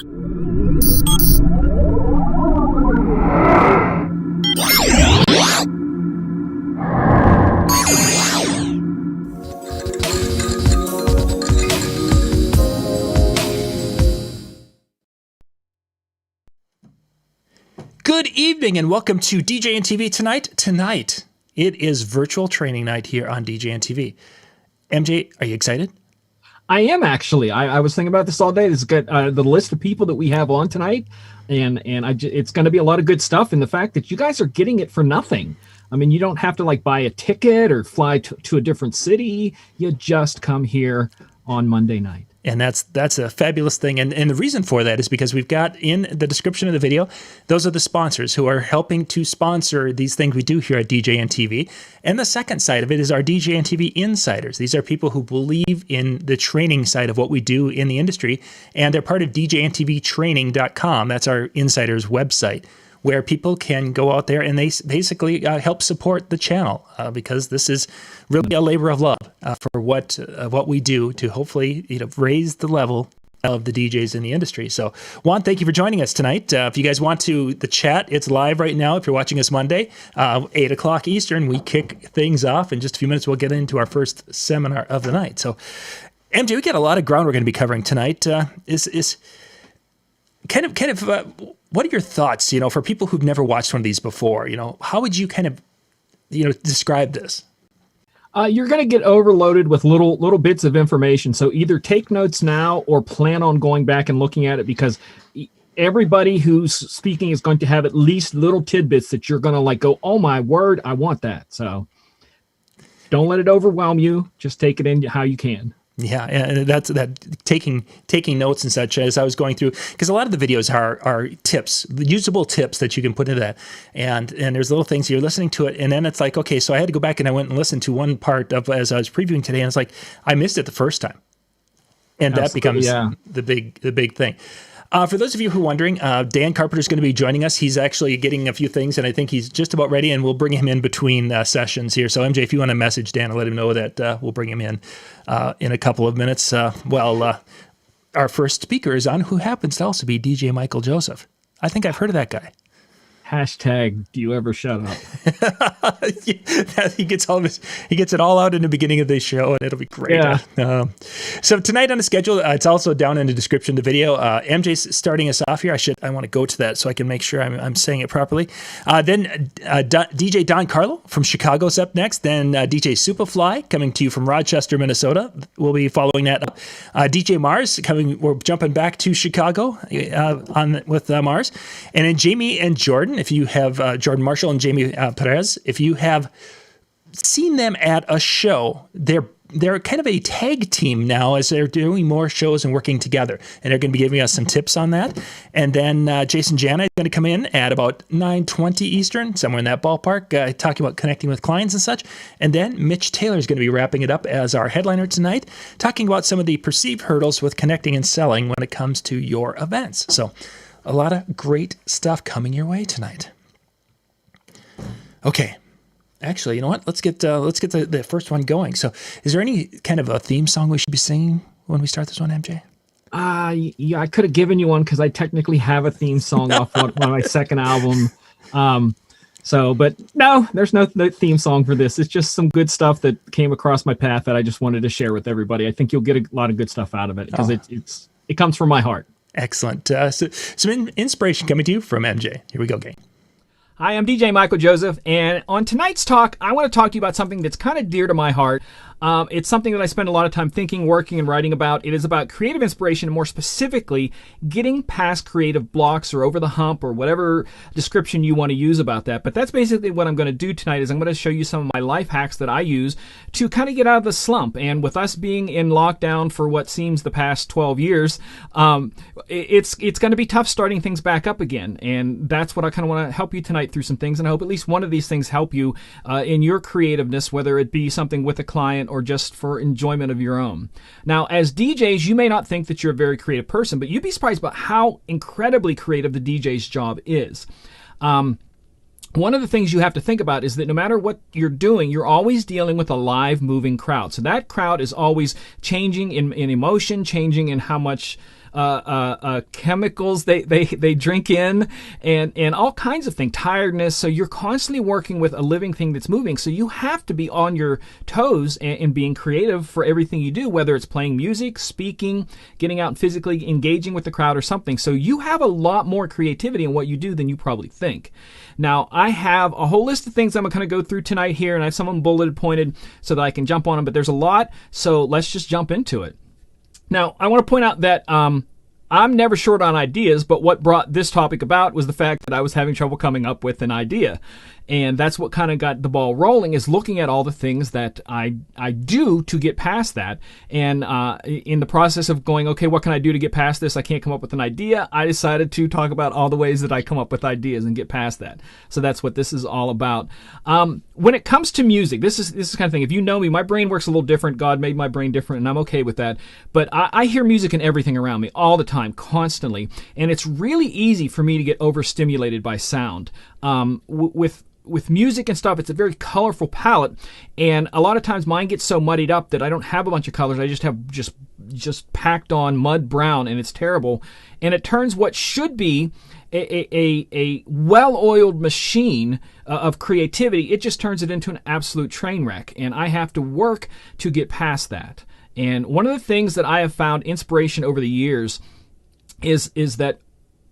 Good evening and welcome to DJNTV Tonight. Tonight, it is virtual training night here on DJNTV. MJ, are you excited? I am actually. I was thinking about this all day. This is good. The list of people that we have on tonight, and it's going to be a lot of good stuff. And the fact that you guys are getting it for nothing. I mean, you don't have to buy a ticket or fly to a different city. You just come here on Monday night. And that's a fabulous thing. And the reason for that is because we've got in the description of the video, those are the sponsors who are helping to sponsor these things we do here at DJNTV. And the second side of it is our DJNTV insiders. These are people who believe in the training side of what we do in the industry. And they're part of DJNTVtraining.com. That's our insiders website, where people can go out there and they basically help support the channel because this is really a labor of love for what we do to hopefully raise the level of the DJs in the industry. So, Juan, thank you for joining us tonight. If you guys want the chat, it's live right now. If you're watching us Monday, 8 o'clock Eastern, we kick things off. In just a few minutes, we'll get into our first seminar of the night. So, MJ, we got a lot of ground we're going to be covering tonight. Is what are your thoughts, for people who've never watched one of these before? How would you describe this? You're going to get overloaded with little bits of information. So either take notes now or plan on going back and looking at it, because everybody who's speaking is going to have at least little tidbits that you're going to go, oh my word, I want that. So don't let it overwhelm you. Just take it in how you can. Yeah, and that's taking notes and such as I was going through, because a lot of the videos are tips, usable tips that you can put into that, and there's little things you're listening to it, and then it's like, okay, so I had to go back and I went and listened to one part of as I was previewing today, and it's like I missed it the first time, and that becomes the big thing. For those of you who are wondering, Dan Carpenter is going to be joining us. He's actually getting a few things, and I think he's just about ready, and we'll bring him in between sessions here. So, MJ, if you want to message Dan and let him know that we'll bring him in a couple of minutes while our first speaker is on, who happens to also be DJ Michael Joseph. I think I've heard of that guy. Hashtag, do you ever shut up? He gets it all out in the beginning of the show, and it'll be great. Yeah. So tonight on the schedule, it's also down in the description of the video. MJ's starting us off here. I want to go to that so I can make sure I'm saying it properly. Then DJ Don Carlo from Chicago is up next. Then DJ SupaFly coming to you from Rochester, Minnesota. We'll be following that up. DJ Marz coming. We're jumping back to Chicago with Marz, and then Jaymie and Jordan. If you have Jordan Marshall and Jaymie Perez, if you have seen them at a show, they're kind of a tag team now as they're doing more shows and working together. And they're going to be giving us some tips on that. And then Jason Jani is going to come in at about 9:20 Eastern, somewhere in that ballpark, talking about connecting with clients and such. And then Mitch Taylor is going to be wrapping it up as our headliner tonight, talking about some of the perceived hurdles with connecting and selling when it comes to your events. So a lot of great stuff coming your way tonight. Okay. Actually, you know what? Let's get the first one going. So is there any kind of a theme song we should be singing when we start this one, MJ? Yeah, I could have given you one because I technically have a theme song off one of my second album. But no, there's no theme song for this. It's just some good stuff that came across my path that I just wanted to share with everybody. I think you'll get a lot of good stuff out of it because it comes from my heart. Excellent. So some inspiration coming to you from MJ. Here we go, gang. Hi, I'm DJ Michael Joseph, and on tonight's talk, I want to talk to you about something that's kind of dear to my heart. It's something that I spend a lot of time thinking, working, and writing about. It is about creative inspiration, and more specifically, getting past creative blocks or over the hump or whatever description you want to use about that. But that's basically what I'm going to do tonight is I'm going to show you some of my life hacks that I use to kind of get out of the slump. And with us being in lockdown for what seems the past 12 years, it's going to be tough starting things back up again. And that's what I kind of want to help you tonight through some things. And I hope at least one of these things help you in your creativeness, whether it be something with a client or just for enjoyment of your own. Now, as DJs, you may not think that you're a very creative person, but you'd be surprised about how incredibly creative the DJ's job is. One of the things you have to think about is that no matter what you're doing, you're always dealing with a live, moving crowd. So that crowd is always changing in emotion, changing in how much chemicals they drink in, and all kinds of things, tiredness. So you're constantly working with a living thing that's moving. So you have to be on your toes and being creative for everything you do, whether it's playing music, speaking, getting out and physically engaging with the crowd or something. So you have a lot more creativity in what you do than you probably think. Now, I have a whole list of things I'm going to go through tonight here, and I have some of them bulleted pointed so that I can jump on them, but there's a lot, so let's just jump into it. Now, I want to point out that I'm never short on ideas, but what brought this topic about was the fact that I was having trouble coming up with an idea. And that's what kind of got the ball rolling, is looking at all the things that I do to get past that. And in the process of going, okay, what can I do to get past this? I can't come up with an idea. I decided to talk about all the ways that I come up with ideas and get past that. So that's what this is all about. When it comes to music, this is the kind of thing. If you know me, my brain works a little different. God made my brain different, and I'm okay with that. But I hear music and everything around me all the time, constantly. And it's really easy for me to get overstimulated by sound. With music and stuff, it's a very colorful palette, and a lot of times mine gets so muddied up that I don't have a bunch of colors. I just have just packed on mud brown, and it's terrible. And it turns what should be a well-oiled machine of creativity, it just turns it into an absolute train wreck, and I have to work to get past that. And one of the things that I have found inspiration over the years is that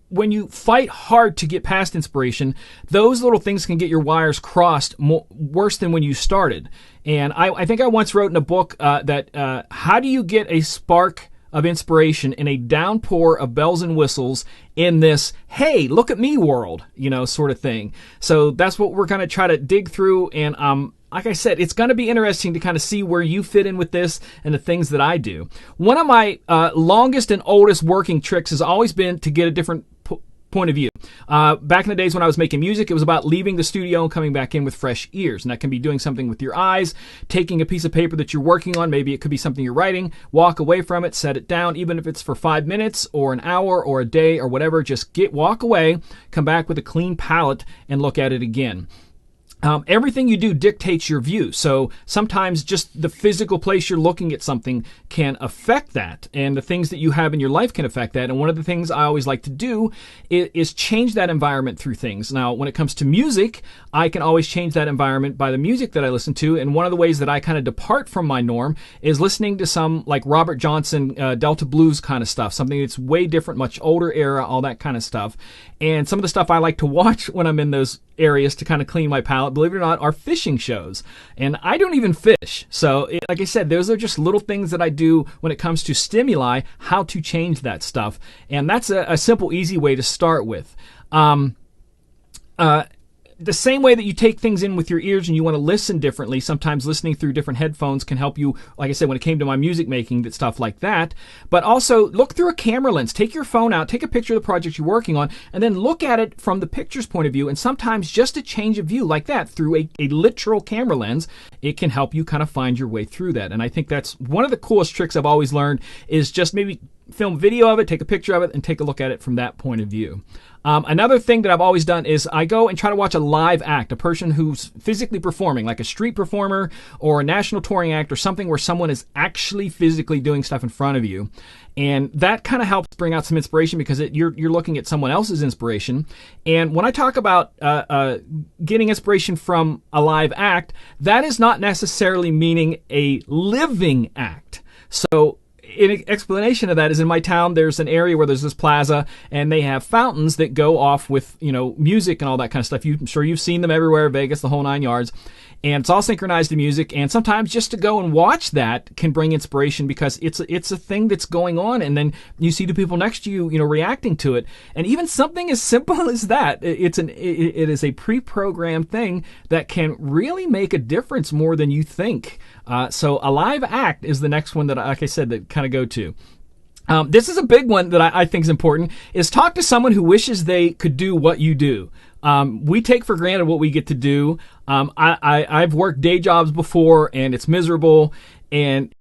when you fight hard to get past inspiration, those little things can get your wires crossed worse than when you started. And I think I once wrote in a book that how do you get a spark of inspiration in a downpour of bells and whistles in this, hey, look at me world, sort of thing. So that's what we're going to try to dig through. And like I said, it's going to be interesting to kind of see where you fit in with this and the things that I do. One of my longest and oldest working tricks has always been to get a different point of view. Back in the days when I was making music, it was about leaving the studio and coming back in with fresh ears. And that can be doing something with your eyes, taking a piece of paper that you're working on. Maybe it could be something you're writing, walk away from it, set it down, even if it's for 5 minutes or an hour or a day or whatever. Just walk away, come back with a clean palette and look at it again. Everything you do dictates your view. So sometimes just the physical place you're looking at something can affect that, and the things that you have in your life can affect that. And one of the things I always like to do is change that environment through things. Now, when it comes to music, I can always change that environment by the music that I listen to. And one of the ways that I kind of depart from my norm is listening to some like Robert Johnson, Delta blues kind of stuff, something that's way different, much older era, all that kind of stuff. And some of the stuff I like to watch when I'm in those areas to kind of clean my palate, believe it or not, are fishing shows. And I don't even fish. So, like I said, those are just little things that I do when it comes to stimuli, how to change that stuff. And that's a simple, easy way to start with. The same way that you take things in with your ears and you want to listen differently, sometimes listening through different headphones can help you, like I said, when it came to my music making, that stuff like that. But also look through a camera lens. Take your phone out, take a picture of the project you're working on, and then look at it from the picture's point of view. And sometimes just a change of view like that through a literal camera lens, it can help you kind of find your way through that. And I think that's one of the coolest tricks I've always learned, is just maybe film video of it, take a picture of it, and take a look at it from that point of view. Another thing that I've always done is I go and try to watch a live act, a person who's physically performing, like a street performer or a national touring act or something where someone is actually physically doing stuff in front of you. And that kind of helps bring out some inspiration because you're looking at someone else's inspiration. And when I talk about getting inspiration from a live act, that is not necessarily meaning a living act. So an explanation of that is in my town, there's an area where there's this plaza and they have fountains that go off with, music and all that kind of stuff. I'm sure you've seen them everywhere, Vegas, the whole 9 yards. And it's all synchronized to music. And sometimes just to go and watch that can bring inspiration because it's a thing that's going on. And then you see the people next to you, reacting to it. And even something as simple as that, it is a pre-programmed thing that can really make a difference more than you think. So a live act is the next one that, like I said, that kind of go to. This is a big one that I think is important, is talk to someone who wishes they could do what you do. We take for granted what we get to do. I've worked day jobs before and it's miserable, and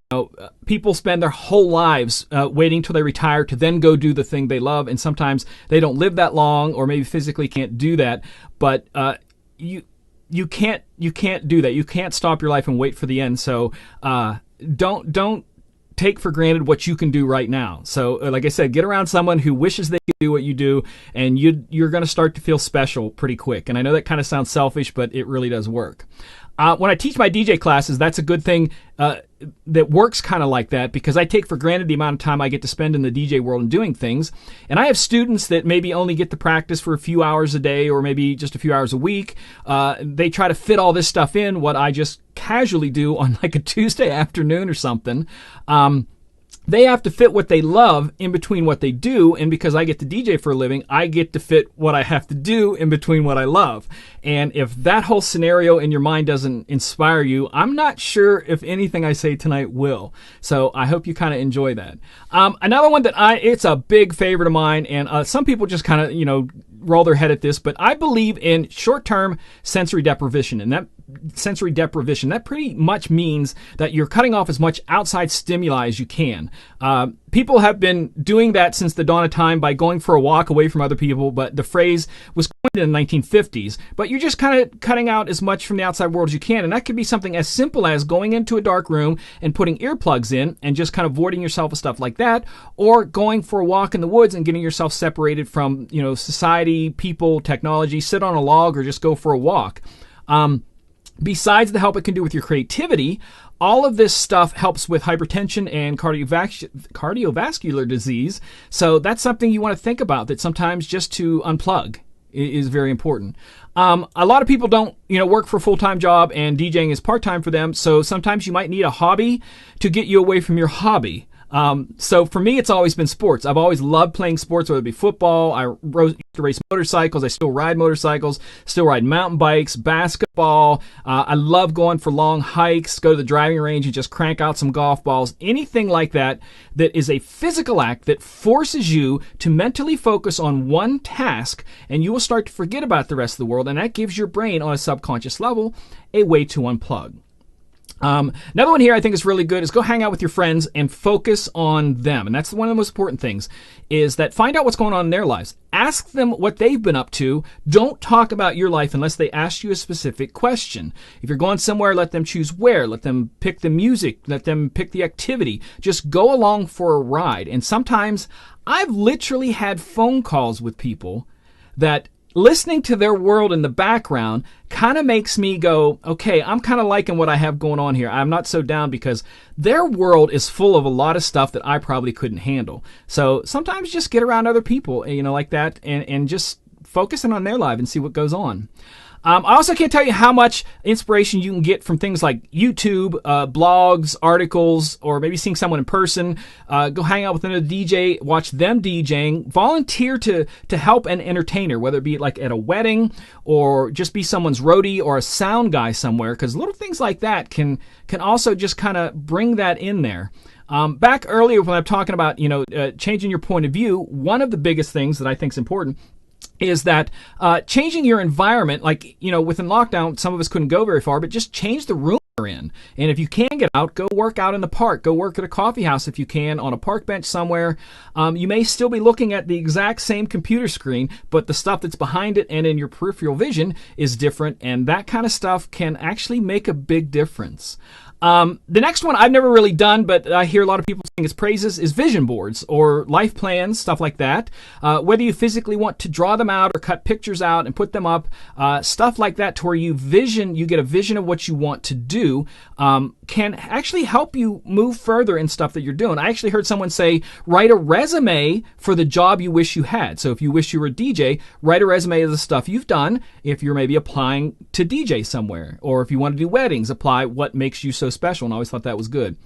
people spend their whole lives waiting till they retire to then go do the thing they love, and sometimes they don't live that long or maybe physically can't do that. But you can't do that. You can't stop your life and wait for the end. So don't take for granted what you can do right now. So like I said, get around someone who wishes they could do what you do, and you're going to start to feel special pretty quick. And I know that kind of sounds selfish, but it really does work. When I teach my DJ classes, that's a good thing that works kind of like that, because I take for granted the amount of time I get to spend in the DJ world and doing things. And I have students that maybe only get to practice for a few hours a day or maybe just a few hours a week. They try to fit all this stuff in, what I just casually do on like a Tuesday afternoon or something. They have to fit what they love in between what they do, and because I get to DJ for a living, I get to fit what I have to do in between what I love. And if that whole scenario in your mind doesn't inspire you, I'm not sure if anything I say tonight will. So I hope you kind of enjoy that. Another one that it's a big favorite of mine, and some people just kind of, roll their head at this, but I believe in short-term sensory deprivation, and that pretty much means that you're cutting off as much outside stimuli as you can. People have been doing that since the dawn of time by going for a walk away from other people, but the phrase was coined in the 1950s. But you're just kind of cutting out as much from the outside world as you can, and that could be something as simple as going into a dark room and putting earplugs in and just kind of voiding yourself with stuff like that, or going for a walk in the woods and getting yourself separated from, society, people, technology, sit on a log, or just go for a walk. Besides the help it can do with your creativity, all of this stuff helps with hypertension and cardiovascular disease. So that's something you want to think about, that sometimes just to unplug is very important. A lot of people don't, work for a full-time job, and DJing is part-time for them. So sometimes you might need a hobby to get you away from your hobby. So for me, it's always been sports. I've always loved playing sports, whether it be football. I used to race motorcycles. I still ride motorcycles, still ride mountain bikes, basketball. I love going for long hikes, go to the driving range and just crank out some golf balls. Anything like that is a physical act that forces you to mentally focus on one task, and you will start to forget about the rest of the world. And that gives your brain, on a subconscious level, a way to unplug. Another one here I think is really good is go hang out with your friends and focus on them. And that's one of the most important things, is that find out what's going on in their lives. Ask them what they've been up to. Don't talk about your life unless they ask you a specific question. If you're going somewhere, let them choose where. Let them pick the music. Let them pick the activity. Just go along for a ride. And sometimes I've literally had phone calls with people that listening to their world in the background kind of makes me go, okay, I'm kind of liking what I have going on here. I'm not so down, because their world is full of a lot of stuff that I probably couldn't handle. So sometimes just get around other people, like that, and just focusing on their life and see what goes on. I also can't tell you how much inspiration you can get from things like YouTube, blogs, articles, or maybe seeing someone in person. Go hang out with another DJ, watch them DJing, volunteer to help an entertainer, whether it be like at a wedding or just be someone's roadie or a sound guy somewhere, because little things like that can also just kind of bring that in there. Back earlier when I'm talking about, changing your point of view, one of the biggest things that I think is important is that changing your environment, like, within lockdown, some of us couldn't go very far, but just change the room you're in. And if you can get out, go work out in the park. Go work at a coffee house if you can, on a park bench somewhere. You may still be looking at the exact same computer screen, but the stuff that's behind it and in your peripheral vision is different, and that kind of stuff can actually make a big difference. The next one I've never really done, but I hear a lot of people saying its praises, is vision boards or life plans, stuff like that. Whether you physically want to draw them out or cut pictures out and put them up, stuff like that, to where you get a vision of what you want to do, can actually help you move further in stuff that you're doing. I actually heard someone say, write a resume for the job you wish you had. So if you wish you were a DJ, write a resume of the stuff you've done. If you're maybe applying to DJ somewhere, or if you want to do weddings, apply what makes you so special, and I always thought that was good.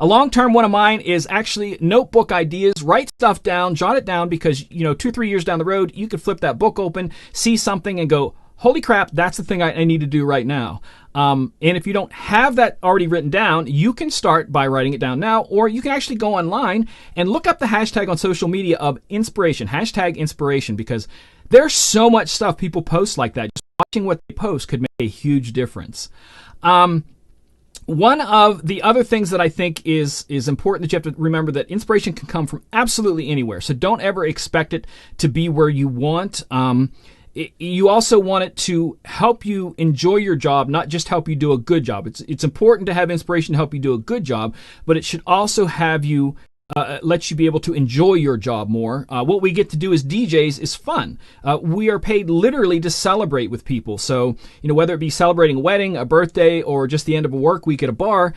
A long-term one of mine is actually notebook ideas. Write stuff down, jot it down, because 2 or 3 years down the road, you could flip that book open, see something, and go, holy crap, that's the thing I need to do right now. And if you don't have that already written down, you can start by writing it down now, or you can actually go online and look up the hashtag on social media of inspiration, hashtag inspiration, because there's so much stuff people post like that. Just watching what they post could make a huge difference. One of the other things that I think is important that you have to remember, that inspiration can come from absolutely anywhere. So don't ever expect it to be where you want. you also want it to help you enjoy your job, not just help you do a good job. It's important to have inspiration to help you do a good job, but it should also have you let you be able to enjoy your job more. What we get to do as DJs is fun. We are paid literally to celebrate with people. So, whether it be celebrating a wedding, a birthday, or just the end of a work week at a bar,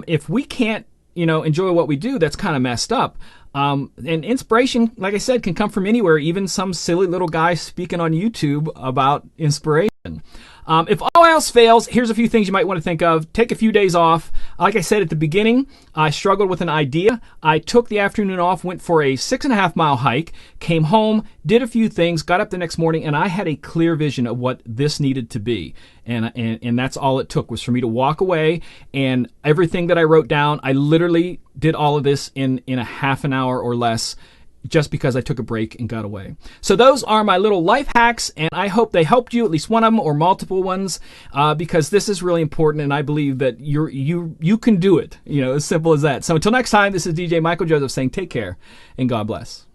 if we can't, enjoy what we do, that's kind of messed up. And inspiration, like I said, can come from anywhere, even some silly little guy speaking on YouTube about inspiration. If all else fails, here's a few things you might want to think of. Take a few days off. Like I said at the beginning, I struggled with an idea. I took the afternoon off, went for a 6.5 mile hike, came home, did a few things, got up the next morning, and I had a clear vision of what this needed to be. And that's all it took, was for me to walk away, and everything that I wrote down, I literally did all of this in a half an hour or less, just because I took a break and got away. So those are my little life hacks, and I hope they helped you, at least one of them or multiple ones, because this is really important, and I believe that you can do it. As simple as that. So until next time, this is DJ Michael Joseph saying take care and God bless.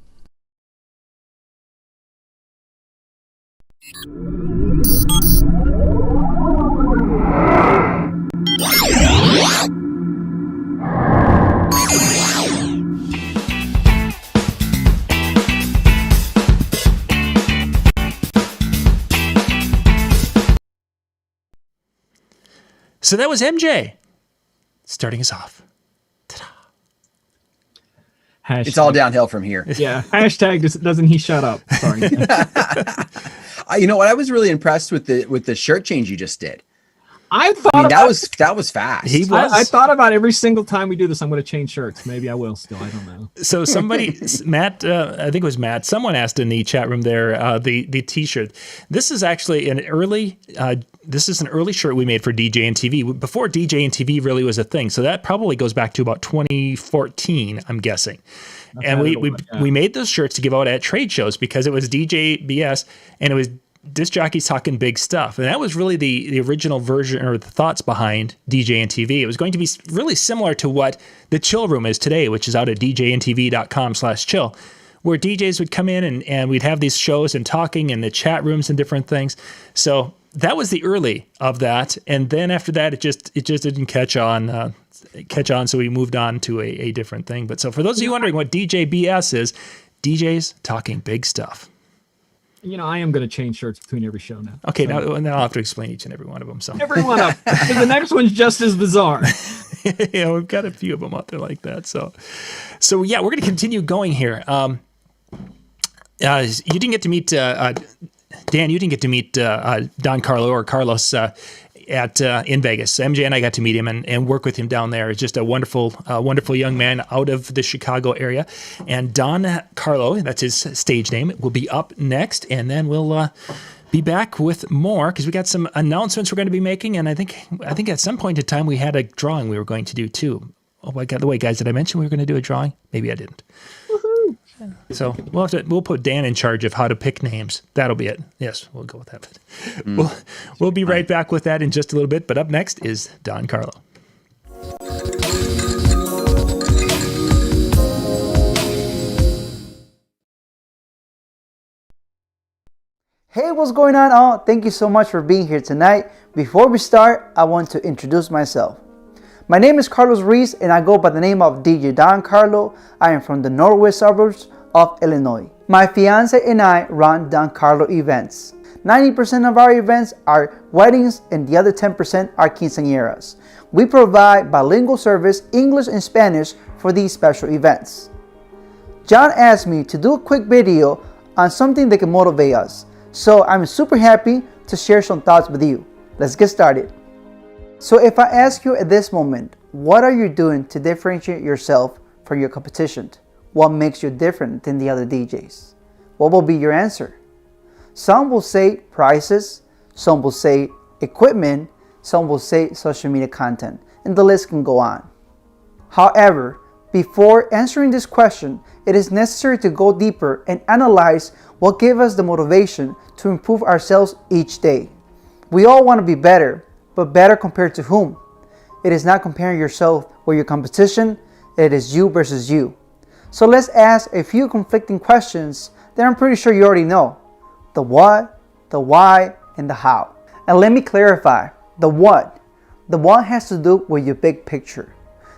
So that was MJ starting us off. Hashtag. It's all downhill from here. Yeah. Hashtag doesn't he shut up. Sorry. You know what? I was really impressed with the shirt change you just did. I that was fast. He was. I thought about every single time we do this, I'm going to change shirts. Maybe I will still. I don't know. So somebody, Matt, I think it was Matt, someone asked in the chat room there, the t-shirt. This is actually an early shirt we made for DJNTV before DJNTV really was a thing. So that probably goes back to about 2014, I'm guessing. And we made those shirts to give out at trade shows because it was DJ BS and it was disc jockeys talking big stuff. And that was really the original version or the thoughts behind DJNTV. It was going to be really similar to what the Chill Room is today, which is out at djntv.com/chill, where DJs would come in and we'd have these shows and talking in the chat rooms and different things. So that was the early of that. And then after that, it just didn't catch on. So we moved on to a different thing. But so for those of you wondering what DJBS is, DJs talking big stuff. I am going to change shirts between every show now. Okay, now I'll have to explain each and every one of them. So every one of them. Because the next one's just as bizarre. We've got a few of them out there like that. So yeah, we're going to continue going here. You didn't get to meet Dan. You didn't get to meet Don Carlo or Carlos in Vegas. MJ and I got to meet him and work with him down there. He's just a wonderful young man out of the Chicago area. And Don Carlo, that's his stage name, will be up next. And then we'll be back with more because we got some announcements we're going to be making. And I think at some point in time we had a drawing we were going to do too. Oh, by the way, guys, did I mention we were going to do a drawing? Maybe I didn't. Woohoo! So we'll put Dan in charge of how to pick names. That'll be it. Yes, we'll go with that. We'll be right back with that in just a little bit. But up next is Don Carlo. Hey, what's going on all? Thank you so much for being here tonight. Before we start, I want to introduce myself. My name is Carlos Ruiz and I go by the name of DJ Don Carlo. I am from the northwest suburbs of Illinois. My fiance and I run Don Carlo events. 90% of our events are weddings and the other 10% are quinceañeras. We provide bilingual service, English and Spanish, for these special events. John asked me to do a quick video on something that can motivate us. So I'm super happy to share some thoughts with you. Let's get started. So if I ask you at this moment, what are you doing to differentiate yourself from your competition? What makes you different than the other DJs? What will be your answer? Some will say prices, some will say equipment, some will say social media content, and the list can go on. However, before answering this question, it is necessary to go deeper and analyze what gives us the motivation to improve ourselves each day. We all want to be better, but better compared to whom? It is not comparing yourself with your competition, it is you versus you. So let's ask a few conflicting questions that I'm pretty sure you already know. The what, the why, and the how. And let me clarify, the what. The what has to do with your big picture.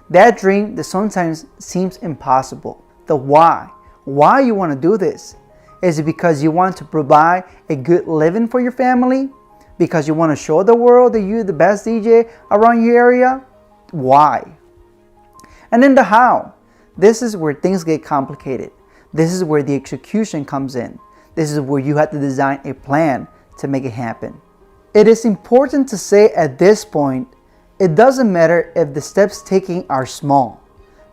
That dream that sometimes seems impossible. The why. Why you want to do this? Is it because you want to provide a good living for your family? Because you want to show the world that you're the best DJ around your area? Why? And then the how. This is where things get complicated. This is where the execution comes in. This is where you have to design a plan to make it happen. It is important to say at this point, it doesn't matter if the steps taken are small.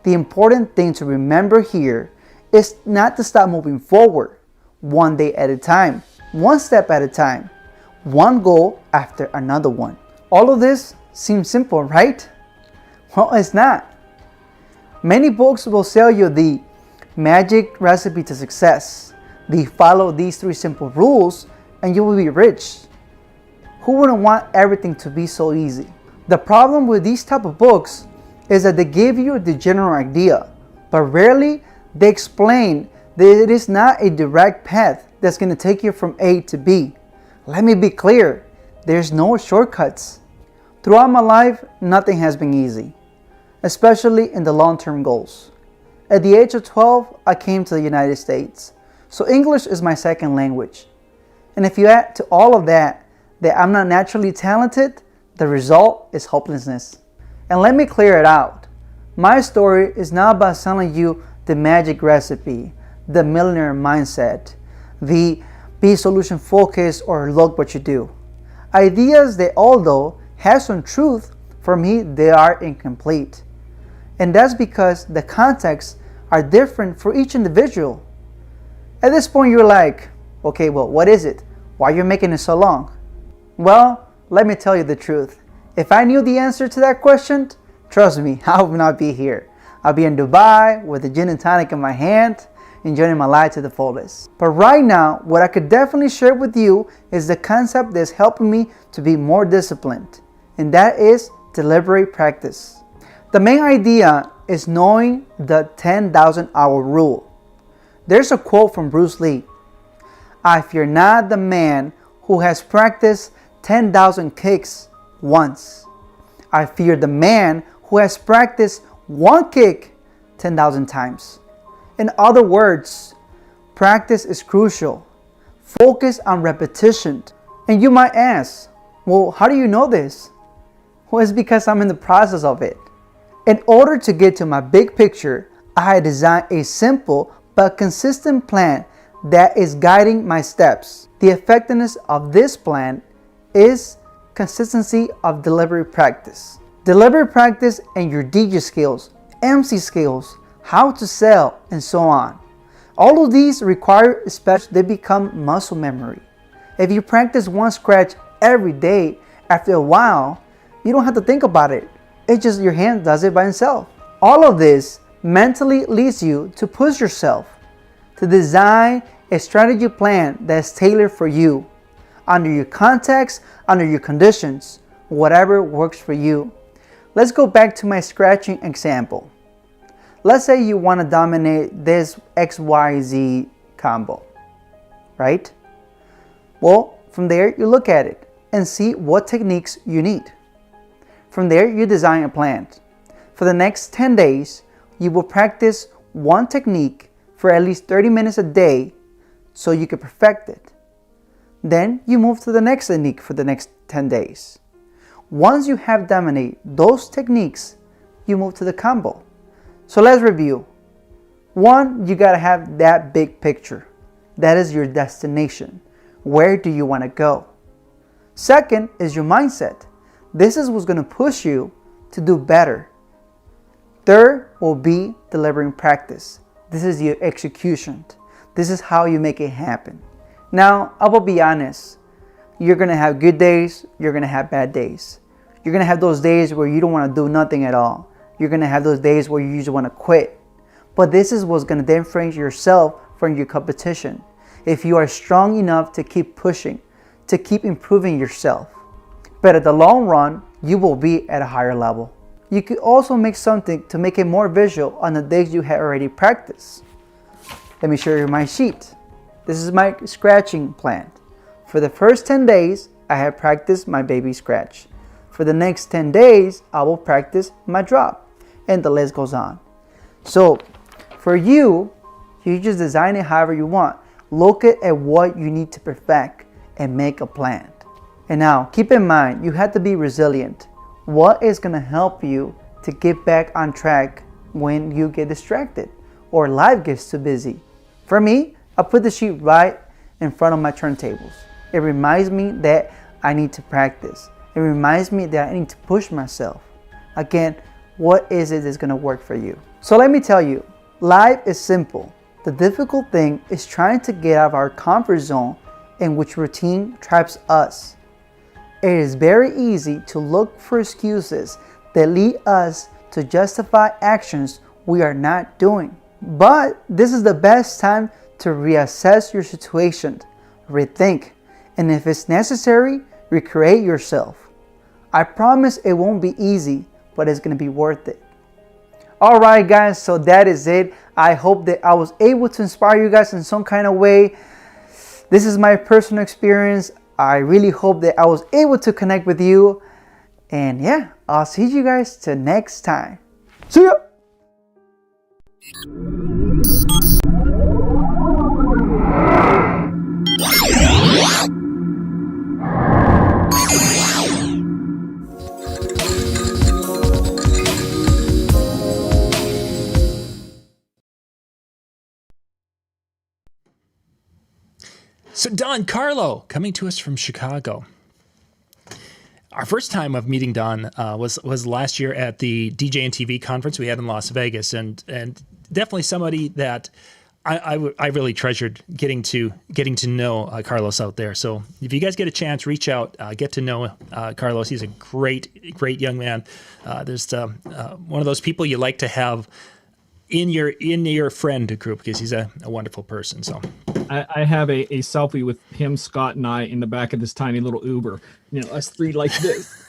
The important thing to remember here is not to stop moving forward, one day at a time, one step at a time, one goal after another one. All of this seems simple, right? Well, it's not. Many books will sell you the magic recipe to success. They follow these 3 simple rules and you will be rich. Who wouldn't want everything to be so easy? The problem with these type of books is that they give you the general idea, but rarely they explain that it is not a direct path that's going to take you from A to B. Let me be clear, there's no shortcuts. Throughout my life, nothing has been easy, especially in the long-term goals. At the age of 12, I came to the United States, so English is my second language. And if you add to all of that I'm not naturally talented, the result is hopelessness. And let me clear it out. My story is not about selling you the magic recipe, the millionaire mindset, the be solution focused or look what you do. Ideas that although have some truth, for me they are incomplete. And that's because the contexts are different for each individual. At this point you're like, okay, well, what is it? Why are you making it so long? Well, let me tell you the truth. If I knew the answer to that question, trust me, I would not be here. I'll be in Dubai with a gin and tonic in my hand, enjoying my life to the fullest. But right now, what I could definitely share with you is the concept that's helping me to be more disciplined, and that is deliberate practice. The main idea is knowing the 10,000 hour rule. There's a quote from Bruce Lee. I fear not the man who has practiced 10,000 kicks once. I fear the man who has practiced one kick 10,000 times. In other words, practice is crucial. Focus on repetition. And you might ask, well, how do you know this? Well, it's because I'm in the process of it. In order to get to my big picture, I designed a simple but consistent plan that is guiding my steps. The effectiveness of this plan is consistency of deliberate practice. Deliberate practice and your DJ skills, MC skills, how to sell, and so on. All of these require, especially, they become muscle memory. If you practice one scratch every day, after a while, you don't have to think about it. It's just your hand does it by itself. All of this mentally leads you to push yourself to design a strategy plan that's tailored for you, under your context, under your conditions, whatever works for you. Let's go back to my scratching example. Let's say you want to dominate this XYZ combo, right? Well, from there you look at it and see what techniques you need. From there you design a plan. For the next 10 days, you will practice one technique for at least 30 minutes a day so you can perfect it. Then you move to the next technique for the next 10 days. Once you have dominated those techniques, you move to the combo. So let's review. 1, you gotta have that big picture. That is your destination. Where do you wanna go? 2nd is your mindset. This is what's gonna push you to do better. 3rd will be delivering practice. This is your execution. This is how you make it happen. Now, I will be honest. You're going to have good days. You're going to have bad days. You're going to have those days where you don't want to do nothing at all. You're going to have those days where you just want to quit. But this is what's going to differentiate yourself from your competition. If you are strong enough to keep pushing, to keep improving yourself. But at the long run, you will be at a higher level. You could also make something to make it more visual on the days you have already practiced. Let me show you my sheet. This is my scratching plan. For the first 10 days, I have practiced my baby scratch. For the next 10 days, I will practice my drop. And the list goes on. So for you just design it however you want. Look at what you need to perfect and make a plan. And now keep in mind, you have to be resilient. What is going to help you to get back on track when you get distracted or life gets too busy? For me, I put the sheet right in front of my turntables. It reminds me that I need to practice. It reminds me that I need to push myself. Again, what is it that's going to work for you? So let me tell you, life is simple. The difficult thing is trying to get out of our comfort zone in which routine traps us. It is very easy to look for excuses that lead us to justify actions we are not doing. But this is the best time to reassess your situation, rethink, and if it's necessary, recreate yourself. I promise it won't be easy, but it's going to be worth it. Alright guys, so that is it. I hope that I was able to inspire you guys in some kind of way. This is my personal experience. I really hope that I was able to connect with you. And yeah, I'll see you guys till next time. See ya! So Don Carlo coming to us from Chicago. Our first time of meeting Don was last year at the DJNTV conference we had in Las Vegas, and definitely somebody that I really treasured getting to know Carlos out there. So if you guys get a chance, reach out, get to know Carlos. He's a great young man. There's one of those people you like to have in your friend group because he's a wonderful person. So I have a selfie with him, Scott, and I in the back of this tiny little Uber. You know, us three like this.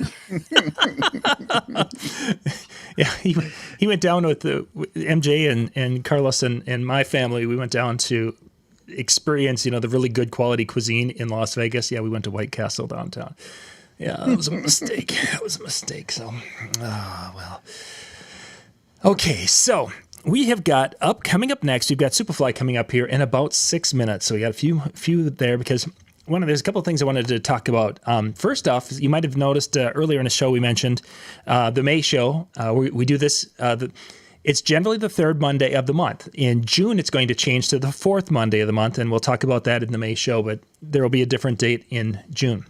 Yeah, he went down with MJ and Carlos and my family. We went down to experience, the really good quality cuisine in Las Vegas. Yeah, we went to White Castle downtown. Yeah, that was a mistake. So, well. Okay, so we have got coming up next. We've got SupaFly coming up here in about 6 minutes. So we got a few there because there's a couple of things I wanted to talk about. First off, you might have noticed earlier in the show we mentioned the May show. We do this. It's generally the third Monday of the month. In June, it's going to change to the fourth Monday of the month, and we'll talk about that in the May show. But there will be a different date in June.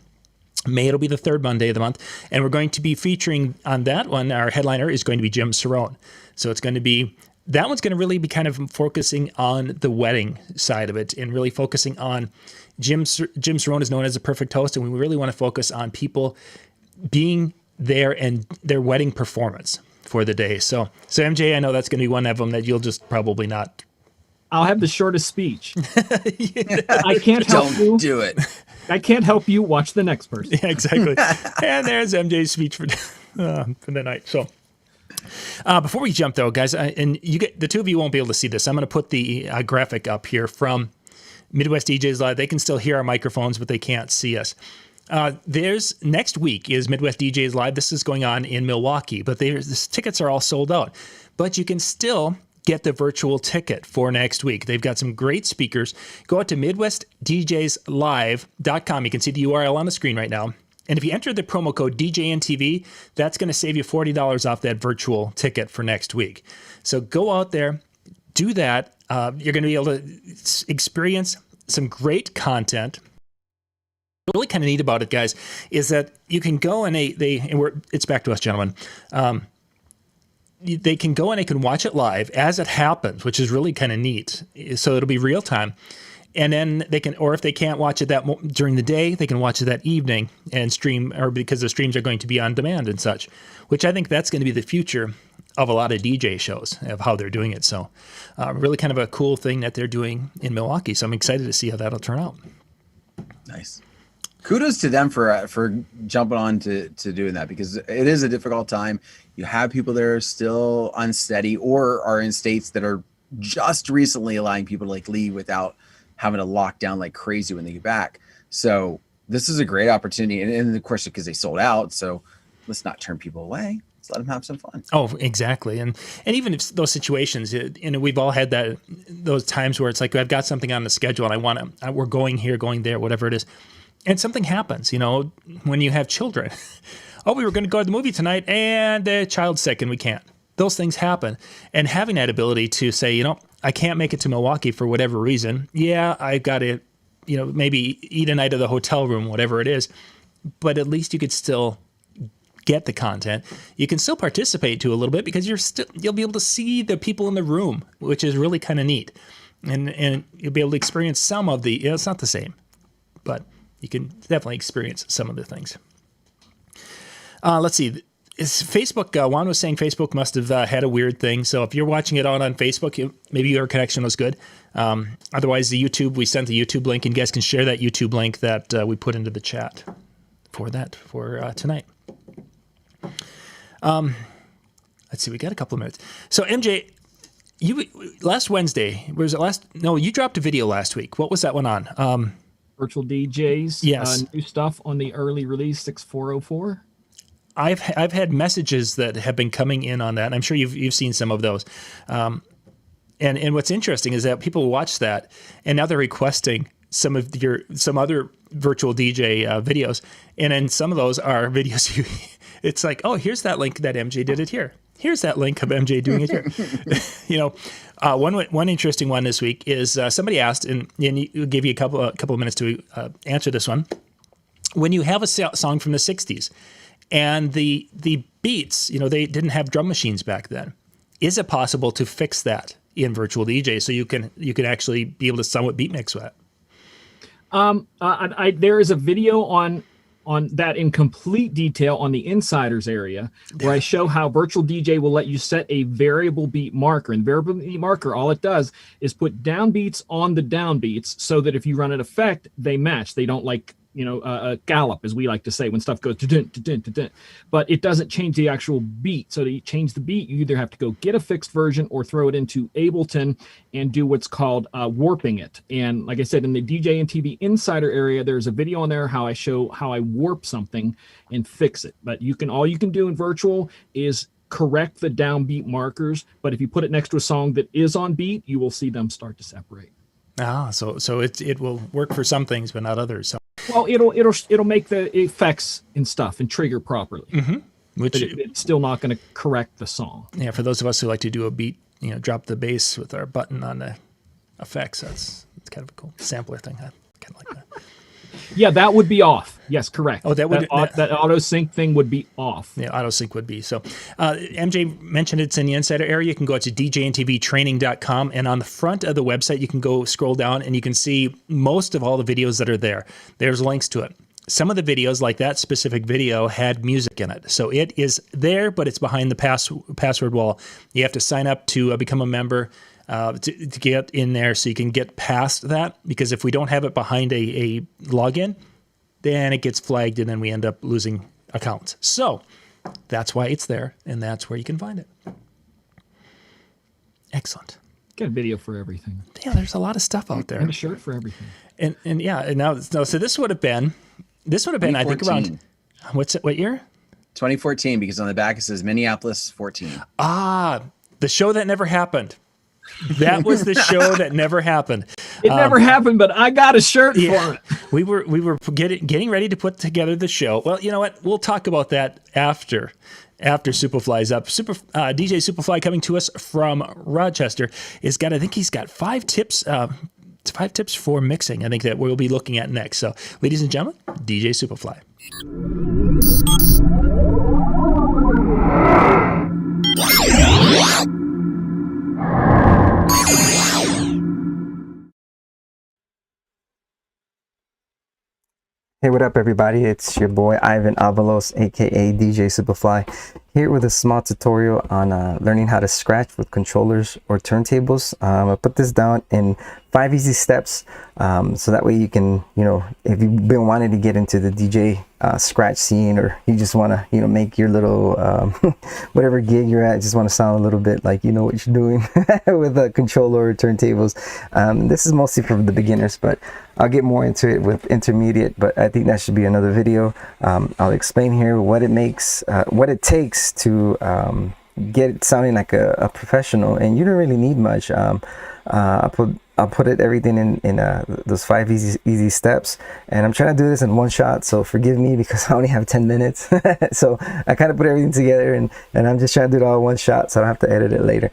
May, it'll be the third Monday of the month, and we're going to be featuring on that one. Our headliner is going to be Jim Cerrone. So it's going to be. That one's going to really be kind of focusing on the wedding side of it and really focusing on Jim Cerrone is known as a perfect host, and we really want to focus on people being there and their wedding performance for the day. So MJ, I know that's going to be one of them that you'll just probably not. I'll have the shortest speech. I can't help you. Don't do it. I can't help you. Watch the next person. Yeah, exactly. And there's MJ's speech for the night. So. Before we jump though, guys, and the two of you won't be able to see this. I'm going to put the graphic up here from Midwest DJs Live. They can still hear our microphones, but they can't see us. There's next week is Midwest DJs Live. This is going on in Milwaukee, but the tickets are all sold out. But you can still get the virtual ticket for next week. They've got some great speakers. Go out to MidwestDJsLive.com. You can see the URL on the screen right now. And if you enter the promo code DJNTV, that's going to save you $40 off that virtual ticket for next week. So go out there, do that. You're going to be able to experience some great content. What's really kind of neat about it, guys, is that you can go and it's back to us, gentlemen. They can go and they can watch it live as it happens, which is really kind of neat. So it'll be real time. And then they can, or if they can't watch it during the day, they can watch it that evening and stream, or because the streams are going to be on demand and such, which I think that's going to be the future of a lot of DJ shows of how they're doing it. So really kind of a cool thing that they're doing in Milwaukee. So I'm excited to see how that'll turn out. Nice. Kudos to them for jumping on to doing that, because it is a difficult time. You have people that are still unsteady or are in states that are just recently allowing people to leave without having to lock down like crazy when they get back. So this is a great opportunity. And of course, because they sold out. So let's not turn people away. Let's let them have some fun. Oh, exactly. And even if those situations, we've all had those times where it's like, I've got something on the schedule and we're going here, going there, whatever it is. And something happens, when you have children. Oh, we were going to go to the movie tonight and the child's sick and we can't. Those things happen. And having that ability to say, I can't make it to Milwaukee for whatever reason. Yeah, I've got to, maybe eat a night at the hotel room, whatever it is. But at least you could still get the content. You can still participate too a little bit because you'll be able to see the people in the room, which is really kind of neat. And you'll be able to experience some of the, it's not the same, but you can definitely experience some of the things. Let's see. Is Facebook, Juan was saying Facebook must have had a weird thing. So if you're watching it on Facebook, maybe your connection was good. Otherwise, we sent the YouTube link, and you guys can share that YouTube link that we put into the chat for tonight. Let's see, we got a couple of minutes. So MJ, last Wednesday, you dropped a video last week. What was that one on? Virtual DJs. Yes. New stuff on the early release 6404. I've had messages that have been coming in on that, and I'm sure you've seen some of those. And what's interesting is that people watch that, and now they're requesting some other virtual DJ videos, and then some of those are videos. It's like, oh, here's that link that MJ did it here. Here's that link of MJ doing it here. One interesting one this week is somebody asked, and you give you a couple of minutes to answer this one. When you have a song from the '60s. And the beats, they didn't have drum machines back then. Is it possible to fix that in Virtual DJ so you can actually be able to somewhat beat mix that? There is a video on that in complete detail on the insiders area where I show how Virtual DJ will let you set a variable beat marker. And variable beat marker, all it does is put downbeats on the downbeats so that if you run an effect, they match. They don't a gallop, as we like to say, when stuff goes to but it doesn't change the actual beat. So to change the beat, you either have to go get a fixed version or throw it into Ableton and do what's called warping it. And like I said, in the DJNTV insider area, there's a video on there how I show how I warp something and fix it. But all you can do in virtual is correct the downbeat markers. But if you put it next to a song that is on beat, you will see them start to separate. So it will work for some things, but not others. So. Well, it'll make the effects and stuff and trigger properly. Mm-hmm. But it's still not going to correct the song. Yeah, for those of us who like to do a beat, drop the bass with our button on the effects. It's kind of a cool sampler thing. I kind of like that. Yeah, that would be off. Yes, correct. Oh, that auto sync thing would be off. Yeah, auto sync would be. So MJ mentioned it's in the insider area. You can go to DJNTVtraining.com, and on the front of the website, you can go scroll down and you can see most of all the videos that are there. There's links to it. Some of the videos, like that specific video, had music in it. So it is there, but it's behind the password wall. You have to sign up to become a member. To get in there so you can get past that, because if we don't have it behind a login, then it gets flagged and then we end up losing accounts. So that's why it's there, and that's where you can find it. Excellent. Got a video for everything. Yeah, there's a lot of stuff out there. And a shirt for everything. And now so this would have been I think around what year? 2014, because on the back it says Minneapolis 14. The show that never happened. That was the show that never happened. It never happened, but I got a shirt for it. We were getting ready to put together the show. Well, you know what? We'll talk about that after SupaFly's up. DJ SupaFly, coming to us from Rochester, he's got 5 tips. 5 tips for mixing. I think that we'll be looking at next. So, ladies and gentlemen, DJ SupaFly. Hey, what up, everybody? It's your boy Ivan Avalos, aka DJ SupaFly, Here with a small tutorial on learning how to scratch with controllers or turntables. I'll put this down in 5 easy steps, so that way you can, if you've been wanting to get into the DJ scratch scene, or you just want to, make your little whatever gig you're at, just want to sound a little bit like you know what you're doing with a controller or turntables. This is mostly for the beginners, but I'll get more into it with intermediate, but I think that should be another video. I'll explain here what it takes to get it sounding like a professional, and you don't really need much. I'll put everything in those 5 easy steps, and I'm trying to do this in one shot, so forgive me because I only have 10 minutes. So I kind of put everything together, and I'm just trying to do it all in one shot, so I don't have to edit it later.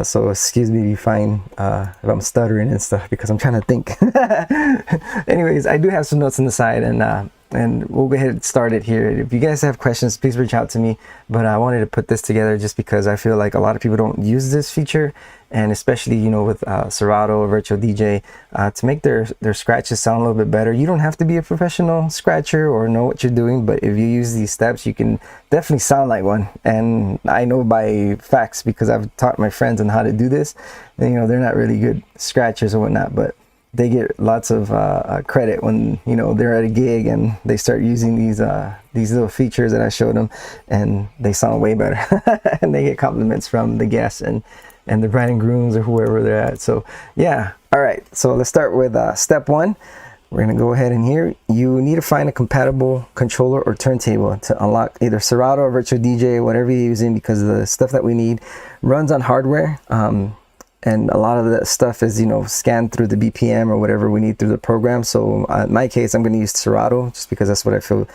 So excuse me if you find if I'm stuttering and stuff, because I'm trying to think. Anyways, I do have some notes on the side, and we'll go ahead and start it here. If you guys have questions, please reach out to me, but I wanted to put this together just because I feel like a lot of people don't use this feature, and especially with Serato or Virtual DJ, to make their scratches sound a little bit better. You don't have to be a professional scratcher or know what you're doing, but if you use these steps, you can definitely sound like one. And I know by facts, because I've taught my friends on how to do this, and they're not really good scratchers or whatnot, but they get lots of credit when they're at a gig and they start using these little features that I showed them, and they sound way better. And they get compliments from the guests and the bride and grooms or whoever they're at. So yeah, all right, so let's start with step 1. We're gonna go ahead, and here you need to find a compatible controller or turntable to unlock either Serato or Virtual DJ, whatever you're using, because the stuff that we need runs on hardware. And a lot of that stuff is, scanned through the BPM or whatever we need through the program. So in my case, I'm going to use Serato just because that's what I feel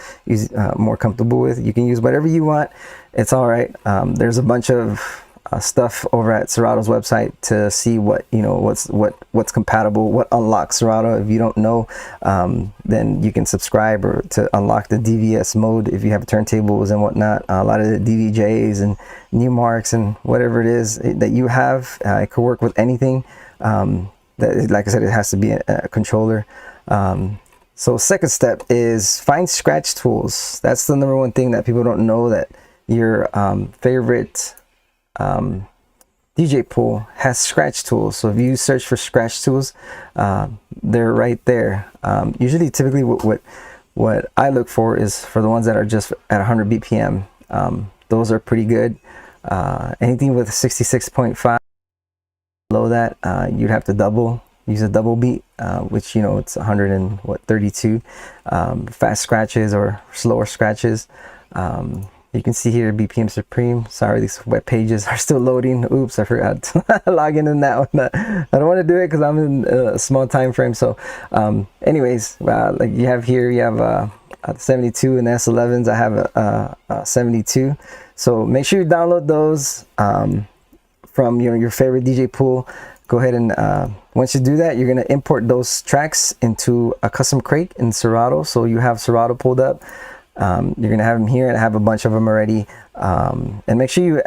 more comfortable with. You can use whatever you want. It's all right. There's a bunch of stuff over at Serato's website to see what's compatible, what unlocks Serato. If you don't know, then you can subscribe or to unlock the DVS mode if you have turntables and whatnot. A lot of the DVJs and new marks and whatever it is that you have, it could work with anything. That, like I said, it has to be a controller. So second step is find scratch tools. That's the number one thing that people don't know, that your favorite DJ pool has scratch tools. So if you search for scratch tools, they're right there. Typically what I look for is for the ones that are just at 100 BPM. Those are pretty good. Anything with 66.5 below that, you'd have to use a double beat, which it's 132. Fast scratches or slower scratches. You can see here BPM Supreme. Sorry, these web pages are still loading. Oops, I forgot to log in that one. I don't want to do it because I'm in a small time frame. So anyways, like you have here, you have 72 and S11s. I have a 72. So make sure you download those from your favorite DJ pool. Go ahead and once you do that, you're going to import those tracks into a custom crate in Serato. So you have Serato pulled up. You're going to have them here, and I have a bunch of them already. And make sure you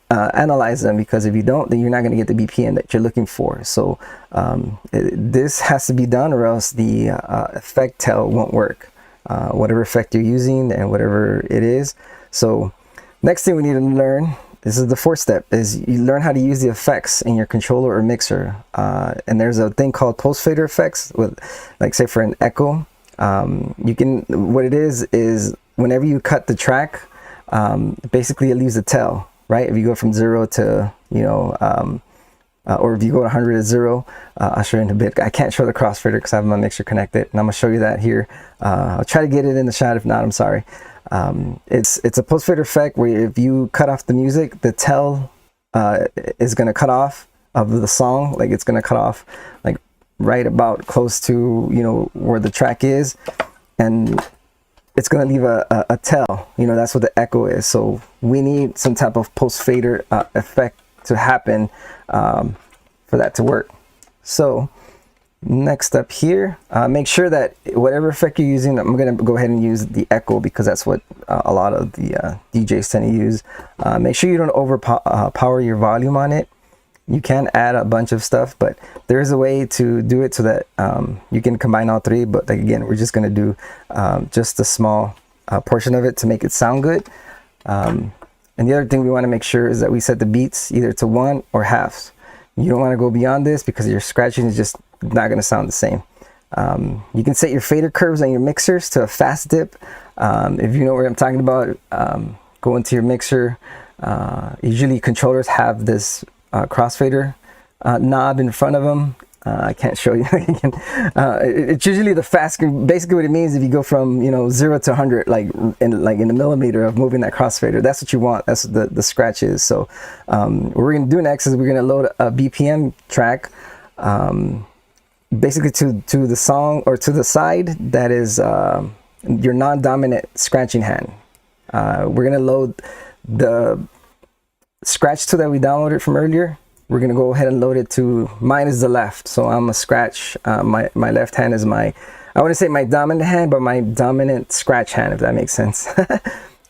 analyze them, because if you don't, then you're not going to get the BPM that you're looking for. So this has to be done, or else the effect tell won't work. Whatever effect you're using and whatever it is. So next thing we need to learn, this is the 4th step, is you learn how to use the effects in your controller or mixer. And there's a thing called post fader effects with, like, say for an echo. What it is whenever you cut the track, basically it leaves a tail, right? If you go from 0 to, or if you go to 100 to 0, I'll show you in a bit. I can't show the crossfader because I have my mixer connected, and I'm gonna show you that here. I'll try to get it in the shot. If not, I'm sorry. It's a post fader effect where if you cut off the music, the tail is gonna cut off of the song. Like, it's gonna cut off like right about close to where the track is, and it's going to leave a tail. That's what the echo is. So we need some type of post fader effect to happen for that to work. So next up here, make sure that whatever effect you're using, I'm going to go ahead and use the echo, because that's what a lot of the DJs tend to use. Make sure you don't overpower your volume on it. You can add a bunch of stuff, but there is a way to do it so that you can combine all three. But like, again, we're just going to do just a small portion of it to make it sound good. And the other thing we want to make sure is that we set the beats either to 1 or halves. You don't want to go beyond this because your scratching is just not going to sound the same. You can set your fader curves on your mixers to a fast dip. If you know what I'm talking about, go into your mixer. Usually controllers have this crossfader knob in front of them. I can't show you. It's usually the fast. Basically, what it means if you go from 0 to 100, like in the millimeter of moving that crossfader, that's what you want. That's what the scratch is. So what we're gonna do next is we're gonna load a BPM track, basically to the song or to the side that is your non-dominant scratching hand. We're gonna load the scratch tool that we downloaded from earlier. We're gonna go ahead and load it to, mine is the left, so I'm a scratch. My left hand is I wouldn't say my dominant hand, but my dominant scratch hand, if that makes sense.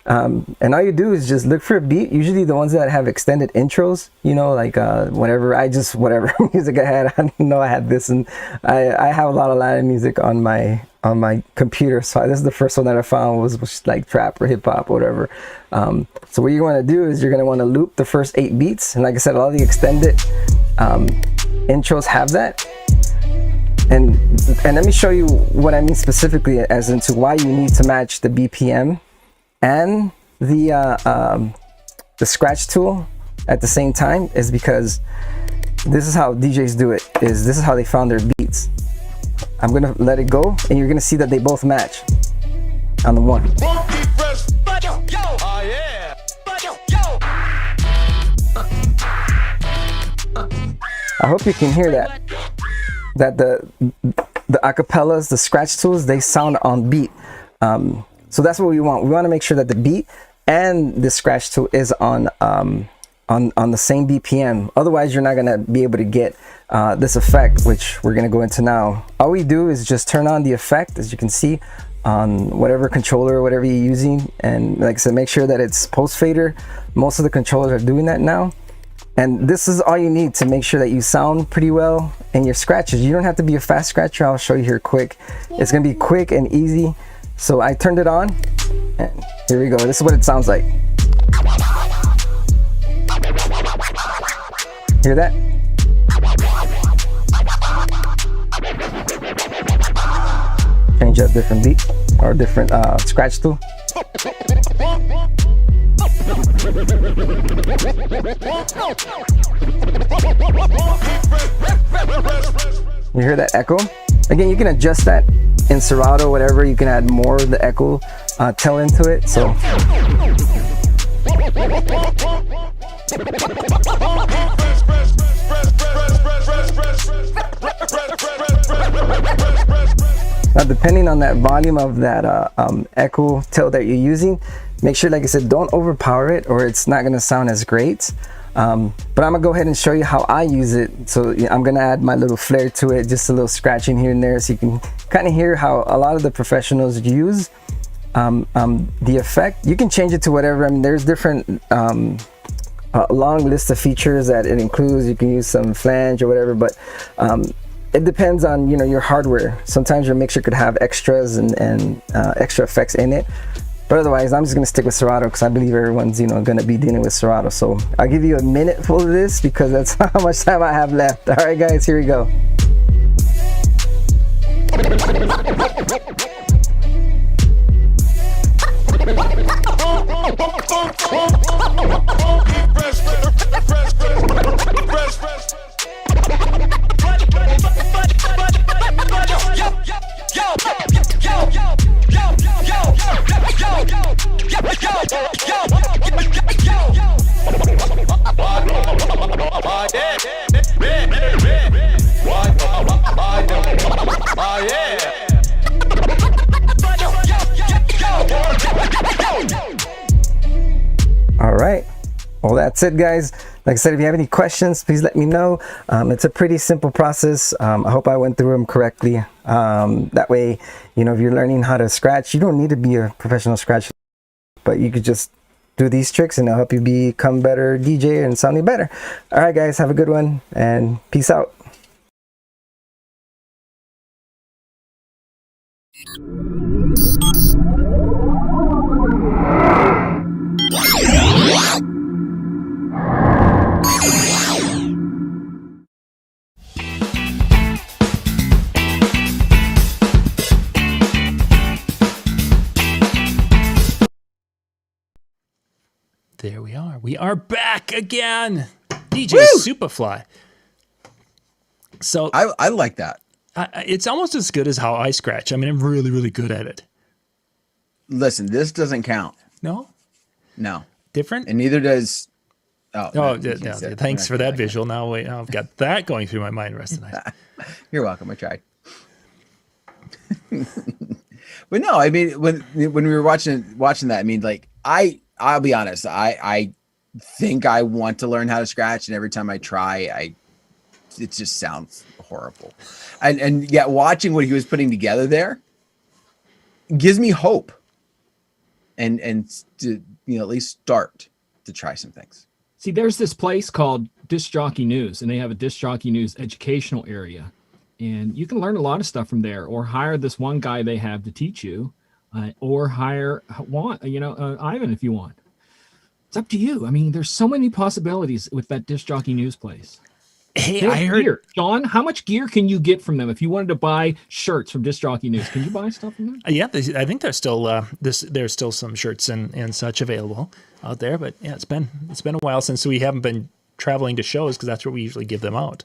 And all you do is just look for a beat, usually the ones that have extended intros, like whatever music I had. I didn't know I had this, and I have a lot of Latin music on my computer, so this is the first one that I found was like trap or hip-hop, whatever. So what you want to do is you're going to want to loop the first 8 beats, and like I said, all the extended intros have that. And let me show you what I mean specifically as into why you need to match the BPM and the scratch tool at the same time, is because this is how DJs do it. This is how they found their beats. I'm gonna let it go, and you're gonna see that they both match on the one. I hope you can hear that the acapellas, the scratch tools, they sound on beat. So that's what we want. We want to make sure that the beat and the scratch tool is on the same BPM. Otherwise, you're not gonna be able to get this effect, which we're gonna go into now. All we do is just turn on the effect, as you can see, on whatever controller or whatever you're using. And like I said, make sure that it's post fader. Most of the controllers are doing that now. And this is all you need to make sure that you sound pretty well in your scratches. You don't have to be a fast scratcher. I'll show you here quick. It's gonna be quick and easy. So I turned it on, and here we go. This is what it sounds like. Hear that? Change up different beat or different scratch tool. You hear that echo? Again, you can adjust that in Serato, whatever. You can add more of the echo tail into it. So now, depending on that volume of that echo tail that you're using, make sure, like I said, don't overpower it or it's not going to sound as great. But I'm gonna go ahead and show you how I use it. So I'm gonna add my little flair to it, just a little scratching here and there, so you can kind of hear how a lot of the professionals use the effect. You can change it to whatever. I mean, there's different a long list of features that it includes. You can use some flange or whatever, but it depends on your hardware. Sometimes your mixer could have extras and extra effects in it. But otherwise, I'm just gonna stick with Serato because I believe everyone's gonna be dealing with Serato. So I'll give you a minute full of this because that's how much time I have left. All right, guys, here we go. All right, well, that's it, guys. Like I said, if you have any questions, please let me know. It's a pretty simple process. I hope I went through them correctly. That way, if you're learning how to scratch, you don't need to be a professional scratcher, but you could just do these tricks and it'll help you become better DJ and sounding better. All right, guys, have a good one and peace out. Yeah. We are back again. DJ SupaFly. So I like that. it's almost as good as how I scratch. I mean, I'm really, really good at it. Listen, this doesn't count. No? No. Different? And neither does. Oh, Oh, no, yeah, thanks for that visual. Now I've got that going through my mind the rest of the night. You're welcome. I tried. But no, I mean, when we were watching that, I mean, like, I'll be honest, I think I want to learn how to scratch, and every time I try, it just sounds horrible. And yet watching what he was putting together there gives me hope, and to, you know, at least start to try some things. See, there's this place called Disc Jockey News, and they have a Disc Jockey News educational area. And you can learn a lot of stuff from there, or hire this one guy they have to teach you, or hire Ivan if you want. It's up to you. I mean, there's so many possibilities with that Disc Jockey News place. Hey, I heard... Gear. John, how much gear can you get from them? If you wanted to buy shirts from Disc Jockey News, can you buy stuff from them? Yeah, I think there's still there's still some shirts and such available out there. But yeah, it's been a while since we haven't been traveling to shows, because that's where we usually give them out.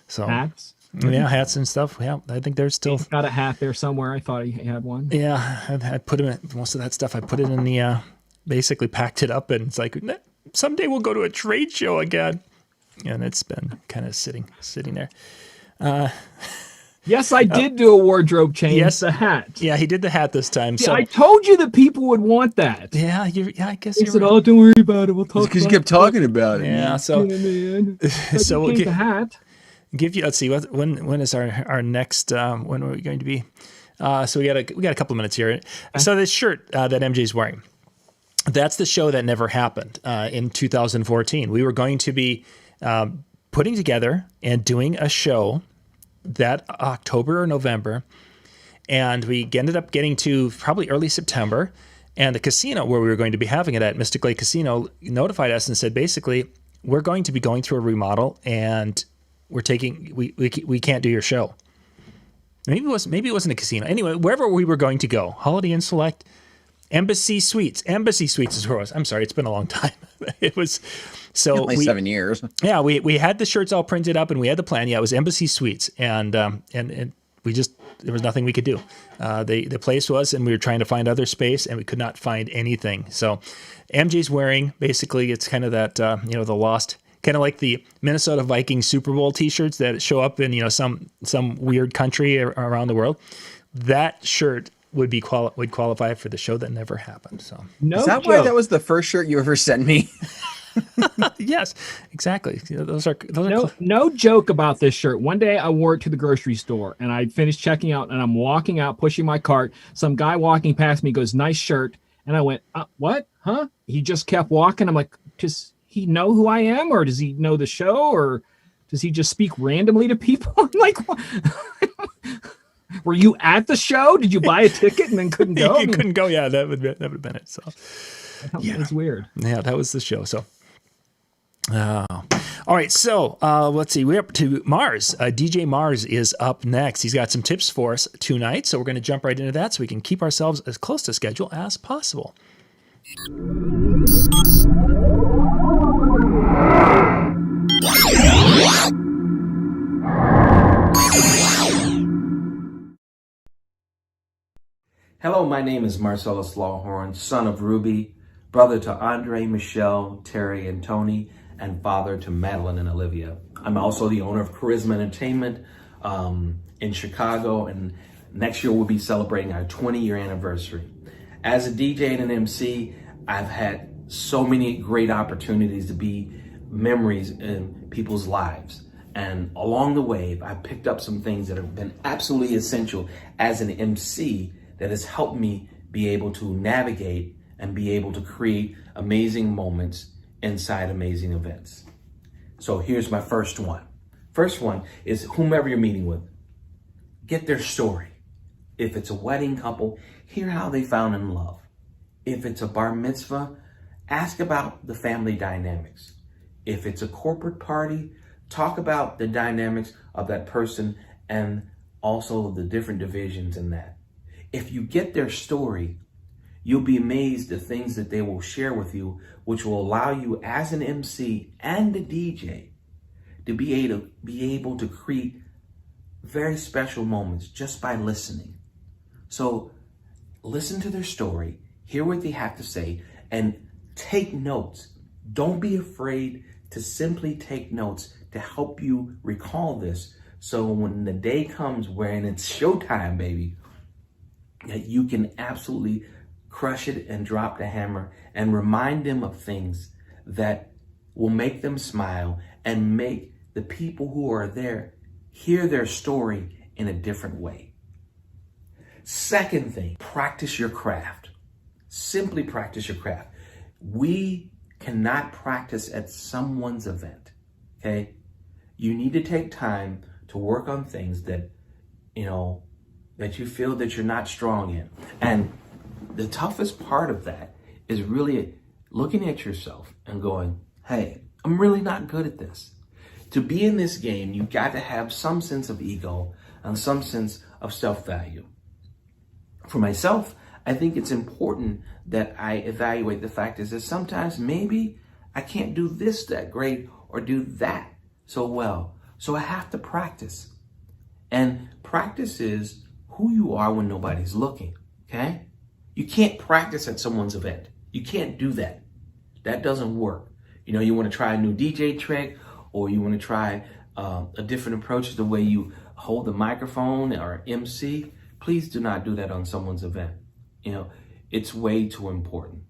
So hats. Yeah, hats and stuff. Yeah, I think there's still... He's got a hat there somewhere. I thought he had one. Yeah, I put him in, most of that stuff. I put it in the, basically packed it up, and it's like, someday we'll go to a trade show again. And it's been kind of sitting there. Yes, I did do a wardrobe change. Yes, a hat. Yeah, he did the hat this time. Yeah, so I told you that people would want that. Yeah, I guess he you're said, right. "Oh, don't worry about it. We'll talk." Because you kept talking about it. Yeah, so so we'll get the hat. Give you. Let's see. When is our next? When are we going to be? So we got a couple of minutes here. So this shirt that MJ's wearing, that's the show that never happened in 2014. We were going to be putting together and doing a show that October or November, and we ended up getting to probably early September, and the casino where we were going to be having it at, Mystic Lake Casino, notified us and said, basically, we're going to be going through a remodel, and we can't do your show. Maybe it wasn't a casino. Anyway, wherever we were going to go, Holiday Inn Select, Embassy Suites is where it was. I'm sorry, it's been a long time. It was so only 7 years. Yeah, we had the shirts all printed up, and we had the plan. Yeah, it was Embassy Suites, and we just, there was nothing we could do. The place was, and we were trying to find other space, and we could not find anything. So MJ's wearing, basically, it's kind of that the lost, kind of like the Minnesota Vikings Super Bowl T-shirts that show up in some weird country around the world. That shirt would qualify for the show that never happened. So is that why that was the first shirt you ever sent me? Yes, exactly. Those are no joke about this shirt. One day I wore it to the grocery store, and I finished checking out, and I'm walking out, pushing my cart. Some guy walking past me goes, "Nice shirt," and I went, "What? Huh?" He just kept walking. I'm like, does he know who I am, or does he know the show, or does he just speak randomly to people? I'm like, what? Were you at the show? Did you buy a ticket and then couldn't go? You couldn't go. Yeah, that would have been it. So yeah, it's weird. Yeah, that was the show. So, all right. So let's see. We're up to Marz. DJ Marz is up next. He's got some tips for us tonight. So we're going to jump right into that so we can keep ourselves as close to schedule as possible. Hello, my name is Marcellus Lawhorn, son of Ruby, brother to Andre, Michelle, Terry, and Tony, and father to Madeline and Olivia. I'm also the owner of Charisma Entertainment in Chicago, and next year we'll be celebrating our 20-year anniversary. As a DJ and an MC, I've had so many great opportunities to be memories in people's lives. And along the way, I picked up some things that have been absolutely essential as an MC that has helped me be able to navigate and be able to create amazing moments inside amazing events. So here's my first one. First one is whomever you're meeting with, get their story. If it's a wedding couple, hear how they found in love. If it's a bar mitzvah, ask about the family dynamics. If it's a corporate party, talk about the dynamics of that person and also the different divisions in that. If you get their story, you'll be amazed at things that they will share with you, which will allow you as an MC and a DJ to be able to create very special moments just by listening. So listen to their story, hear what they have to say, and take notes. Don't be afraid to simply take notes to help you recall this. So when the day comes when it's showtime, baby, that you can absolutely crush it and drop the hammer and remind them of things that will make them smile and make the people who are there hear their story in a different way. Second thing, practice your craft. Simply practice your craft. We cannot practice at someone's event, okay? You need to take time to work on things that, that you feel that you're not strong in. And the toughest part of that is really looking at yourself and going, hey, I'm really not good at this. To be in this game, you've got to have some sense of ego and some sense of self-value. For myself, I think it's important that I evaluate the fact is that sometimes maybe I can't do this that great or do that so well. So I have to practice. And practice is who you are when nobody's looking, okay? You can't practice at someone's event. You can't do that. That doesn't work. You want to try a new DJ trick, or you want to try a different approach to the way you hold the microphone or MC. Please do not do that on someone's event. It's way too important.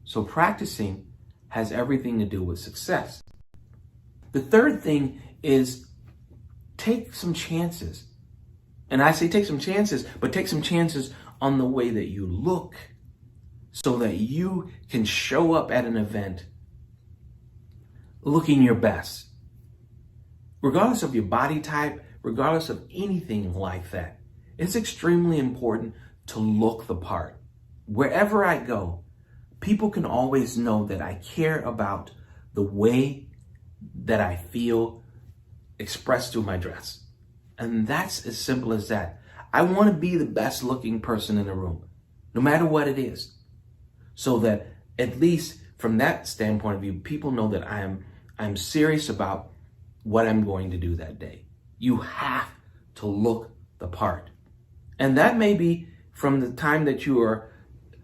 So practicing has everything to do with success. The third thing is take some chances. And I say take some chances, but take some chances on the way that you look so that you can show up at an event looking your best. Regardless of your body type, regardless of anything like that, it's extremely important to look the part. Wherever I go, people can always know that I care about the way that I feel expressed through my dress. And that's as simple as that. I want to be the best looking person in the room, no matter what it is. So that at least from that standpoint of view, people know that I'm serious about what I'm going to do that day. You have to look the part. And that may be from the time that you are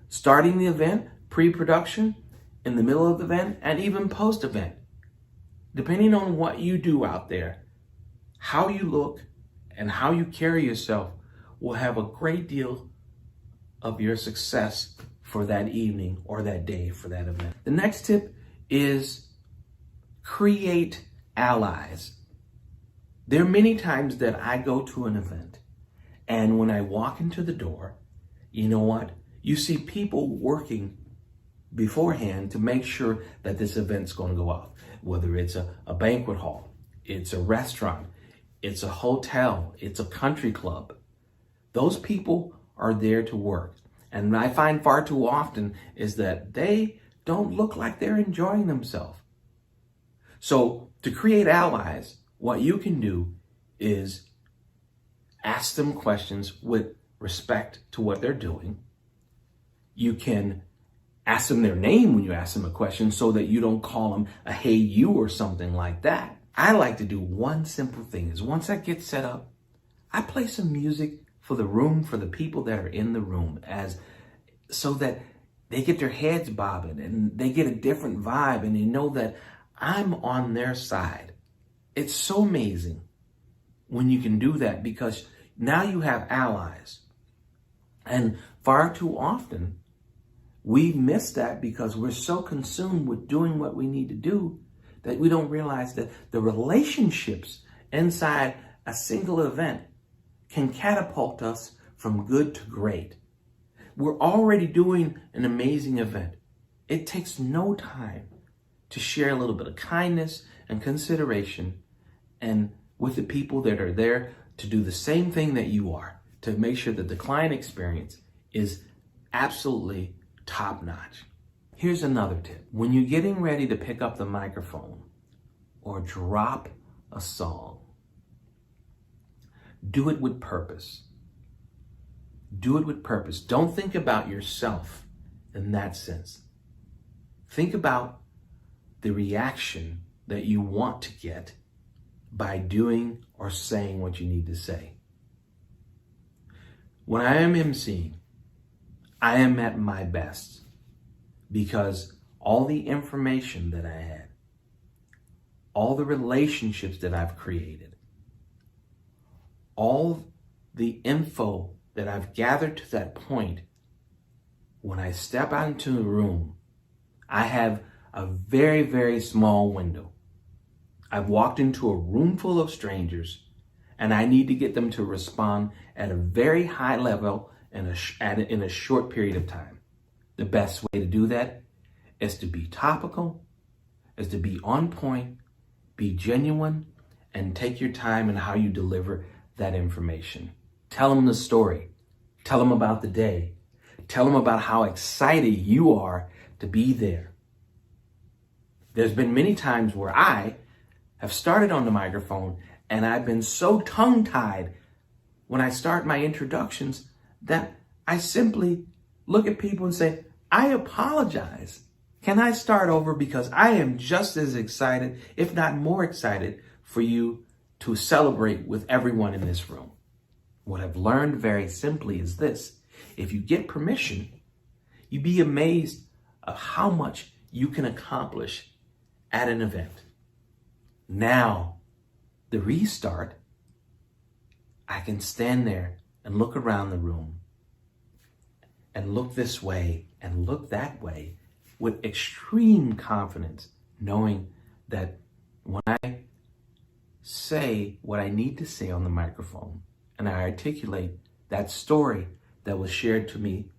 starting the event, pre-production, in the middle of the event, and even post-event. Depending on what you do out there, how you look and how you carry yourself will have a great deal of your success for that evening or that day for that event. The next tip is create allies. There are many times that I go to an event, and when I walk into the door, you know what? You see people working beforehand to make sure that this event's going to go off. Whether it's a banquet hall, it's a restaurant, it's a hotel, it's a country club. Those people are there to work. And what I find far too often is that they don't look like they're enjoying themselves. So to create allies, what you can do is ask them questions with respect to what they're doing. You can ask them their name when you ask them a question so that you don't call them a hey you or something like that. I like to do one simple thing is once I get set up, I play some music for the room, for the people that are in the room, so that they get their heads bobbing and they get a different vibe and they know that I'm on their side. It's so amazing when you can do that because now you have allies. And far too often, we miss that because we're so consumed with doing what we need to do that we don't realize that the relationships inside a single event can catapult us from good to great. We're already doing an amazing event. It takes no time to share a little bit of kindness and consideration and with the people that are there to do the same thing that you are, to make sure that the client experience is absolutely top notch. Here's another tip. When you're getting ready to pick up the microphone or drop a song, do it with purpose. Do it with purpose. Don't think about yourself in that sense. Think about the reaction that you want to get by doing or saying what you need to say. When I am emceeing, I am at my best because all the information that I had, all the relationships that I've created, all the info that I've gathered to that point, when I step out into the room, I have a very, very small window. I've walked into a room full of strangers and I need to get them to respond at a very high level in a short period of time. The best way to do that is to be topical, is to be on point, be genuine, and take your time in how you deliver that information. Tell them the story. Tell them about the day. Tell them about how excited you are to be there. There's been many times where I have started on the microphone and I've been so tongue-tied when I start my introductions that I simply look at people and say, I apologize. Can I start over? Because I am just as excited, if not more excited, for you to celebrate with everyone in this room. What I've learned very simply is this. If you get permission, you'd be amazed of how much you can accomplish at an event. Now, the restart, I can stand there and look around the room and look this way and look that way with extreme confidence, knowing that when I say what I need to say on the microphone and I articulate that story that was shared to me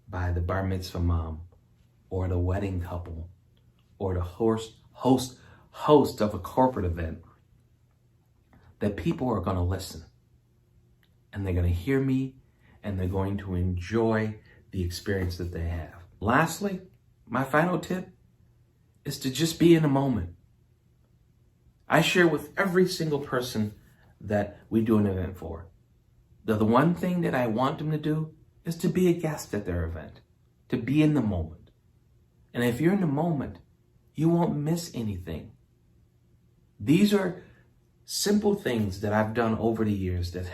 by the bar mitzvah mom or the wedding couple or the host of a corporate event, that people are going to listen and they're going to hear me and they're going to enjoy the experience that they have. Lastly, my final tip is to just be in the moment. I share with every single person that we do an event for. The one thing that I want them to do is to be a guest at their event, to be in the moment. And if you're in the moment, you won't miss anything. These are simple things that I've done over the years that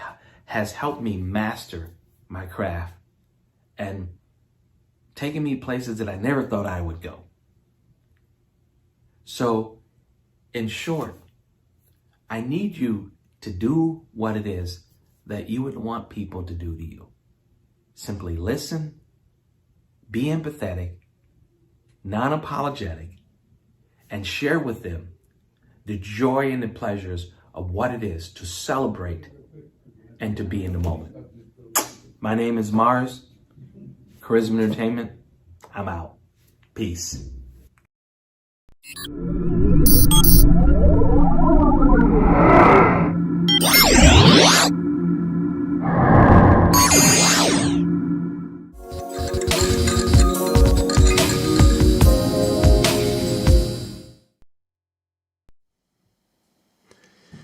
has helped me master my craft and taken me places that I never thought I would go. So, in short, I need you to do what it is that you would want people to do to you. Simply listen, be empathetic, non-apologetic, and share with them the joy and the pleasures of what it is to celebrate and to be in the moment. My name is Marz, Charisma Entertainment. I'm out. Peace.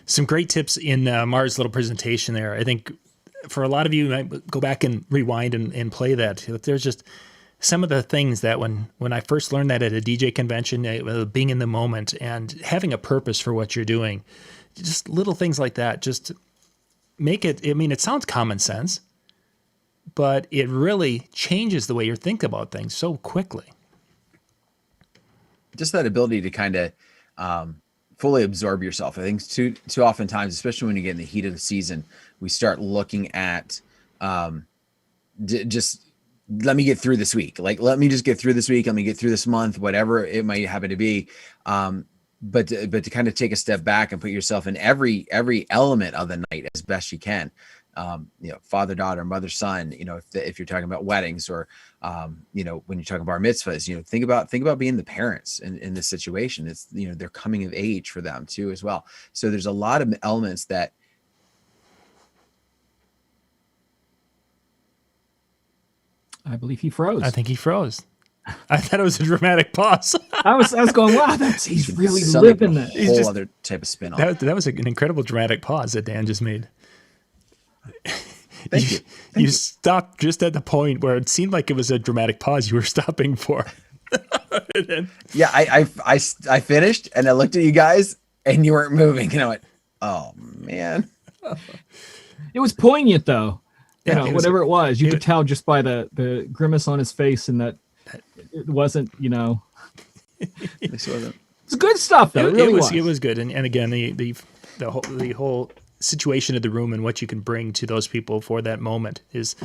Some great tips in Marz's little presentation there. I think for a lot of you, might go back and rewind and play that. There's just some of the things that when I first learned that at a DJ convention, being in the moment and having a purpose for what you're doing, just little things like that, just make it, I mean, it sounds common sense, but it really changes the way you think about things so quickly. Just that ability to kind of fully absorb yourself. I think too oftentimes, especially when you get in the heat of the season, we start looking at just let me get through this week. Like, let me just get through this week. Let me get through this month, whatever it might happen to be. But to kind of take a step back and put yourself in every element of the night as best you can. Father, daughter, mother, son, if you're talking about weddings or, when you're talking bar mitzvahs, think about being the parents in this situation. It's, they're coming of age for them too, as well. So there's a lot of elements that, I believe he froze. I think he froze. I thought it was a dramatic pause. I was going, wow, he's really suddenly living put a that. whole just- other type of spin on it. That was an incredible dramatic pause that Dan just made. Thank you. You stopped just at the point where it seemed like it was a dramatic pause you were stopping for. Yeah, I finished and I looked at you guys and you weren't moving, and I went, "Oh man." It was poignant though. You know, it was- whatever it was, you could tell just by the grimace on his face, and that it wasn't, you know. This wasn't. It's good stuff though. It really was. It was good, and again the whole situation of the room and what you can bring to those people for that moment is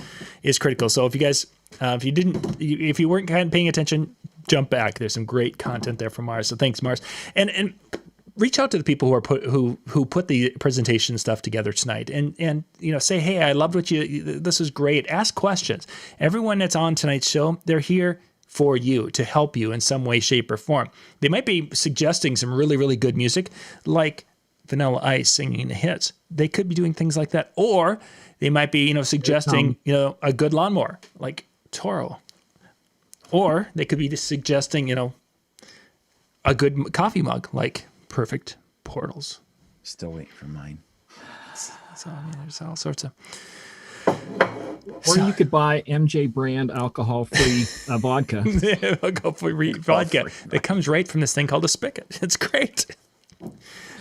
critical. So if you guys, if you weren't kind of paying attention, jump back. There's some great content there from Marz. So thanks, Marz, and reach out to the people who put the presentation stuff together tonight, and say, hey, I loved what this was great. Ask questions. Everyone that's on tonight's show, they're here for you, to help you in some way, shape, or form. They might be suggesting some really, really good music, like Vanilla Ice singing the hits. They could be doing things like that, or they might be, suggesting, a good lawnmower like Toro, or they could be just suggesting, a good coffee mug like Perfect Portals. Still waiting for mine. So there's all sorts of. Or you could buy MJ brand alcohol-free vodka. Alcohol-free vodka that comes right from this thing called a spigot. It's great.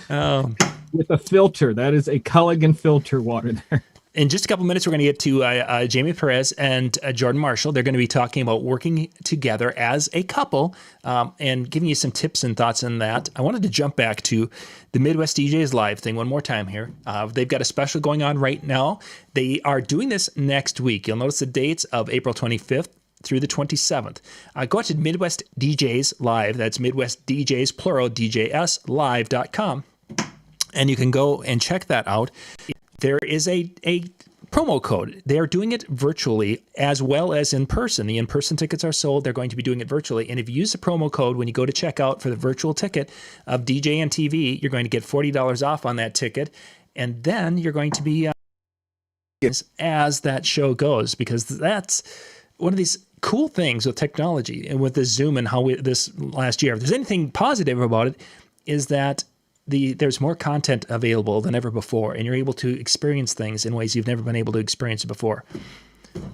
With a filter. That is a Culligan filter water there. In just a couple minutes, we're going to get to Jaymie Perez and Jordan Marshall. They're going to be talking about working together as a couple and giving you some tips and thoughts on that. I wanted to jump back to the Midwest DJs Live thing one more time here. They've got a special going on right now. They are doing this next week. You'll notice the dates of April 25th through the 27th. Go out to Midwest DJs Live. That's Midwest DJs, plural, DJS, live.com. And you can go and check that out. There is a promo code. They are doing it virtually as well as in person. The in-person tickets are sold. They're going to be doing it virtually. And if you use the promo code when you go to check out for the virtual ticket of DJNTV, you're going to get $40 off on that ticket. And then you're going to be as that show goes, because that's one of these cool things with technology and with the Zoom and how this last year. If there's anything positive about it, is that there's more content available than ever before, and you're able to experience things in ways you've never been able to experience before.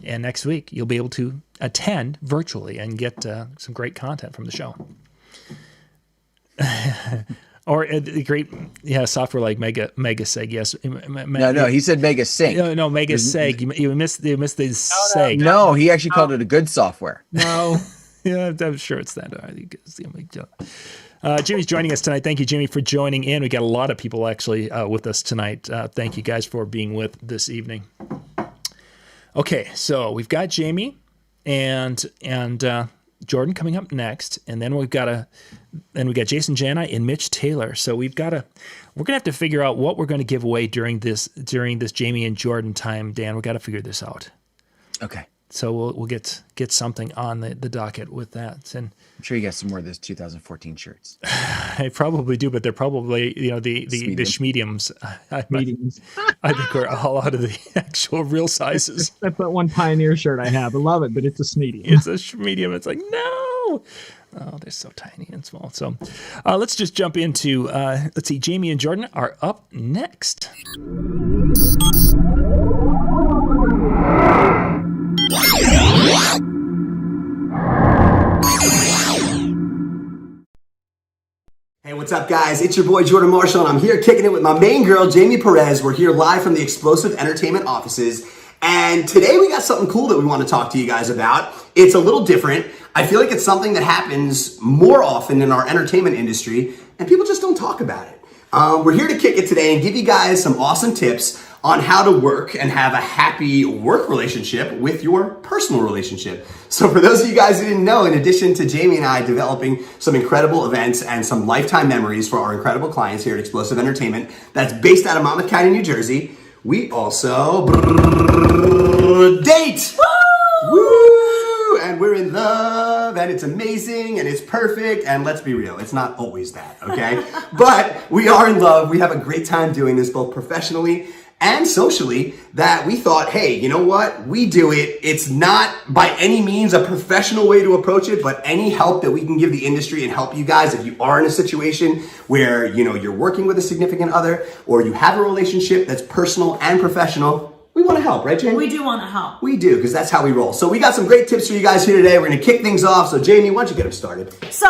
And next week, you'll be able to attend virtually and get some great content from the show. Or the great, software like Mega Seg. Yes, No, he said Mega Sync. No, Mega Seg. You missed the Seg. No, he actually called it a good software. No. Yeah, I'm sure it's that. Jimmy's joining us tonight. Thank you, Jimmy, for joining in. We got a lot of people actually with us tonight. Thank you guys for being with this evening. Okay, so we've got Jaymie and Jordan coming up next, and then we've got Jason Jani and Mitch Taylor. So we're gonna have to figure out what we're going to give away during this Jaymie and Jordan time. Dan, we got to figure this out. Okay. So we'll get something on the docket with that. And I'm sure you got some more of those 2014 shirts. I probably do, but they're probably the schmediums. Meetings. I think we're all out of the actual real sizes. That's that one Pioneer shirt I have. I love it, but it's a medium. It's a schmedium. It's like, no. Oh, they're so tiny and small. So let's just jump into, let's see, Jaymie and Jordan are up next. Hey, what's up, guys? It's your boy Jordan Marshall, and I'm here kicking it with my main girl, Jaymie Perez. We're here live from the Explosive Entertainment offices, and today we got something cool that we want to talk to you guys about. It's a little different. I feel like it's something that happens more often in our entertainment industry, and people just don't talk about it. We're here to kick it today and give you guys some awesome tips on how to work and have a happy work relationship with your personal relationship. So for those of you guys who didn't know, in addition to Jaymie and I developing some incredible events and some lifetime memories for our incredible clients here at Explosive Entertainment that's based out of Monmouth County, New Jersey, we also date! Woo! And we're in love, and it's amazing, and it's perfect, and let's be real, it's not always that, okay? But we are in love. We have a great time doing this, both professionally and socially, that we thought, hey, you know what? We do it. It's not by any means a professional way to approach it, but any help that we can give the industry and help you guys if you are in a situation where, you're working with a significant other or you have a relationship that's personal and professional, we want to help, right, Jaymie? We do want to help. We do, because that's how we roll. So we got some great tips for you guys here today. We're going to kick things off. So Jaymie, why don't you get them started? So,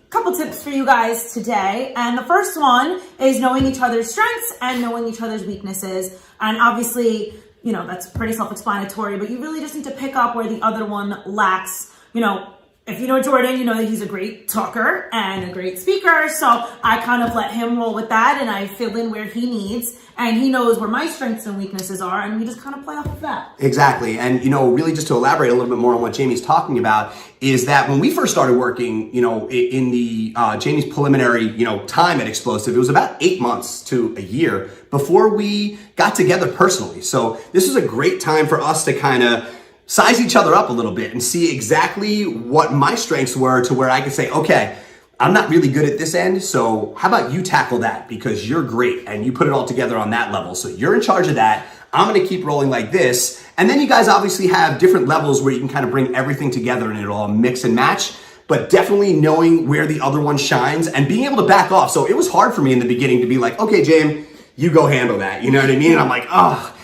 couple tips for you guys today. And the first one is knowing each other's strengths and knowing each other's weaknesses. And obviously, you know, that's pretty self-explanatory, but you really just need to pick up where the other one lacks. You know, if you know Jordan, you know that he's a great talker and a great speaker. So I kind of let him roll with that and I fill in where he needs. And he knows where my strengths and weaknesses are, and we just kind of play off of that. Exactly. And, you know, really just to elaborate a little bit more on what Jaymie's talking about is that when we first started working, you know, in the Jaymie's preliminary, you know, time at Explosive, it was about 8 months to a year before we got together personally. So this was a great time for us to kind of size each other up a little bit and see exactly what my strengths were to where I could say, okay, I'm not really good at this end, so how about you tackle that because you're great and you put it all together on that level. So you're in charge of that. I'm going to keep rolling like this. And then you guys obviously have different levels where you can kind of bring everything together and it'll all mix and match, but definitely knowing where the other one shines and being able to back off. So it was hard for me in the beginning to be like, okay, James, you go handle that. You know what I mean? And I'm like, oh,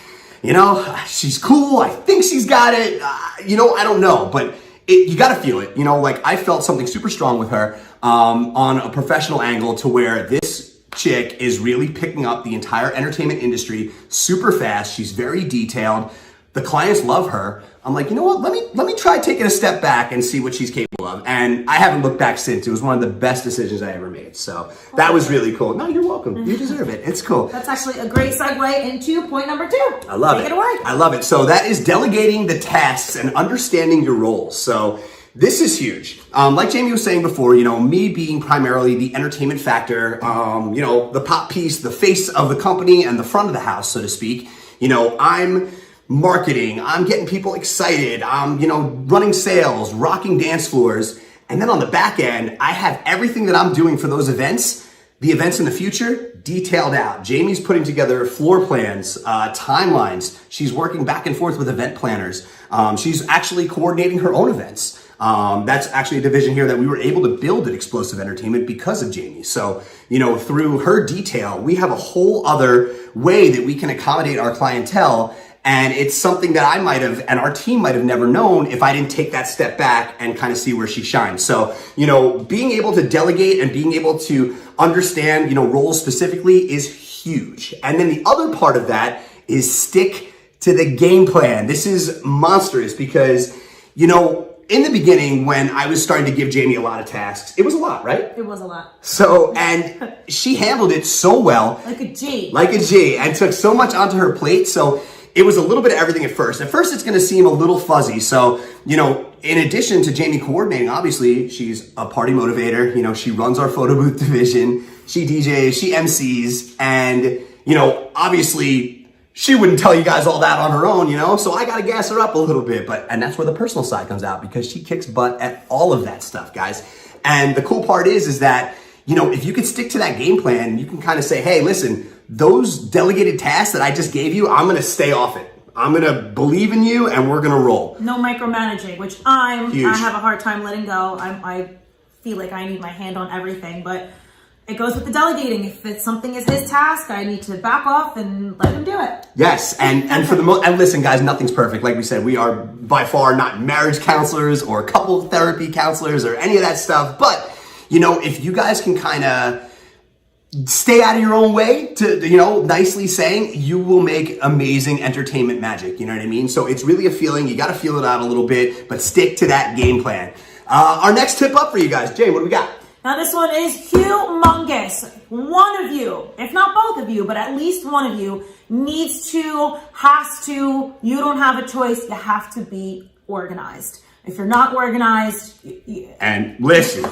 you know, she's cool. I think she's got it. You know, I don't know, but you got to feel it. You know, like I felt something super strong with her on a professional angle to where this chick is really picking up the entire entertainment industry super fast. She's very detailed. The clients love her. I'm like, you know what? Let me try taking a step back and see what she's capable of. And I haven't looked back since. It was one of the best decisions I ever made. So that was really cool. No, you're welcome. You deserve it. It's cool. That's actually a great segue into point number 2. I love it. Take it away. I love it. So that is delegating the tasks and understanding your roles. So this is huge. Like Jaymie was saying before, you know, me being primarily the entertainment factor, you know, the pop piece, the face of the company and the front of the house, so to speak. You know, I'm marketing, I'm getting people excited, I'm, you know, running sales, rocking dance floors. And then on the back end, I have everything that I'm doing for those events, the events in the future, detailed out. Jaymie's putting together floor plans, timelines. She's working back and forth with event planners. She's actually coordinating her own events. That's actually a division here that we were able to build at Explosive Entertainment because of Jaymie. So, you know, through her detail, we have a whole other way that we can accommodate our clientele. And it's something that I might have, and our team might have never known if I didn't take that step back and kind of see where she shines. So, you know, being able to delegate and being able to understand, you know, roles specifically is huge. And then the other part of that is stick to the game plan. This is monstrous because, you know, in the beginning, when I was starting to give Jaymie a lot of tasks, it was a lot, right? It was a lot. So, and she handled it so well. Like a G. Like a G, and took so much onto her plate. So it was a little bit of everything at first. At first, it's going to seem a little fuzzy. So, you know, in addition to Jaymie coordinating, obviously, she's a party motivator. You know, she runs our photo booth division. She DJs, she MCs, and, you know, obviously, she wouldn't tell you guys all that on her own, you know? So I got to gas her up a little bit. And that's where the personal side comes out because she kicks butt at all of that stuff, guys. And the cool part is that, you know, if you could stick to that game plan, you can kind of say, hey, listen, those delegated tasks that I just gave you, I'm going to stay off it. I'm going to believe in you and we're going to roll. No micromanaging, which I have a hard time letting go. I feel like I need my hand on everything, but it goes with the delegating. If it's something is his task, I need to back off and let him do it. Yes, and for the most, and listen, guys, nothing's perfect. Like we said, we are by far not marriage counselors or couple therapy counselors or any of that stuff. But you know, if you guys can kind of stay out of your own way, to, you know, nicely saying, you will make amazing entertainment magic. You know what I mean? So it's really a feeling. You got to feel it out a little bit, but stick to that game plan. Our next tip up for you guys, Jay, what do we got? Now this one is humongous. One of you, if not both of you, but at least one of you needs to, has to, you don't have a choice, you have to be organized. If you're not organized... And listen,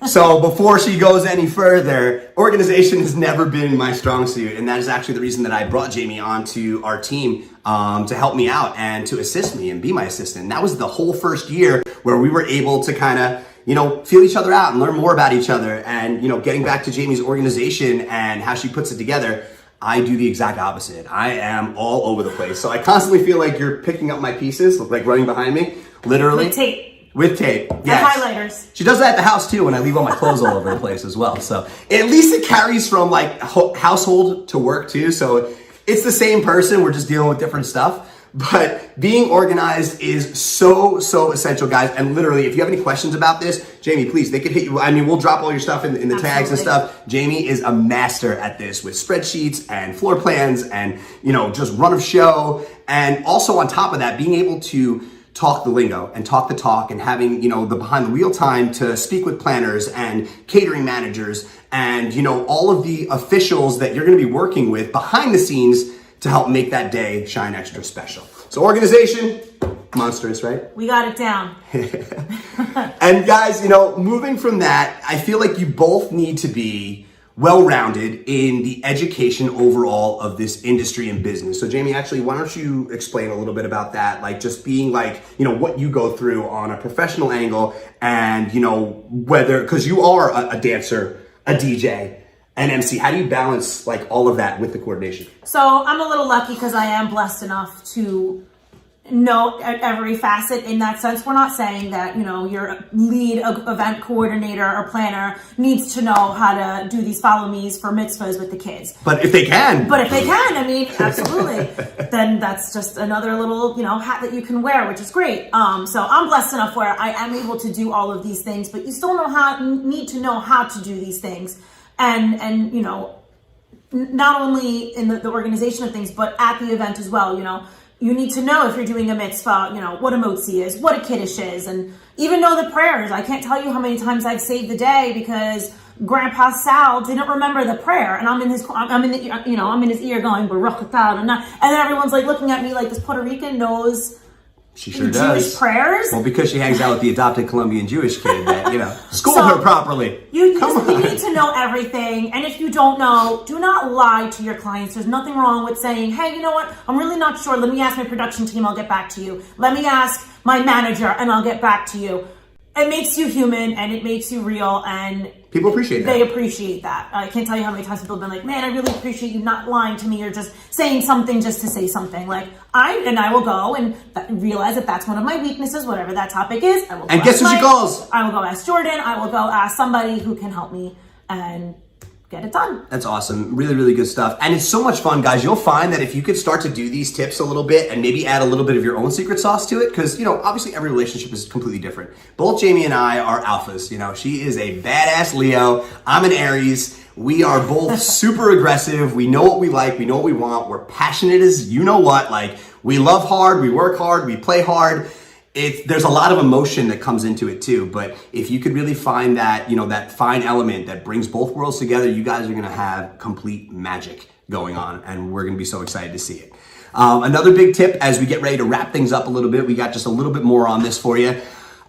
so before she goes any further, organization has never been my strong suit, and that is actually the reason that I brought Jaymie onto our team to help me out and to assist me and be my assistant. And that was the whole first year where we were able to kind of, you know, feel each other out and learn more about each other. And, you know, getting back to Jaymie's organization and how she puts it together, I do the exact opposite. I am all over the place. So I constantly feel like you're picking up my pieces, like running behind me, literally. With tape. With tape, yes. And highlighters. She does that at the house too when I leave all my clothes all over the place as well. So at least it carries from like household to work too. So it's the same person. We're just dealing with different stuff. But being organized is so essential, guys. And literally, if you have any questions about this, Jaymie, please, they could hit you. I mean, we'll drop all your stuff in the tags and stuff. Jaymie is a master at this with spreadsheets and floor plans and, you know, just run of show. And also on top of that, being able to talk the lingo and talk the talk and having, you know, the behind the wheel time to speak with planners and catering managers and, you know, all of the officials that you're going to be working with behind the scenes to help make that day shine extra special. So organization, monstrous, right? We got it down. And guys, you know, moving from that, I feel like you both need to be well-rounded in the education overall of this industry and business. So Jaymie, actually, why don't you explain a little bit about that? Like just being like, you know, what you go through on a professional angle and, you know, whether, because you are a dancer, a DJ, an MC. How do you balance like all of that with the coordination? So I'm a little lucky because I am blessed enough to know every facet in that sense. We're not saying that, you know, your lead event coordinator or planner needs to know how to do these follow me's for mitzvahs with the kids. But if they can. I mean, absolutely. Then that's just another little, you know, hat that you can wear, which is great. So I'm blessed enough where I am able to do all of these things, but you still need to know how to do these things. And you know, not only in the organization of things, but at the event as well, you know. You need to know if you're doing a mitzvah, you know, what a motzi is, what a kiddush is, and even know the prayers. I can't tell you how many times I've saved the day because Grandpa Sal didn't remember the prayer, and I'm in his ear going Baruch Atah, and then everyone's like looking at me like this Puerto Rican knows. She sure does. Jewish prayers? Well, because she hangs out with the adopted Colombian Jewish kid that, you know, school her properly. You need to know everything. And if you don't know, do not lie to your clients. There's nothing wrong with saying, hey, you know what? I'm really not sure. Let me ask my production team. I'll get back to you. Let me ask my manager and I'll get back to you. It makes you human and it makes you real, and people appreciate that. They appreciate that. I can't tell you how many times people have been like, man, I really appreciate you not lying to me or just saying something just to say something. Like, I will go and realize that that's one of my weaknesses, whatever that topic is. I will go and guess who she calls? I will go ask Jordan. I will go ask somebody who can help me and get it done. That's awesome. Really, really good stuff. And it's so much fun, guys. You'll find that if you could start to do these tips a little bit and maybe add a little bit of your own secret sauce to it, because, you know, obviously every relationship is completely different. Both Jaymie and I are alphas. You know, she is a badass Leo. I'm an Aries. We are both super aggressive. We know what we like. We know what we want. We're passionate as you know what. Like, we love hard. We work hard. We play hard. There's a lot of emotion that comes into it too, but if you could really find that, you know, that fine element that brings both worlds together, you guys are going to have complete magic going on, and we're going to be so excited to see it. Another big tip as we get ready to wrap things up a little bit, we got just a little bit more on this for you.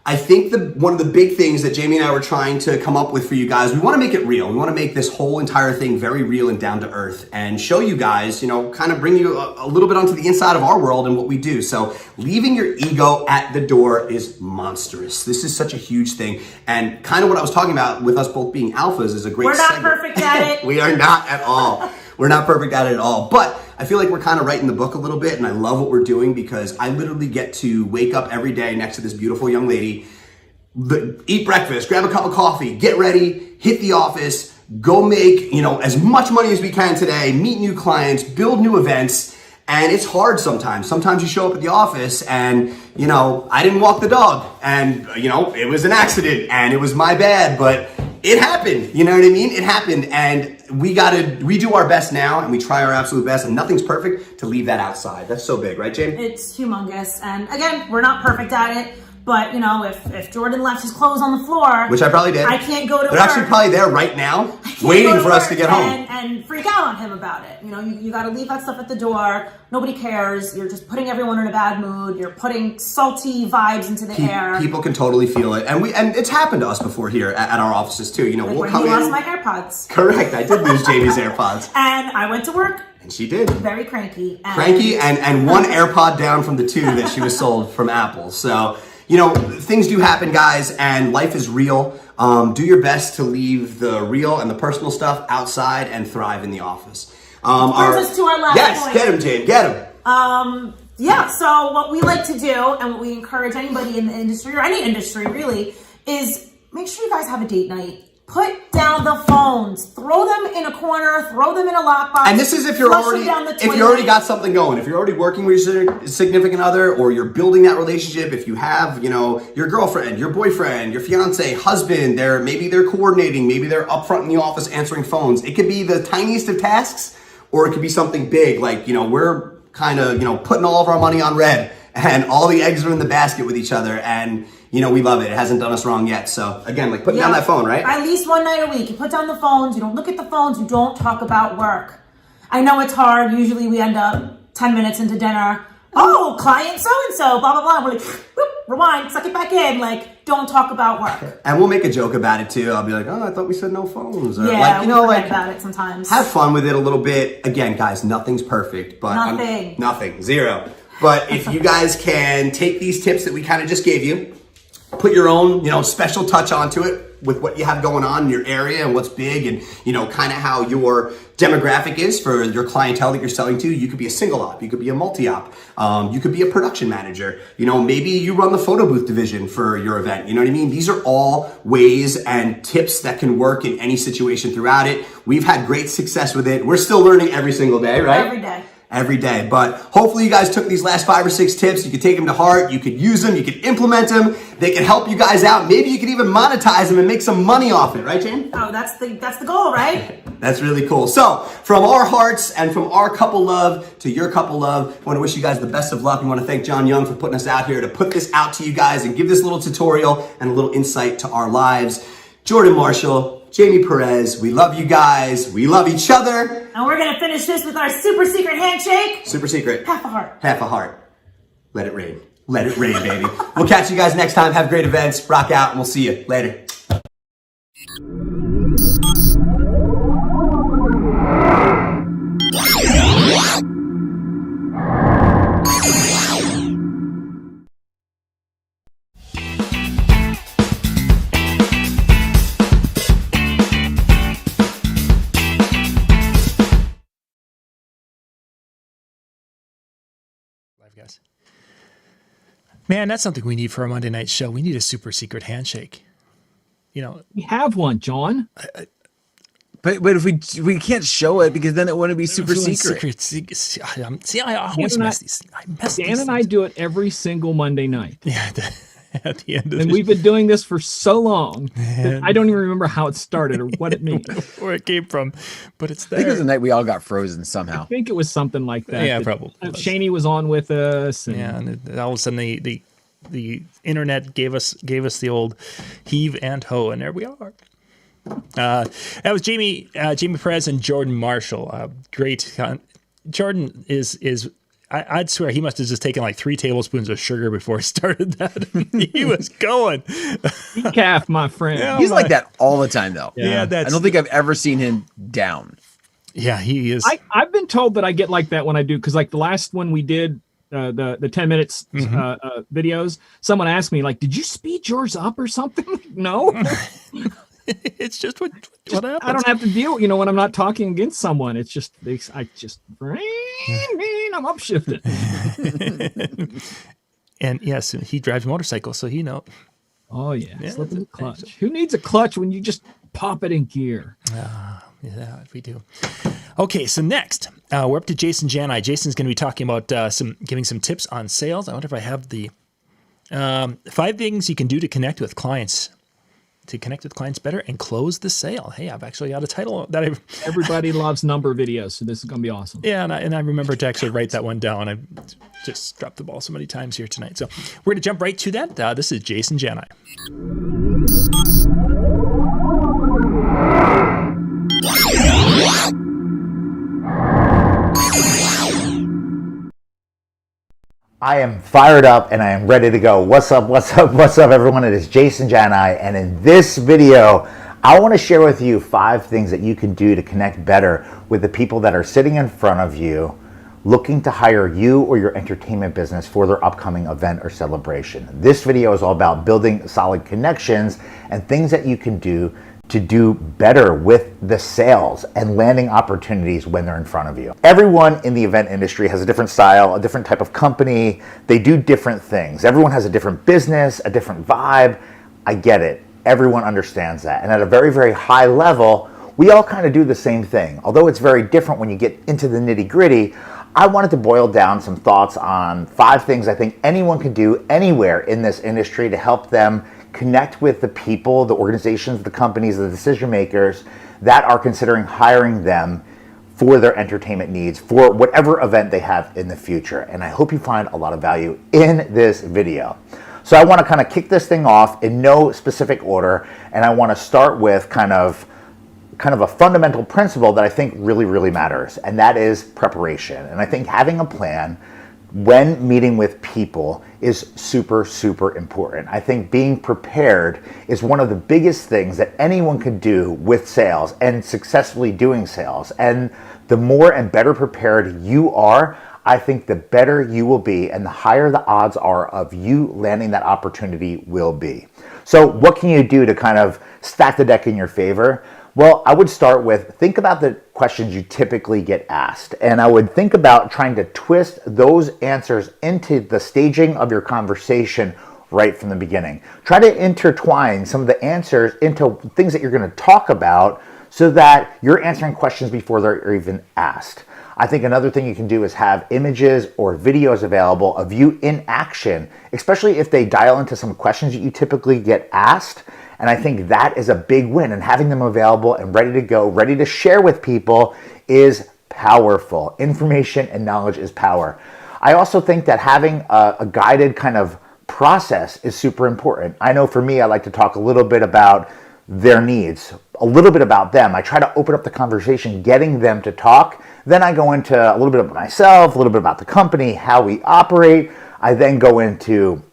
I think one of the big things that Jaymie and I were trying to come up with for you guys, we want to make it real. We want to make this whole entire thing very real and down to earth and show you guys, you know, kind of bring you a little bit onto the inside of our world and what we do. So leaving your ego at the door is monstrous. This is such a huge thing. And kind of what I was talking about with us both being alphas is a great We're not perfect at it. We are not at all. We're not perfect at it at all. But I feel like we're kind of writing the book a little bit, and I love what we're doing because I literally get to wake up every day next to this beautiful young lady, eat breakfast, grab a cup of coffee, get ready, hit the office, go make, you know, as much money as we can today, meet new clients, build new events. And it's hard sometimes. Sometimes you show up at the office and, you know, I didn't walk the dog and, you know, it was an accident and it was my bad, but it happened. You know what I mean? It happened, and we do our best now, and we try our absolute best, and nothing's perfect, to leave that outside. That's so big, right, Jaymie? It's humongous. And again, we're not perfect at it. But, you know, if Jordan left his clothes on the floor, which I probably did, I can't go to They're work. actually probably there right now, waiting for us to get home. And freak out on him about it. You know, you got to leave that stuff at the door. Nobody cares. You're just putting everyone in a bad mood. You're putting salty vibes into the air. People can totally feel it. And it's happened to us before here at our offices too. You know, like we'll when come you in. lost my AirPods. Correct. I did lose Jamie's AirPods. And I went to work. And she did. Very cranky. And one AirPod down from the two that she was sold from Apple. So, you know, things do happen, guys, and life is real. Do your best to leave the real and the personal stuff outside and thrive in the office. Brings us to our last point. Yes, get him, Jane, get him. Yeah, so what we like to do and what we encourage anybody in the industry, or any industry really, is make sure you guys have a date night. Put down the phones. Throw them in a corner. Throw them in a lockbox. And this is if you're already got something going. If you're already working with your significant other, or you're building that relationship. If you have, your girlfriend, your boyfriend, your fiance, husband, maybe they're coordinating. Maybe they're up front in the office answering phones. It could be the tiniest of tasks, or it could be something big. Like, we're kind of, putting all of our money on red, and all the eggs are in the basket with each other. And we love it. It hasn't done us wrong yet. So again, like putting down that phone, right? At least one night a week. You put down the phones. You don't look at the phones. You don't talk about work. I know it's hard. Usually we end up 10 minutes into dinner. Oh, client so-and-so, blah, blah, blah. We're like, whoop, rewind, suck it back in. Like, don't talk about work. And we'll make a joke about it too. I'll be like, oh, I thought we said no phones. Or yeah, we forget about it sometimes. Have fun with it a little bit. Again, guys, nothing's perfect. But nothing. Zero. But if you guys can take these tips that we kind of just gave you, put your own, special touch onto it with what you have going on in your area and what's big, and, kind of how your demographic is for your clientele that you're selling to. You could be a single op, you could be a multi-op, you could be a production manager, maybe you run the photo booth division for your event. You know what I mean? These are all ways and tips that can work in any situation throughout it. We've had great success with it. We're still learning every single day, right? Every day. But hopefully you guys took these last 5 or 6 tips. You could take them to heart. You could use them. You could implement them. They can help you guys out. Maybe you could even monetize them and make some money off it. Right, Jane? Oh, that's the goal, right? That's really cool. So from our hearts and from our couple love to your couple love, I want to wish you guys the best of luck. We want to thank John Young for putting us out here to put this out to you guys and give this little tutorial and a little insight to our lives. Jordan Marshall, Jaymie Perez, we love you guys. We love each other. And we're going to finish this with our super secret handshake. Super secret. Half a heart. Half a heart. Let it rain. Let it rain, baby. We'll catch you guys next time. Have great events. Rock out, and we'll see you later. Guys. Man, that's something we need for our Monday night show. We need a super secret handshake. We have one, John. But if we can't show it, because then it wouldn't be super secret. See, I always mess these things. Dan and I do it every single Monday night. Yeah. At the end of and we've been doing this for so long that I don't even remember how it started or what it means. Where it came from, but it's there. I think it was the night we all got frozen somehow. I think it was something like that. Yeah, probably. Jani was on with us. And all of a sudden the internet gave us the old heave and ho, and there we are. That was Jaymie Perez and Jordan Marshall. Great. Jordan is. I'd swear he must have just taken like 3 tablespoons of sugar before he started that. He was going. Decaf, my friend. Yeah, he's like that all the time, though. Yeah, I don't think I've ever seen him down. Yeah, he is. I've been told that I get like that when I do, because like the last one we did, the 10 minutes videos, someone asked me like, "Did you speed yours up or something?" No. It's just what happens. I don't have to deal, when I'm not talking against someone. It's just, I'm upshifted. And yes, he drives motorcycles, so he knows. Oh yeah, slipping the clutch. Who needs a clutch when you just pop it in gear? Yeah, we do. Okay, so next we're up to Jason Jani. Jason's going to be talking about giving some tips on sales. I wonder if I have the 5 things you can do to connect with clients. To connect with clients better and close the sale. Hey, I've actually got a title that Everybody loves number videos, so this is going to be awesome. Yeah, and I remember to actually write that one down. I just dropped the ball so many times here tonight. So we're going to jump right to that. This is Jason Jani. I am fired up and I am ready to go. What's up, everyone? It is Jason Jani, and in this video, I want to share with you 5 things that you can do to connect better with the people that are sitting in front of you, looking to hire you or your entertainment business for their upcoming event or celebration. This video is all about building solid connections and things that you can do to do better with the sales and landing opportunities when they're in front of you. Everyone in the event industry has a different style, a different type of company. They do different things. Everyone has a different business, a different vibe. I get it. everyone understands that. And at a very, very high level, we all kind of do the same thing. Although it's very different when you get into the nitty gritty, I wanted to boil down some thoughts on 5 things I think anyone can do anywhere in this industry to help them connect with the people, the organizations, the companies, the decision makers that are considering hiring them for their entertainment needs, for whatever event they have in the future. And I hope you find a lot of value in this video. So I want to kind of kick this thing off in no specific order, and I want to start with kind of a fundamental principle that I think really, really matters, and that is preparation. And I think having a plan when meeting with people is super, super important. I think being prepared is one of the biggest things that anyone can do with sales and successfully doing sales. And the more and better prepared you are, I think the better you will be, and the higher the odds are of you landing that opportunity will be. So what can you do to kind of stack the deck in your favor? Well, I would start with, think about the questions you typically get asked. And I would think about trying to twist those answers into the staging of your conversation right from the beginning. Try to intertwine some of the answers into things that you're going to talk about so that you're answering questions before they're even asked. I think another thing you can do is have images or videos available of you in action, especially if they dial into some questions that you typically get asked. And I think that is a big win, and having them available and ready to go, ready to share with people is powerful. Information and knowledge is power. I also think that having a guided kind of process is super important. I know for me, I like to talk a little bit about their needs, a little bit about them. I try to open up the conversation, getting them to talk. Then I go into a little bit about myself, a little bit about the company, how we operate. I then go into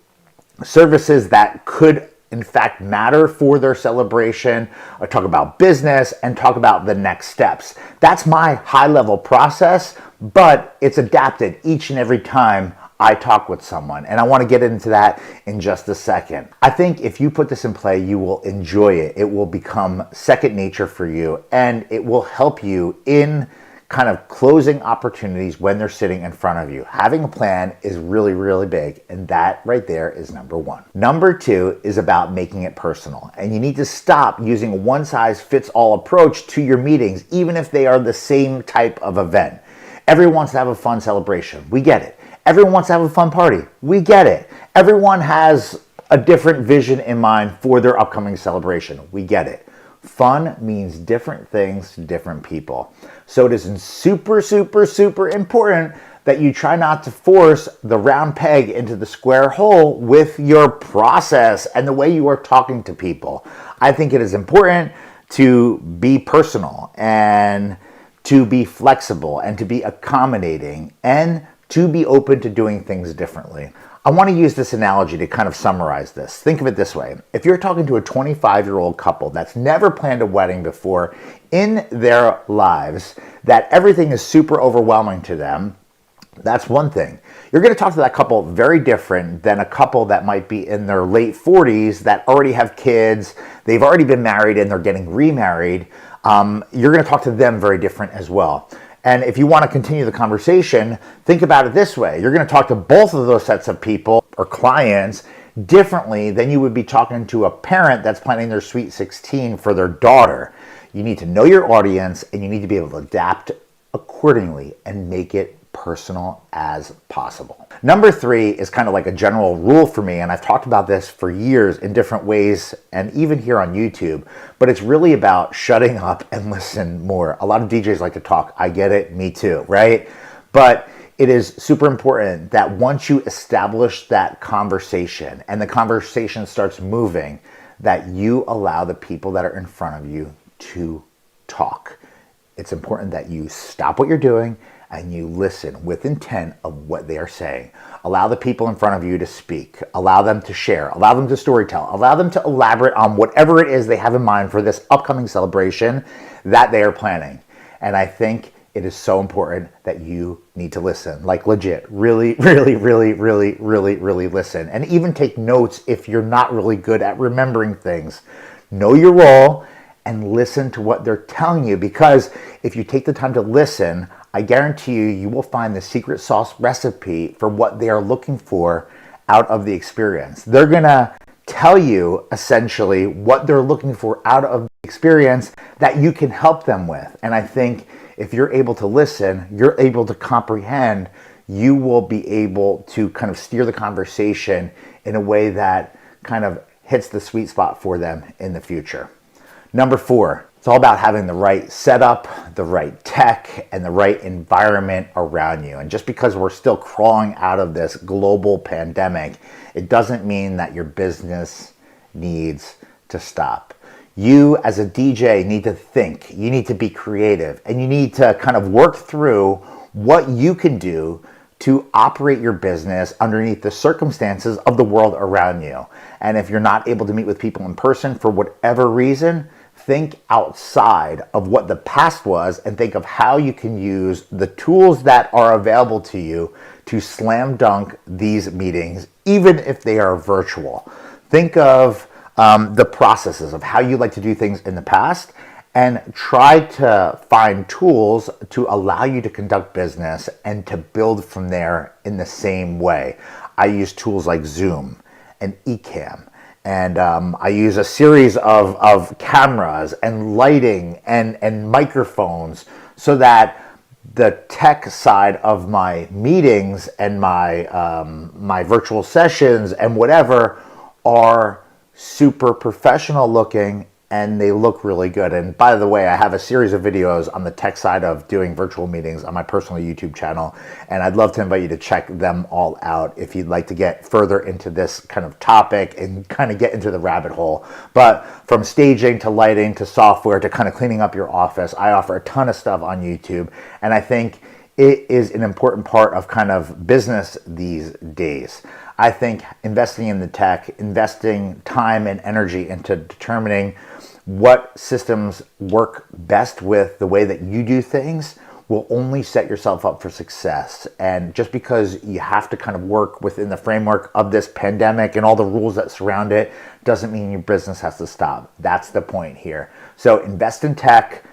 services that could in fact matter for their celebration. I talk about business and talk about the next steps. That's my high level process, but it's adapted each and every time I talk with someone. And I want to get into that in just a second. I think if you put this in play, you will enjoy it. It will become second nature for you, and it will help you in kind of closing opportunities when they're sitting in front of you. Having a plan is really, really big, and that right there is number 1. Number 2 is about making it personal, and you need to stop using a one-size-fits-all approach to your meetings, even if they are the same type of event. Everyone wants to have a fun celebration. We get it. Everyone wants to have a fun party. We get it. Everyone has a different vision in mind for their upcoming celebration. We get it. Fun means different things to different people. So it is super, super, super important that you try not to force the round peg into the square hole with your process and the way you are talking to people. I think it is important to be personal and to be flexible and to be accommodating and to be open to doing things differently. I want to use this analogy to kind of summarize this. Think of it this way. If you're talking to a 25-year-old couple that's never planned a wedding before in their lives, that everything is super overwhelming to them, that's one thing. You're going to talk to that couple very different than a couple that might be in their late 40s that already have kids, they've already been married and they're getting remarried. You're going to talk to them very different as well. And if you want to continue the conversation, think about it this way. You're going to talk to both of those sets of people or clients differently than you would be talking to a parent that's planning their Sweet 16 for their daughter. You need to know your audience, and you need to be able to adapt accordingly and make it personal as possible. Number 3 is kind of like a general rule for me, and I've talked about this for years in different ways and even here on YouTube, but it's really about shutting up and listen more. A lot of DJs like to talk. I get it, me too, right? But it is super important that once you establish that conversation and the conversation starts moving, that you allow the people that are in front of you to talk. It's important that you stop what you're doing and you listen with intent of what they are saying. Allow the people in front of you to speak. Allow them to share. Allow them to storytell. Allow them to elaborate on whatever it is they have in mind for this upcoming celebration that they are planning. And I think it is so important that you need to listen. Like legit, really, really, really, really, really, really listen. And even take notes if you're not really good at remembering things. Know your role and listen to what they're telling you, because if you take the time to listen, I guarantee you, you will find the secret sauce recipe for what they are looking for out of the experience. They're gonna tell you essentially what they're looking for out of the experience that you can help them with. And I think if you're able to listen, you're able to comprehend, you will be able to kind of steer the conversation in a way that kind of hits the sweet spot for them in the future. Number 4, it's all about having the right setup, the right tech, and the right environment around you. And just because we're still crawling out of this global pandemic, it doesn't mean that your business needs to stop. You as a DJ need to think, you need to be creative, and you need to kind of work through what you can do to operate your business underneath the circumstances of the world around you. And if you're not able to meet with people in person for whatever reason, think outside of what the past was and think of how you can use the tools that are available to you to slam dunk these meetings, even if they are virtual. Think of the processes of how you like to do things in the past and try to find tools to allow you to conduct business and to build from there in the same way. I use tools like Zoom and Ecamm, and I use a series of cameras and lighting and microphones so that the tech side of my meetings and my virtual sessions and whatever are super professional looking, and they look really good. And by the way, I have a series of videos on the tech side of doing virtual meetings on my personal YouTube channel, and I'd love to invite you to check them all out if you'd like to get further into this kind of topic and kind of get into the rabbit hole. But from staging to lighting to software to kind of cleaning up your office, I offer a ton of stuff on YouTube, and I think it is an important part of kind of business these days. I think investing in the tech, investing time and energy into determining what systems work best with the way that you do things will only set yourself up for success. And just because you have to kind of work within the framework of this pandemic and all the rules that surround it doesn't mean your business has to stop. That's the point here. So invest in tech,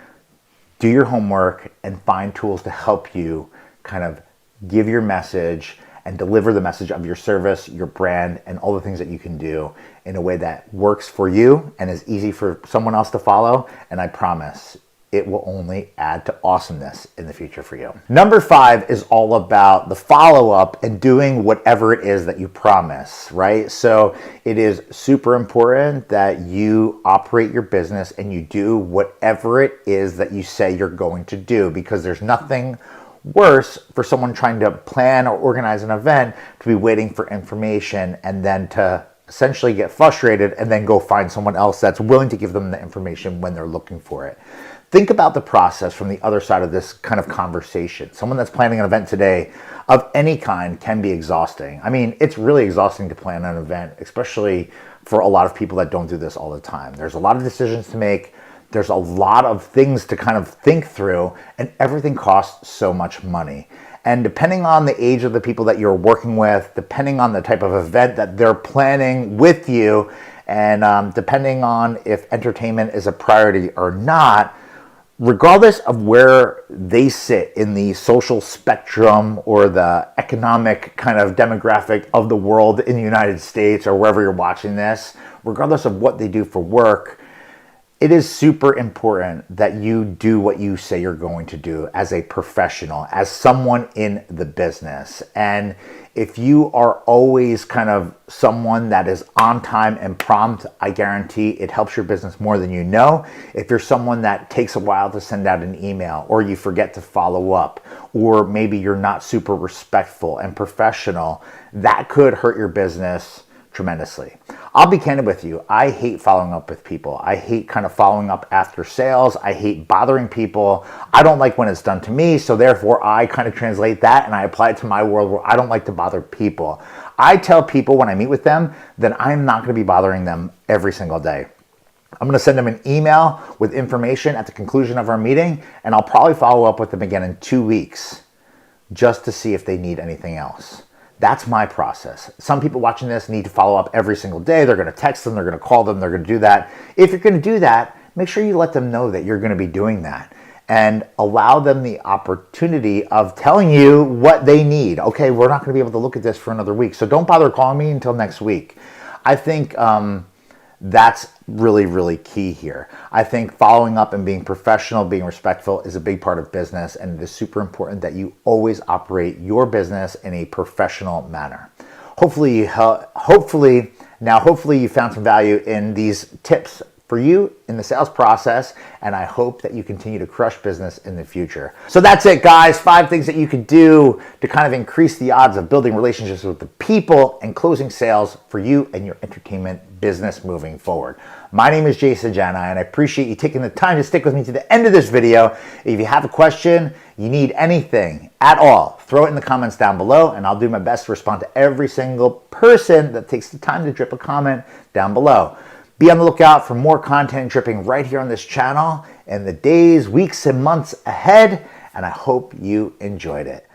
do your homework, and find tools to help you kind of give your message and deliver the message of your service, your brand, and all the things that you can do in a way that works for you and is easy for someone else to follow. And I promise it will only add to awesomeness in the future for you. Number 5 is all about the follow-up and doing whatever it is that you promise, right? So it is super important that you operate your business and you do whatever it is that you say you're going to do, because there's nothing worse for someone trying to plan or organize an event to be waiting for information and then to essentially get frustrated and then go find someone else that's willing to give them the information when they're looking for it. Think about the process from the other side of this kind of conversation. Someone that's planning an event today of any kind can be exhausting. I mean, it's really exhausting to plan an event, especially for a lot of people that don't do this all the time. There's a lot of decisions to make. There's a lot of things to kind of think through, and everything costs so much money. And depending on the age of the people that you're working with, depending on the type of event that they're planning with you, and depending on if entertainment is a priority or not, regardless of where they sit in the social spectrum or the economic kind of demographic of the world in the United States or wherever you're watching this, regardless of what they do for work, it is super important that you do what you say you're going to do as a professional, as someone in the business. And if you are always kind of someone that is on time and prompt, I guarantee it helps your business more than you know. If you're someone that takes a while to send out an email, or you forget to follow up, or maybe you're not super respectful and professional, that could hurt your business tremendously. I'll be candid with you. I hate following up with people. I hate kind of following up after sales. I hate bothering people. I don't like when it's done to me. So therefore I kind of translate that and I apply it to my world where I don't like to bother people. I tell people when I meet with them that I'm not going to be bothering them every single day. I'm going to send them an email with information at the conclusion of our meeting, and I'll probably follow up with them again in 2 weeks just to see if they need anything else. That's my process. Some people watching this need to follow up every single day. They're going to text them, they're going to call them, they're going to do that. If you're going to do that, make sure you let them know that you're going to be doing that and allow them the opportunity of telling you what they need. Okay, we're not going to be able to look at this for another week, so don't bother calling me until next week. I think that's really, really key here. I think following up and being professional, being respectful is a big part of business, and it is super important that you always operate your business in a professional manner. Hopefully you found some value in these tips for you in the sales process, and I hope that you continue to crush business in the future. So that's it, guys. 5 things that you could do to kind of increase the odds of building relationships with the people and closing sales for you and your entertainment business moving forward. My name is Jason Jani, and I appreciate you taking the time to stick with me to the end of this video. If you have a question, you need anything at all, throw it in the comments down below, and I'll do my best to respond to every single person that takes the time to drop a comment down below. Be on the lookout for more content dripping right here on this channel in the days, weeks, and months ahead, and I hope you enjoyed it.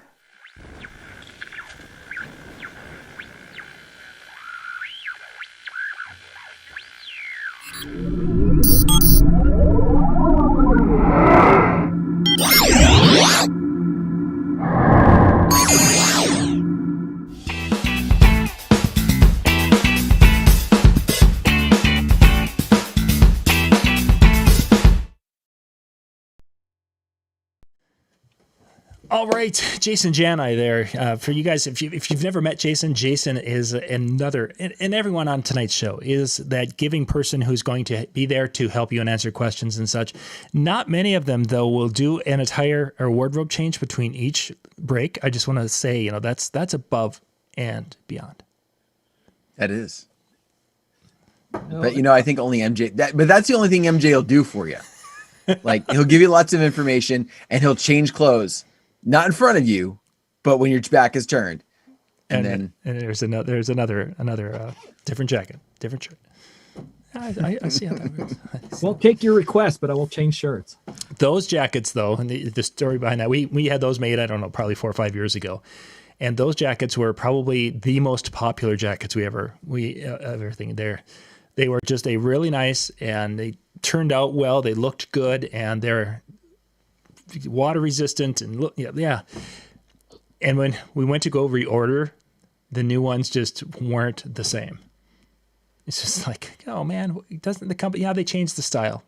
All right, Jason Jani there. For you guys, if you've never met Jason, Jason is another, and everyone on tonight's show is that giving person who's going to be there to help you and answer questions and such. Not many of them, though, will do an attire or wardrobe change between each break. I just want to say, you know, that's above and beyond. That is. But, you know, I think only MJ, but that's the only thing MJ will do for you. Like, he'll give you lots of information and he'll change clothes. Not in front of you, but when your back is turned, and there's another different jacket, different shirt. I see how that works. Won't take your request, but I will change shirts. Those jackets, though, and the story behind that, we had those made, I don't know, probably 4 or 5 years ago, and those jackets were probably the most popular jackets we ever everything there. They were just a really nice, and they turned out well. They looked good, and they're water resistant, and yeah. And when we went to go reorder, the new ones just weren't the same. It's just like, oh man, doesn't the company? Yeah, they changed the style.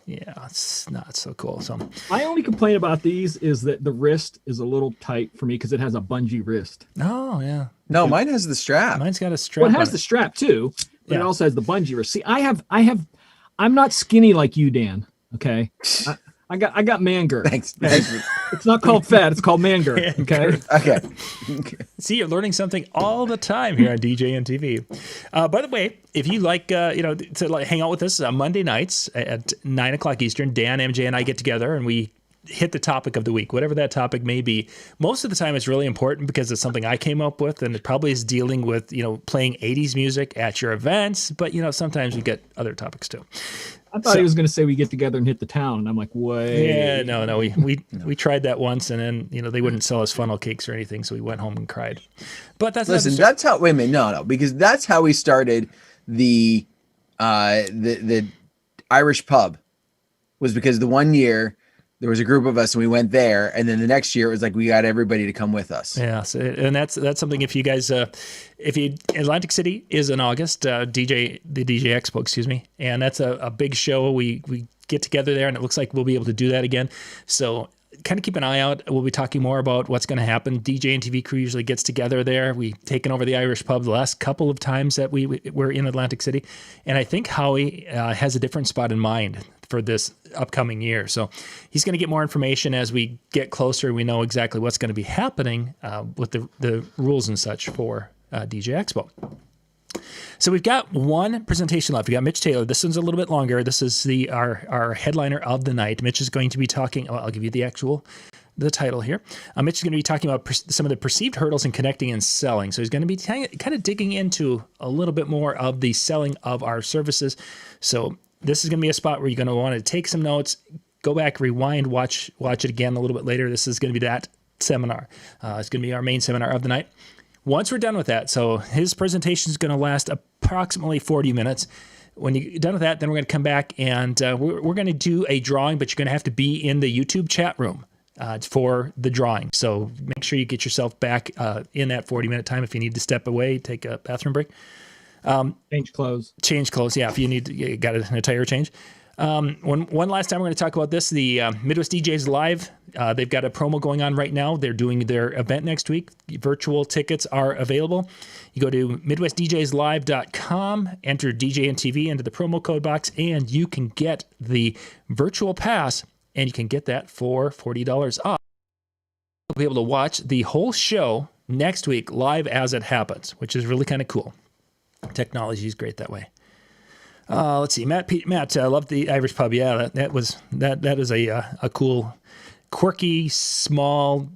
Yeah, it's not so cool. So my only complaint about these is that the wrist is a little tight for me because it has a bungee wrist. Oh yeah. No, mine has the strap. Mine's got a strap. Well, it has the strap too, but it also has the bungee wrist. See, I'm not skinny like you, Dan. Okay. I got man girth. Thanks. It's not called fat. It's called man girth. Okay. Okay. See, you're learning something all the time here on DJNTV. By the way, if you like, to hang out with us on Monday nights at 9 o'clock Eastern, Dan, MJ, and I get together and we hit the topic of the week, whatever that topic may be. Most of the time, it's really important because it's something I came up with, and it probably is dealing with playing 80s music at your events. But sometimes we get other topics too. I thought he was going to say we get together and hit the town, and I'm like, wait. Yeah, no, we tried that once, and then they wouldn't sell us funnel cakes or anything, so we went home and cried. But that's how. Wait a minute, no, because that's how we started the Irish pub. Was because the one year there was a group of us and we went there, and then the next year it was like we got everybody to come with us. Yeah, so, and that's something. If you guys, Atlantic City is in August, the DJ Expo, excuse me, and that's a big show. We get together there, and it looks like we'll be able to do that again. So kind of keep an eye out. We'll be talking more about what's going to happen. DJNTV crew usually gets together there. We've taken over the Irish pub the last couple of times that we were in Atlantic City, and I think Howie has a different spot in mind for this upcoming year. So he's going to get more information as we get closer. We know exactly what's going to be happening with the rules and such for DJ Expo. So we've got one presentation left. We got Mitch Taylor. This one's a little bit longer. This is our headliner of the night. Mitch is going to be talking. I'll give you the title here. Mitch is going to be talking about some of the perceived hurdles in connecting and selling. So he's going to be kind of digging into a little bit more of the selling of our services. So this is going to be a spot where you're going to want to take some notes, go back, rewind, watch it again a little bit later. This is going to be that seminar. It's going to be our main seminar of the night. Once we're done with that, so his presentation is going to last approximately 40 minutes. When you're done with that, then we're going to come back and we're going to do a drawing, but you're going to have to be in the YouTube chat room for the drawing. So make sure you get yourself back in that 40-minute time. If you need to step away, take a bathroom break. Change clothes. Change clothes. Yeah, if you need, you got an attire change. One last time we're going to talk about this. The Midwest DJs Live. They've got a promo going on right now. They're doing their event next week. Virtual tickets are available. You go to MidwestDJsLive.com, enter DJNTV into the promo code box, and you can get the virtual pass, and you can get that for $40 off. You'll be able to watch the whole show next week live as it happens, which is really kind of cool. Technology is great that way. Let's see, Matt, I love the Irish pub. Yeah, that is a cool, quirky, small,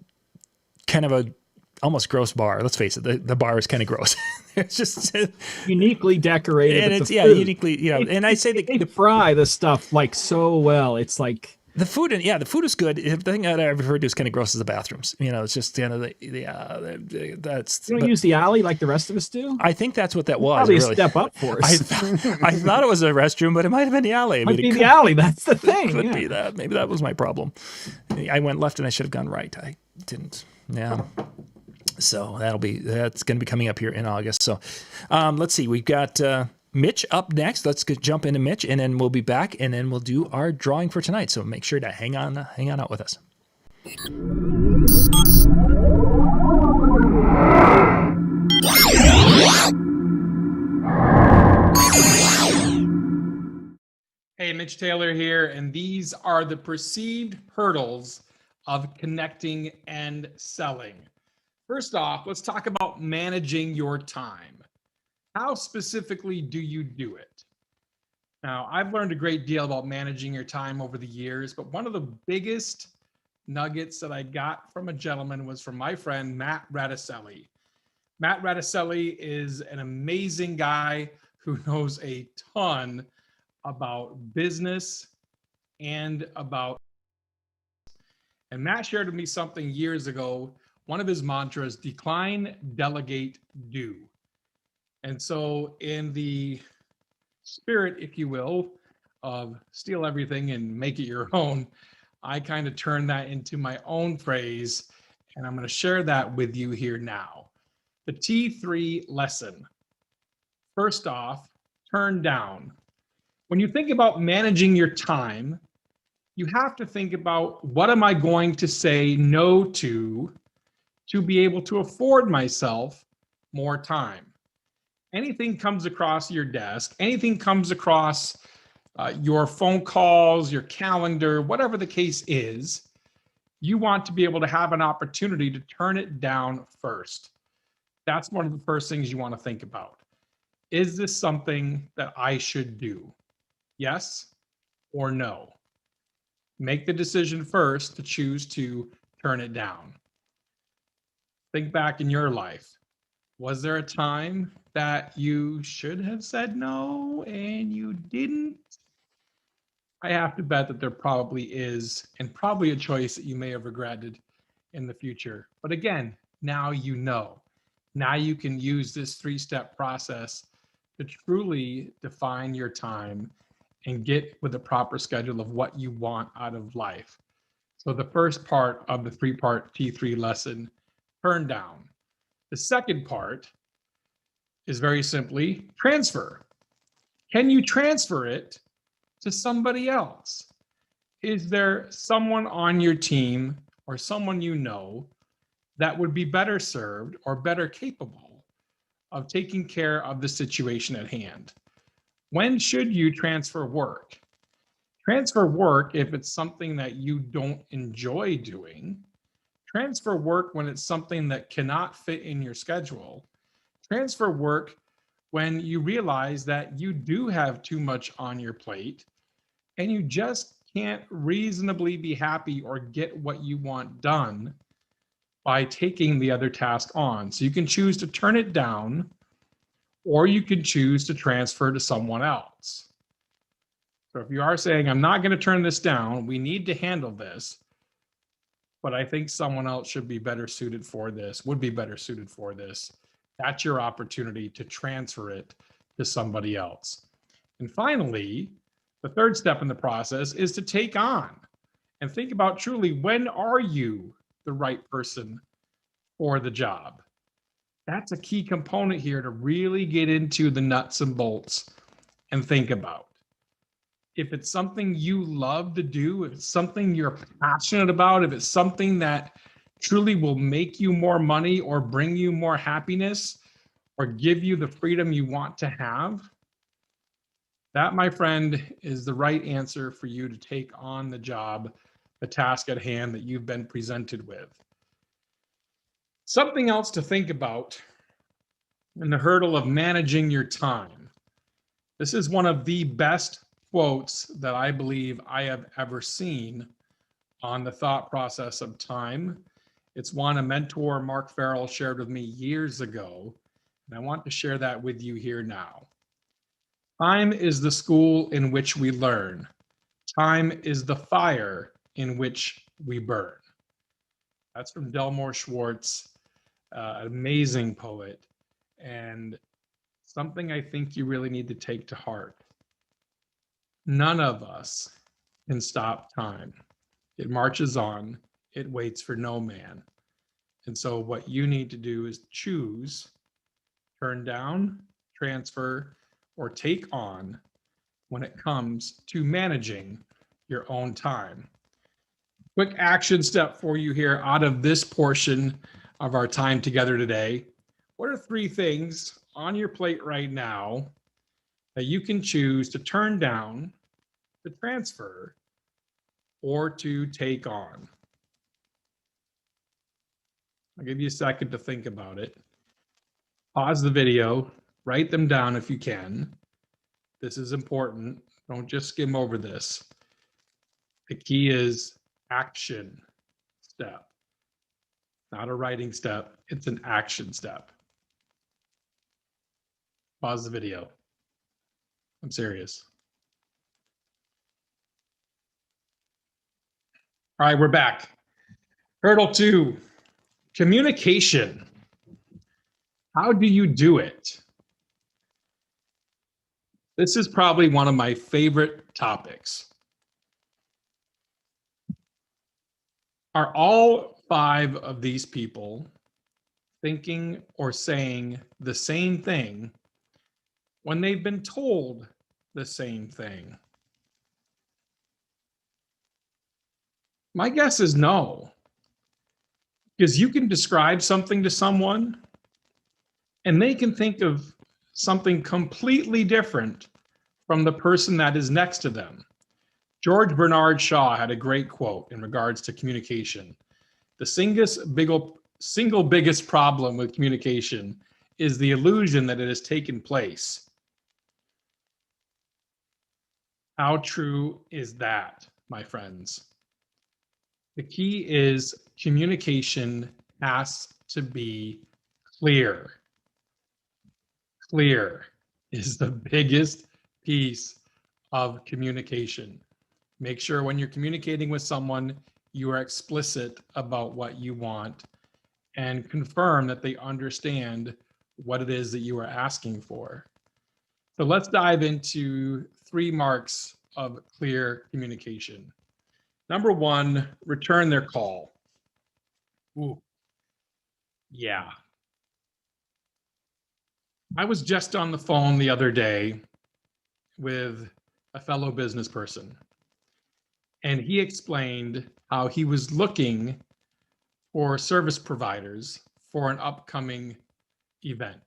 kind of a almost gross bar. Let's face it, the bar is kind of gross. It's just uniquely decorated, and it's uniquely, And I say they fry the stuff like so well. It's like the food, and the food is good. The thing that I've heard is kind of gross is the bathrooms. It's just that's. You don't use the alley like the rest of us do. I think that's what that was. Probably really. A step up for us. I thought it was a restroom, but it might have been the alley. Might be the alley. That's the thing. It could be that. Maybe that was my problem. I went left and I should have gone right. I didn't. Yeah. So that's going to be coming up here in August. So let's see. We've got Mitch up next. Let's jump into Mitch, and then we'll be back, and then we'll do our drawing for tonight. So make sure to hang on out with us. Hey, Mitch Taylor here, and these are the perceived hurdles of connecting and selling. First off, let's talk about managing your time. How specifically do you do it? Now, I've learned a great deal about managing your time over the years, but one of the biggest nuggets that I got from a gentleman was from my friend, Matt Radicelli. Matt Radicelli is an amazing guy who knows a ton about business and Matt shared with me something years ago. One of his mantras, decline, delegate, do. And so in the spirit, if you will, of steal everything and make it your own, I kind of turned that into my own phrase, and I'm going to share that with you here now. The T3 lesson. First off, turn down. When you think about managing your time, you have to think about, what am I going to say no to be able to afford myself more time? Anything comes across your desk, anything comes across your phone calls, your calendar, whatever the case is, you want to be able to have an opportunity to turn it down first. That's one of the first things you want to think about. Is this something that I should do? Yes or no? Make the decision first to choose to turn it down. Think back in your life. Was there a time that you should have said no and you didn't? I have to bet that there probably is, and probably a choice that you may have regretted in the future. But again, now you know. Now you can use this 3-step process to truly define your time and get with a proper schedule of what you want out of life. So the first part of the 3-part T3 lesson, turn down. The second part is very simply transfer. Can you transfer it to somebody else? Is there someone on your team or someone you know that would be better served or better capable of taking care of the situation at hand? When should you transfer work? Transfer work if it's something that you don't enjoy doing. Transfer work when it's something that cannot fit in your schedule. Transfer work when you realize that you do have too much on your plate and you just can't reasonably be happy or get what you want done by taking the other task on. So you can choose to turn it down, or you can choose to transfer to someone else. So if you are saying, I'm not going to turn this down, we need to handle this, but I think someone else should be better suited for this, would be better suited for this, that's your opportunity to transfer it to somebody else. And finally, the third step in the process is to take on. And think about truly, when are you the right person for the job? That's a key component here to really get into the nuts and bolts and think about. If it's something you love to do, if it's something you're passionate about, if it's something that truly will make you more money or bring you more happiness or give you the freedom you want to have, that, my friend, is the right answer for you to take on the job, the task at hand that you've been presented with. Something else to think about in the hurdle of managing your time. This is one of the best quotes that I believe I have ever seen on the thought process of time. It's one a mentor, Mark Farrell, shared with me years ago, and I want to share that with you here now. Time is the school in which we learn. Time is the fire in which we burn. That's from Delmore Schwartz, an amazing poet, and something I think you really need to take to heart. None of us can stop time. It marches on. It waits for no man. And so what you need to do is choose, turn down, transfer, or take on when it comes to managing your own time. Quick action step for you here out of this portion of our time together today. What are 3 things on your plate right now that you can choose to turn down, to transfer, or to take on? I'll give you a second to think about it. Pause the video, write them down if you can. This is important. Don't just skim over this. The key is action step. Not a writing step, it's an action step. Pause the video. I'm serious. All right, we're back. Hurdle 2, communication. How do you do it? This is probably one of my favorite topics. Are all 5 of these people thinking or saying the same thing when they've been told the same thing? My guess is no. Because you can describe something to someone and they can think of something completely different from the person that is next to them. George Bernard Shaw had a great quote in regards to communication. The single biggest problem with communication is the illusion that it has taken place. How true is that, my friends? The key is communication has to be clear. Clear is the biggest piece of communication. Make sure when you're communicating with someone, you are explicit about what you want and confirm that they understand what it is that you are asking for. So let's dive into 3 marks of clear communication. Number 1, return their call. Ooh, yeah. I was just on the phone the other day with a fellow business person, and he explained how he was looking for service providers for an upcoming event.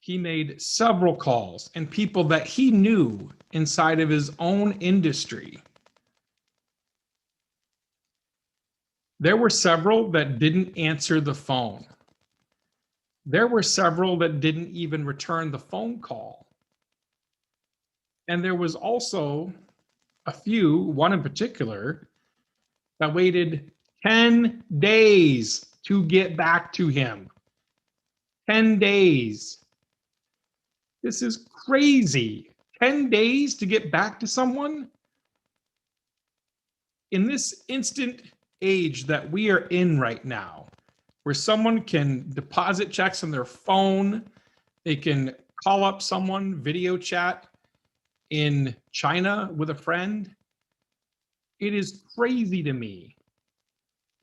He made several calls and people that he knew inside of his own industry. There were several that didn't answer the phone. There were several that didn't even return the phone call. And there was also a few, one in particular, that waited 10 days to get back to him. 10 days. This is crazy. 10 days to get back to someone? In this instant age that we are in right now, where someone can deposit checks on their phone, they can call up someone, video chat, in China with a friend. It is crazy to me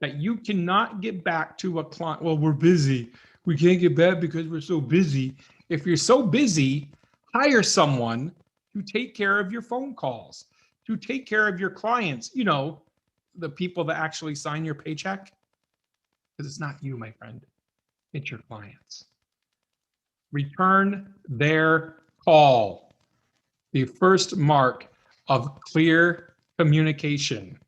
that you cannot get back to a client. Well, we're busy. We can't get back because we're so busy. If you're so busy, hire someone to take care of your phone calls, to take care of your clients, you know, the people that actually sign your paycheck. Because it's not you, my friend. It's your clients. Return their call. The first mark of clear communication.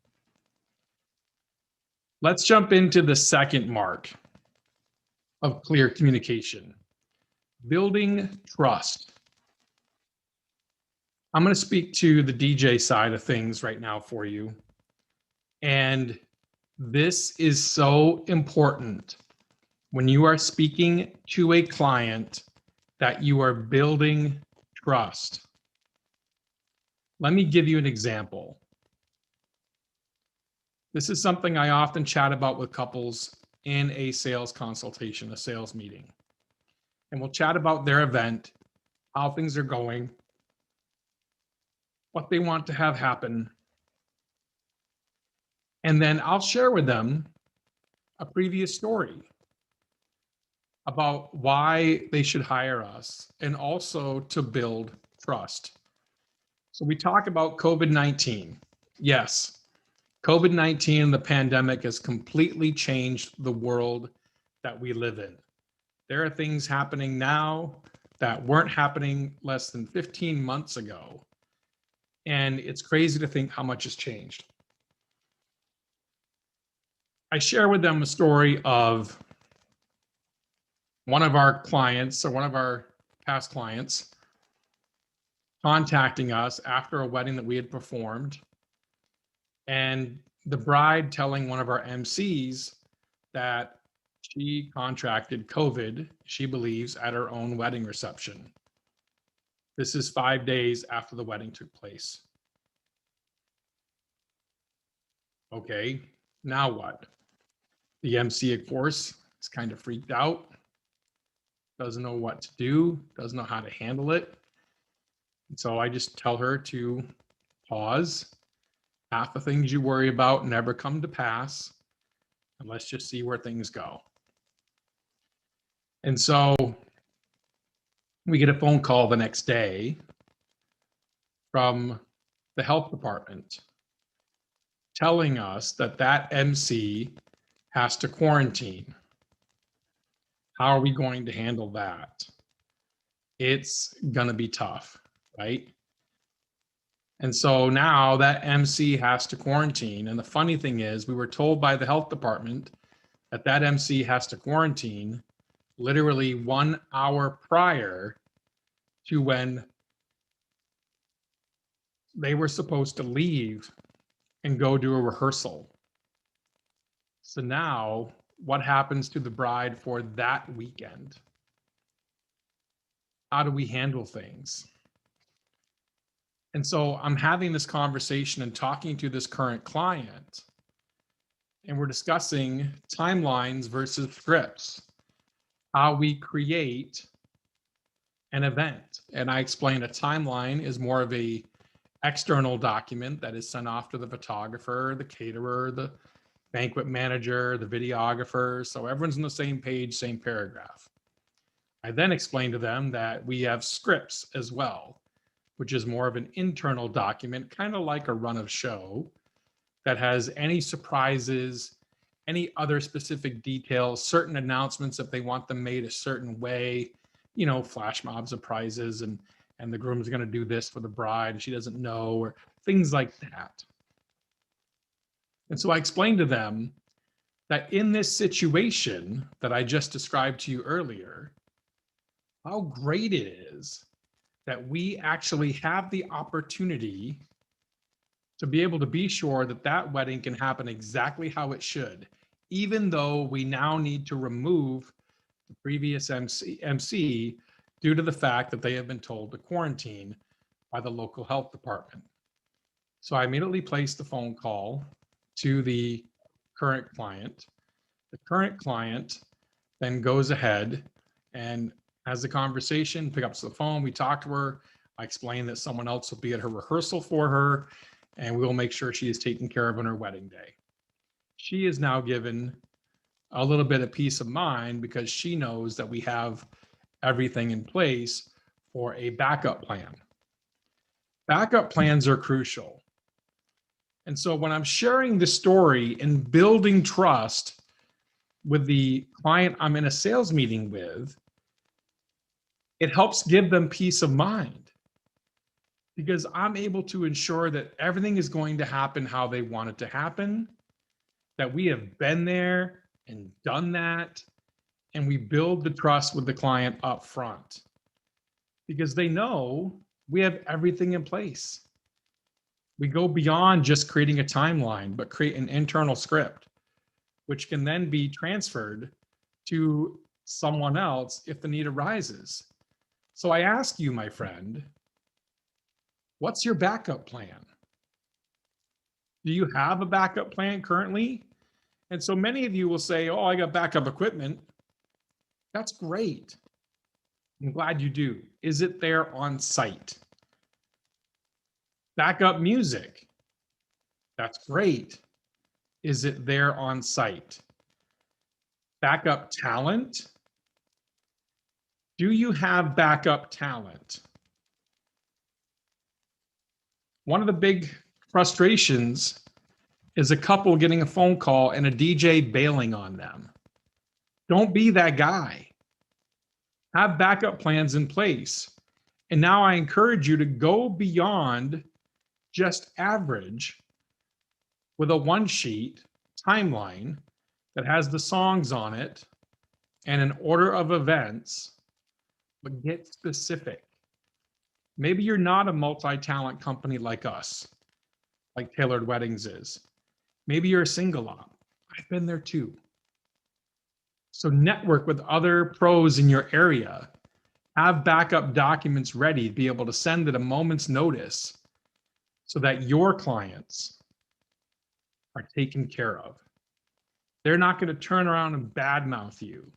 Let's jump into the second mark of clear communication. Building trust. I'm going to speak to the DJ side of things right now for you. And this is so important when you are speaking to a client that you are building trust. Let me give you an example. This is something I often chat about with couples in a sales consultation, a sales meeting. And we'll chat about their event, how things are going, what they want to have happen. And then I'll share with them a previous story about why they should hire us and also to build trust. So we talk about COVID-19. Yes, COVID-19, the pandemic, has completely changed the world that we live in. There are things happening now that weren't happening less than 15 months ago. And it's crazy to think how much has changed. I share with them a story of one of our clients, or one of our past clients, contacting us after a wedding that we had performed, and the bride telling one of our MCs that she contracted COVID, she believes, at her own wedding reception. This is 5 days after the wedding took place. Okay, now what? The MC, of course, is kind of freaked out, doesn't know what to do, doesn't know how to handle it. And so I just tell her to pause. Half the things you worry about never come to pass, and let's just see where things go. And so we get a phone call the next day from the health department telling us that that MC has to quarantine. How are we going to handle that? It's gonna be tough, right? And so now that MC has to quarantine. And the funny thing is, we were told by the health department that that MC has to quarantine literally 1 hour prior to when they were supposed to leave and go do a rehearsal. So now what happens to the bride for that weekend? How do we handle things? And so I'm having this conversation and talking to this current client, and we're discussing timelines versus scripts, how we create an event. And I explained a timeline is more of a external document that is sent off to the photographer, the caterer, the banquet manager, the videographer. So everyone's on the same page, same paragraph. I then explained to them that we have scripts as well, which is more of an internal document, kind of like a run of show that has any surprises, any other specific details, certain announcements if they want them made a certain way, you know, flash mobs of prizes and the groom's going to do this for the bride and she doesn't know, or things like that. And so I explained to them that in this situation that I just described to you earlier, how great it is that we actually have the opportunity to be able to be sure that that wedding can happen exactly how it should, even though we now need to remove the previous MC due to the fact that they have been told to quarantine by the local health department. So I immediately placed the phone call to the current client. The current client then goes ahead and has the conversation, picks up the phone. We talk to her I explain that someone else will be at her rehearsal for her, and we will make sure she is taken care of on her wedding day. She is now given a little bit of peace of mind because she knows that we have everything in place for a backup plan. Backup plans are crucial. And so when I'm sharing the story and building trust with the client I'm in a sales meeting with, it helps give them peace of mind because I'm able to ensure that everything is going to happen how they want it to happen, that we have been there and done that, and we build the trust with the client up front because they know we have everything in place. We go beyond just creating a timeline, but create an internal script, which can then be transferred to someone else if the need arises. So I ask you, my friend, what's your backup plan? Do you have a backup plan currently? And so many of you will say, oh, I got backup equipment. That's great. I'm glad you do. Is it there on site? Backup music. That's great. Is it there on site? Backup talent. Do you have backup talent? One of the big frustrations is a couple getting a phone call and a DJ bailing on them. Don't be that guy. Have backup plans in place. And now I encourage you to go beyond just average with a one-sheet timeline that has the songs on it and an order of events, but get specific. Maybe you're not a multi-talent company like us, like Tailored Weddings is. Maybe you're a single op. I've been there too. So network with other pros in your area. Have backup documents ready to be able to send at a moment's notice so that your clients are taken care of. They're not going to turn around and badmouth you.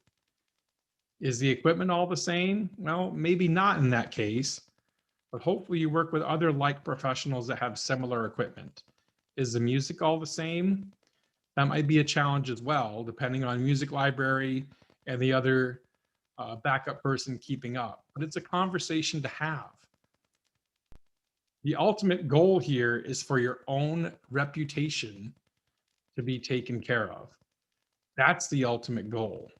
Is the equipment all the same? Well, maybe not in that case, but hopefully you work with other like professionals that have similar equipment. Is the music all the same? That might be a challenge as well, depending on music library and the other backup person keeping up. But it's a conversation to have. The ultimate goal here is for your own reputation to be taken care of. That's the ultimate goal.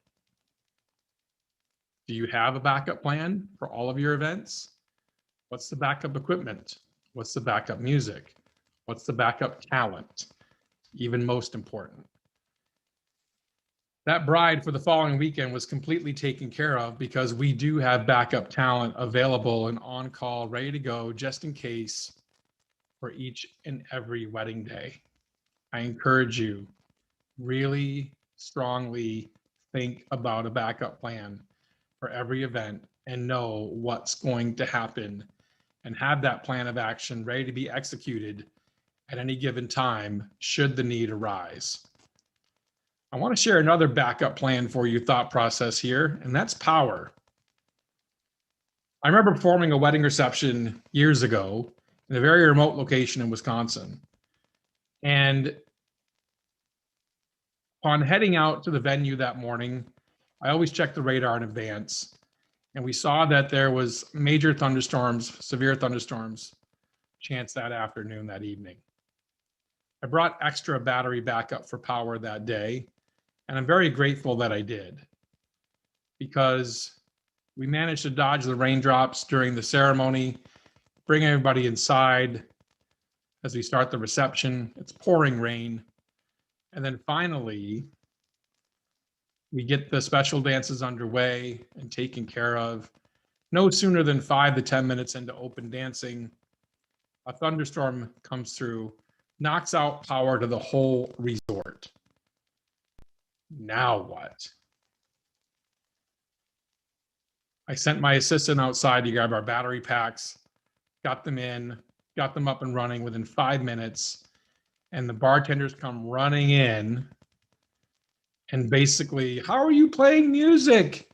Do you have a backup plan for all of your events? What's the backup equipment? What's the backup music? What's the backup talent? Even most important. That bride for the following weekend was completely taken care of because we do have backup talent available and on call, ready to go, just in case for each and every wedding day. I encourage you, really strongly think about a backup plan for every event and know what's going to happen and have that plan of action ready to be executed at any given time should the need arise. I want to share another backup plan for you thought process here, and that's power. I remember performing a wedding reception years ago in a very remote location in Wisconsin. And upon heading out to the venue that morning, I always check the radar in advance. And we saw that there was major thunderstorms, severe thunderstorms, chance that afternoon, that evening. I brought extra battery backup for power that day. And I'm very grateful that I did because we managed to dodge the raindrops during the ceremony, bring everybody inside as we start the reception. It's pouring rain. And then finally, we get the special dances underway and taken care of. No sooner than 5 to 10 minutes into open dancing, a thunderstorm comes through, knocks out power to the whole resort. Now what? I sent my assistant outside to grab our battery packs, got them in, got them up and running within 5 minutes, and the bartenders come running in and basically, how are you playing music?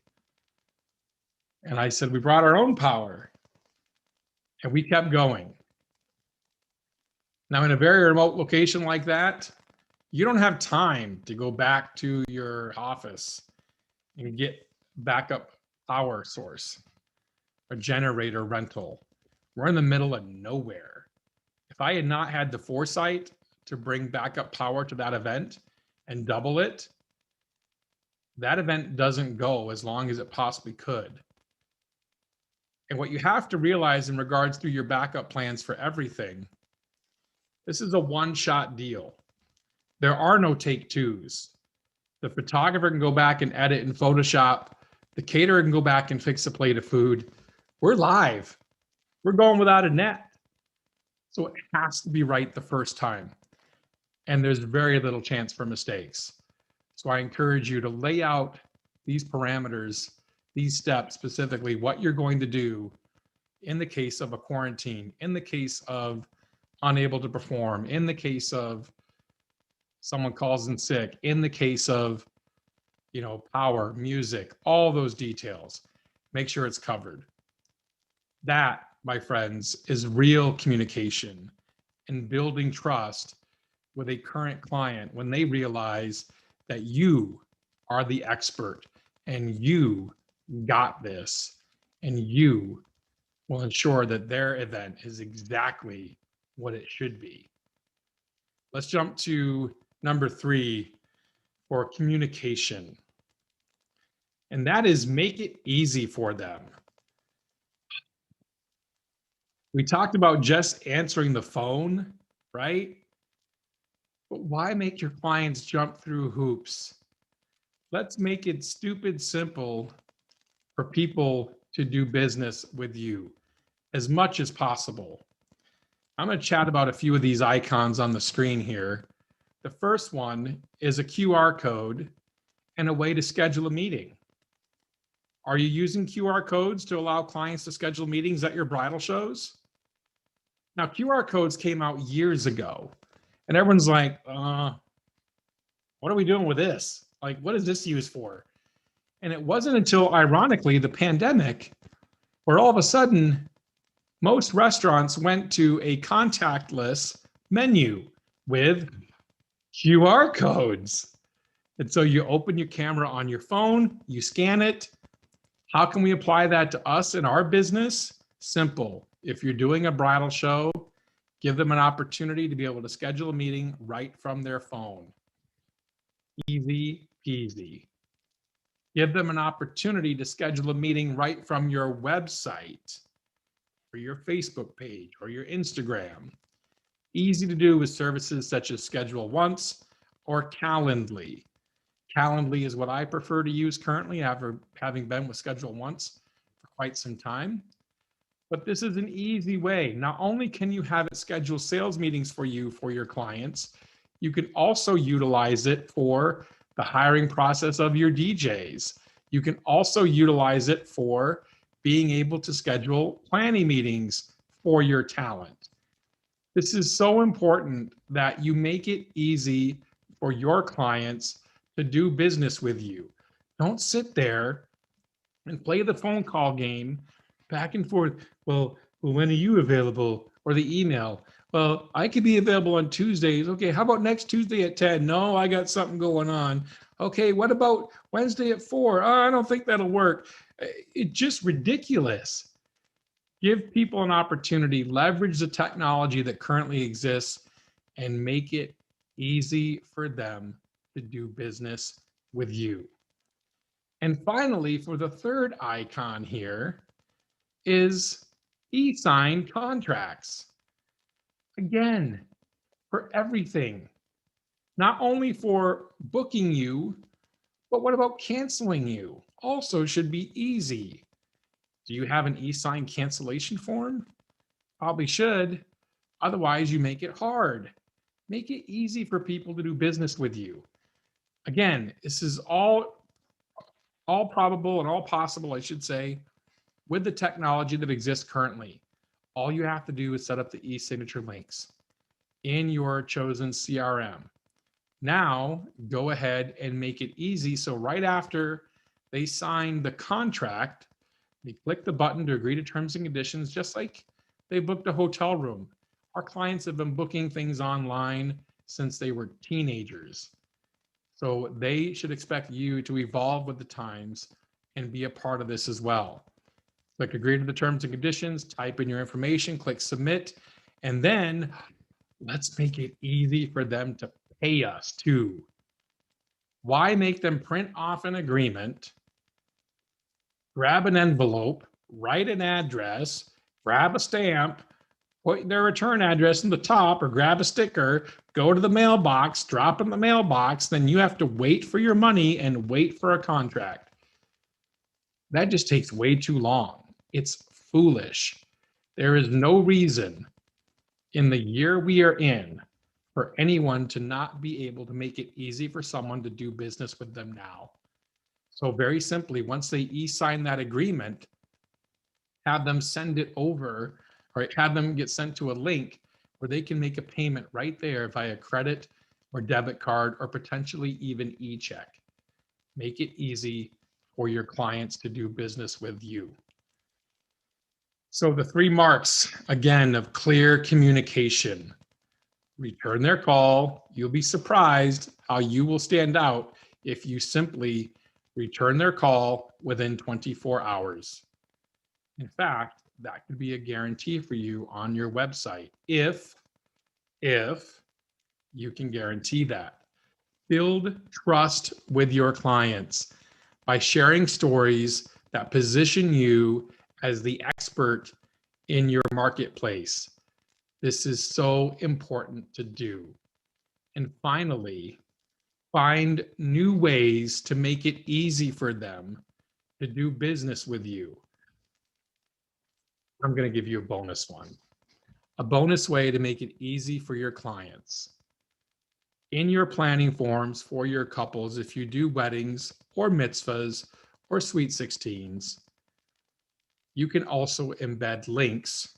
And I said, we brought our own power. And we kept going. Now, in a very remote location like that, you don't have time to go back to your office and get backup power source or generator rental. We're in the middle of nowhere. If I had not had the foresight to bring backup power to that event and double it, that event doesn't go as long as it possibly could. And what you have to realize in regards to your backup plans for everything, this is a one-shot deal. There are no take twos. The photographer can go back and edit in Photoshop. The caterer can go back and fix a plate of food. We're live. We're going without a net. So it has to be right the first time. And there's very little chance for mistakes. So I encourage you to lay out these parameters, these steps, specifically what you're going to do in the case of a quarantine, in the case of unable to perform, in the case of someone calls in sick, in the case of, power, music, all those details. Make sure it's covered. That, my friends, is real communication and building trust with a current client when they realize that you are the expert and you got this and you will ensure that their event is exactly what it should be. Let's jump to number 3 for communication. And that is make it easy for them. We talked about just answering the phone, right? But why make your clients jump through hoops? Let's make it stupid simple for people to do business with you as much as possible. I'm going to chat about a few of these icons on the screen here. The first one is a QR code and a way to schedule a meeting. Are you using QR codes to allow clients to schedule meetings at your bridal shows? Now, QR codes came out years ago, and everyone's like, what are we doing with this? Like, what is this used for? And it wasn't until, ironically, the pandemic, where all of a sudden, most restaurants went to a contactless menu with QR codes. And so you open your camera on your phone, you scan it. How can we apply that to us in our business? Simple. If you're doing a bridal show, give them an opportunity to be able to schedule a meeting right from their phone. Easy peasy. Give them an opportunity to schedule a meeting right from your website or your Facebook page or your Instagram. Easy to do with services such as Schedule Once or Calendly. Calendly is what I prefer to use currently after having been with Schedule Once for quite some time. But this is an easy way. Not only can you have it schedule sales meetings for you, for your clients, you can also utilize it for the hiring process of your DJs. You can also utilize it for being able to schedule planning meetings for your talent. This is so important that you make it easy for your clients to do business with you. Don't sit there and play the phone call game back and forth. Well, when are you available? Or the email. Well, I could be available on Tuesdays. Okay, how about next Tuesday at 10? No, I got something going on. Okay, what about Wednesday at 4? Oh, I don't think that'll work. It's just ridiculous. Give people an opportunity, leverage the technology that currently exists, and make it easy for them to do business with you. And finally, for the third icon here is e-signed contracts. Again, for everything, not only for booking you, but what about canceling you? Also should be easy. Do you have an e-signed cancellation form? Probably should. Otherwise, you make it hard. Make it easy for people to do business with you. Again, this is all probable and all possible, I should say, with the technology that exists currently. All you have to do is set up the e-signature links in your chosen CRM. Now, go ahead and make it easy. So right after they sign the contract, they click the button to agree to terms and conditions, just like They booked a hotel room. Our clients have been booking things online since they were teenagers. So they should expect you to evolve with the times and be a part of this as well. Click agree to the terms and conditions, type in your information, click submit, and then let's make it easy for them to pay us too. Why make them print off an agreement, grab an envelope, write an address, grab a stamp, put their return address in the top, or grab a sticker, go to the mailbox, drop in the mailbox, then you have to wait for your money and wait for a contract. That just takes way too long. It's foolish. There is no reason in the year we are in for anyone to not be able to make it easy for someone to do business with them now. So very simply, once they e-sign that agreement, have them send it over, or have them get sent to a link where they can make a payment right there via credit or debit card, or potentially even e-check. Make it easy for your clients to do business with you. So the 3 marks, again, of clear communication. Return their call. You'll be surprised how you will stand out if you simply return their call within 24 hours. In fact, that could be a guarantee for you on your website if you can guarantee that. Build trust with your clients by sharing stories that position you as the expert in your marketplace. This is so important to do. And finally, find new ways to make it easy for them to do business with you. I'm going to give you a bonus one. A bonus way to make it easy for your clients. In your planning forms for your couples, if you do weddings or mitzvahs or sweet 16s, you can also embed links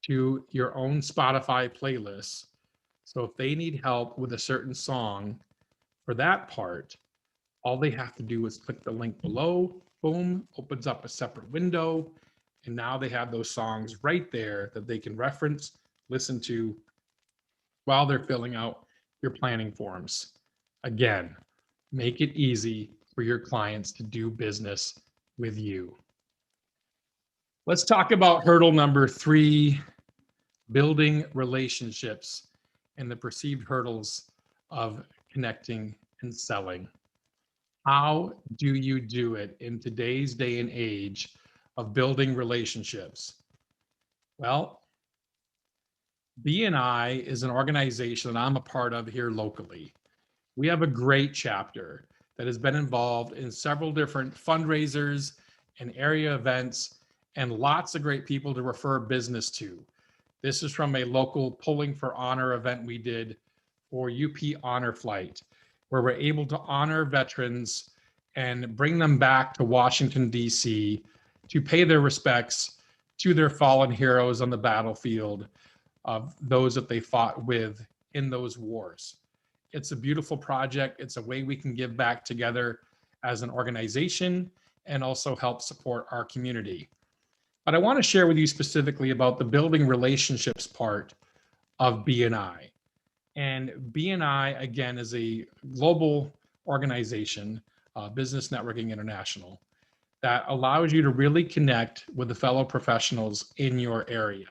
to your own Spotify playlists. So if they need help with a certain song for that part, all they have to do is click the link below, boom, opens up a separate window, and now they have those songs right there that they can reference, listen to while they're filling out your planning forms. Again, make it easy for your clients to do business with you. Let's talk about hurdle number 3, building relationships and the perceived hurdles of connecting and selling. How do you do it in today's day and age of building relationships? Well, BNI is an organization that I'm a part of here locally. We have a great chapter that has been involved in several different fundraisers and area events, and lots of great people to refer business to. This is from a local Pulling for Honor event we did for UP Honor Flight, where we're able to honor veterans and bring them back to Washington, D.C. to pay their respects to their fallen heroes on the battlefield, of those that they fought with in those wars. It's a beautiful project. It's a way we can give back together as an organization and also help support our community. But I want to share with you specifically about the building relationships part of BNI. And BNI, again, is a global organization, Business Networking International, that allows you to really connect with the fellow professionals in your area.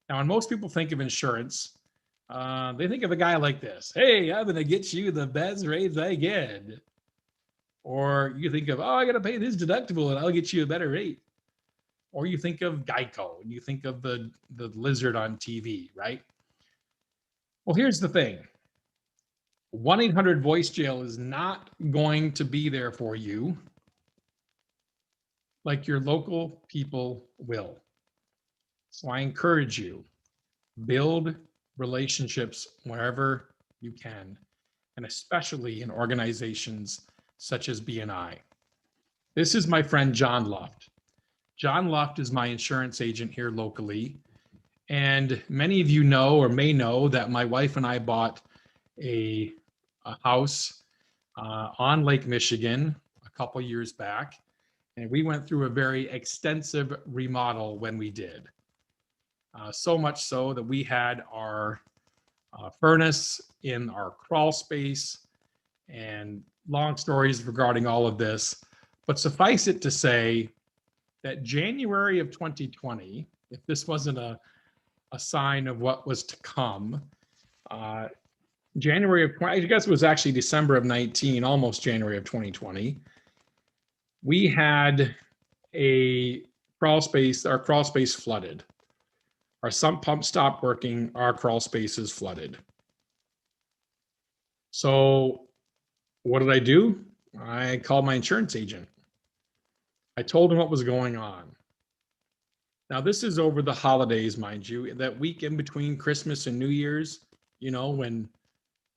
Now, when most people think of insurance, they think of a guy like this. Hey, I'm going to get you the best rates I get. Or you think of, oh, I got to pay this deductible and I'll get you a better rate. Or you think of Geico and you think of the lizard on TV, right? Well, here's the thing. 1-800 voice jail is not going to be there for you like your local people will. So I encourage you, build relationships wherever you can, and especially in organizations such as BNI. This is my friend John Luft. John Luft is my insurance agent here locally. And many of you know or may know that my wife and I bought a house on Lake Michigan a couple years back. And we went through a very extensive remodel when we did. So much so that we had our furnace in our crawl space, and long stories regarding all of this. But suffice it to say that January of 2020, if this wasn't a sign of what was to come, January of 20, I guess it was actually December of 19, almost January of 2020, we had a crawl space, our crawl space flooded. Our sump pump stopped working, our crawl space is flooded. So what did I do? I called my insurance agent. I told him what was going on. Now, this is over the holidays, mind you, that week in between Christmas and New Year's, you know, when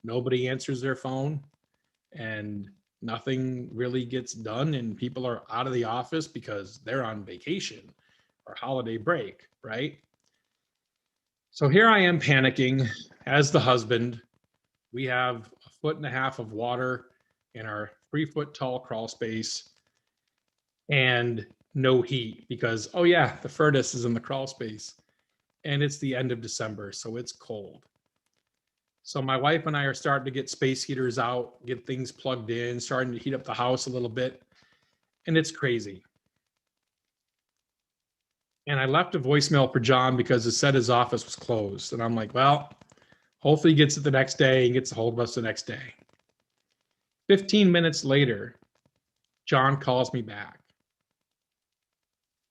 nobody answers their phone and nothing really gets done and people are out of the office because they're on vacation or holiday break, right? So here I am panicking as the husband. We have 1.5 feet of water in our 3-foot tall crawl space and no heat because, oh yeah, the furnace is in the crawl space and it's the end of December, so it's cold. So my wife and I are starting to get space heaters out, get things plugged in, starting to heat up the house a little bit, and it's crazy. And I left a voicemail for John because it said his office was closed. And I'm like, well, hopefully he gets it the next day and gets a hold of us the next day. 15 minutes later, John calls me back.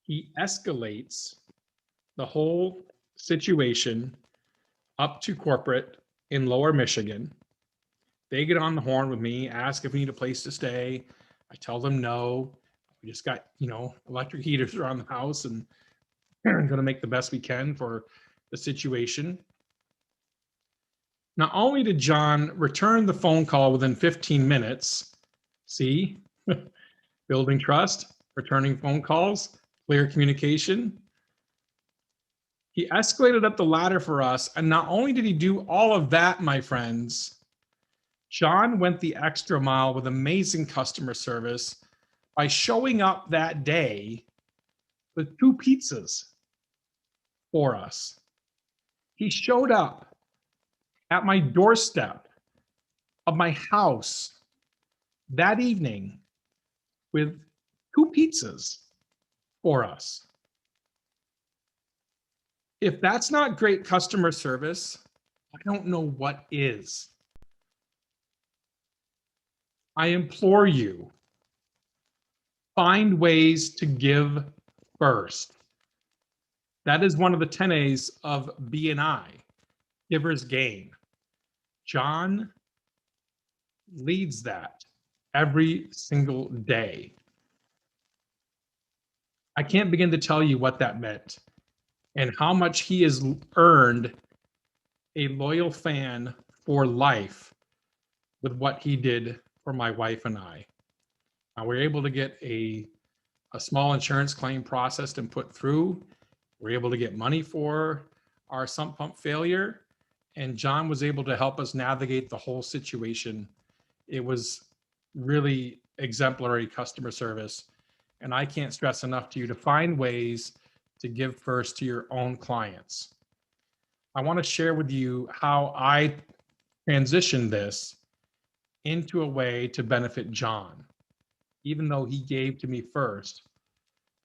He escalates the whole situation up to corporate in Lower Michigan. They get on the horn with me, ask if we need a place to stay. I tell them no. We just got, electric heaters around the house and we're going to make the best we can for the situation. Not only did John return the phone call within 15 minutes, see, building trust, returning phone calls, clear communication. He escalated up the ladder for us. And not only did he do all of that, my friends, John went the extra mile with amazing customer service by showing up that day with 2 pizzas for us. He showed up at my doorstep of my house that evening with 2 pizzas for us. If that's not great customer service, I don't know what is. I implore you, find ways to give first. That is one of the 10 A's of B&I, Giver's Gain. John leads that every single day. I can't begin to tell you what that meant and how much he has earned a loyal fan for life with what he did for my wife and I. We were able to get a small insurance claim processed and put through. We were able to get money for our sump pump failure, and John was able to help us navigate the whole situation. It was really exemplary customer service, and I can't stress enough to you to find ways to give first to your own clients. I want to share with you how I transitioned this into a way to benefit John, even though he gave to me first.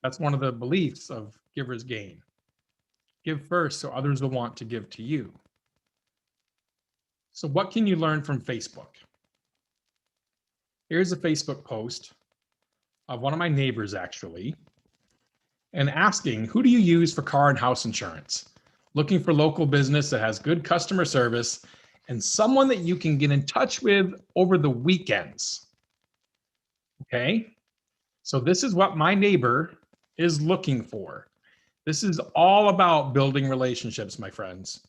That's one of the beliefs of Giver's Gain. Give first so others will want to give to you. So what can you learn from Facebook? Here's a Facebook post of one of my neighbors actually, and asking, who do you use for car and house insurance? Looking for local business that has good customer service and someone that you can get in touch with over the weekends. Okay, so this is what my neighbor is looking for. This is all about building relationships, my friends.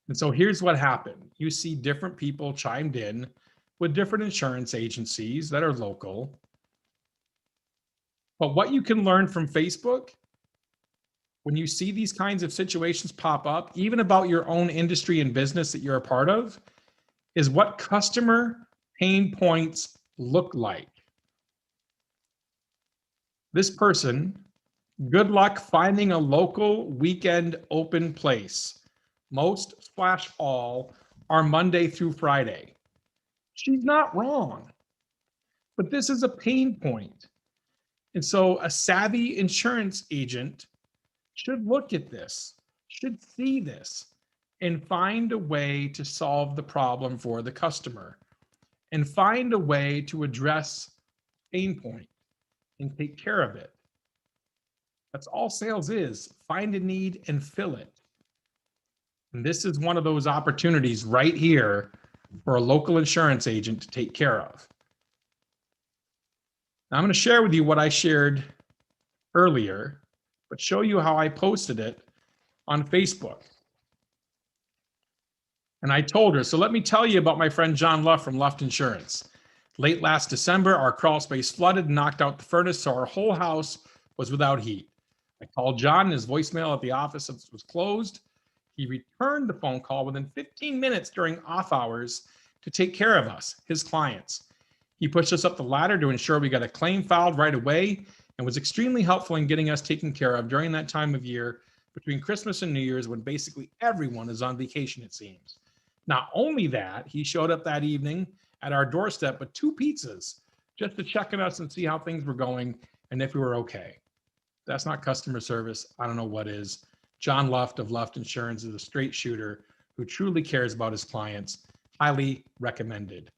And so here's what happened. You see different people chimed in with different insurance agencies that are local. But what you can learn from Facebook, when you see these kinds of situations pop up, even about your own industry and business that you're a part of, is what customer pain points look like. This person Good luck finding a local weekend open place. Most / all are Monday through Friday. She's not wrong, but this is a pain point. And so a savvy insurance agent should look at this, should see this, and find a way to solve the problem for the customer and find a way to address pain point and take care of it. That's all sales is. Find a need and fill it. And this is one of those opportunities right here for a local insurance agent to take care of. Now I'm going to share with you what I shared earlier, but show you how I posted it on Facebook. And I told her, so let me tell you about my friend John Luff from Luft Insurance. Late last December, our crawl space flooded and knocked out the furnace, so our whole house was without heat. I called John, and his voicemail at the office was closed. He returned the phone call within 15 minutes during off hours to take care of us, his clients. He pushed us up the ladder to ensure we got a claim filed right away and was extremely helpful in getting us taken care of during that time of year between Christmas and New Year's when basically everyone is on vacation, it seems. Not only that, he showed up that evening at our doorstep with 2 pizzas just to check on us and see how things were going and if we were okay. That's not customer service. I don't know what is. John Luft of Luft Insurance is a straight shooter who truly cares about his clients. Highly recommended.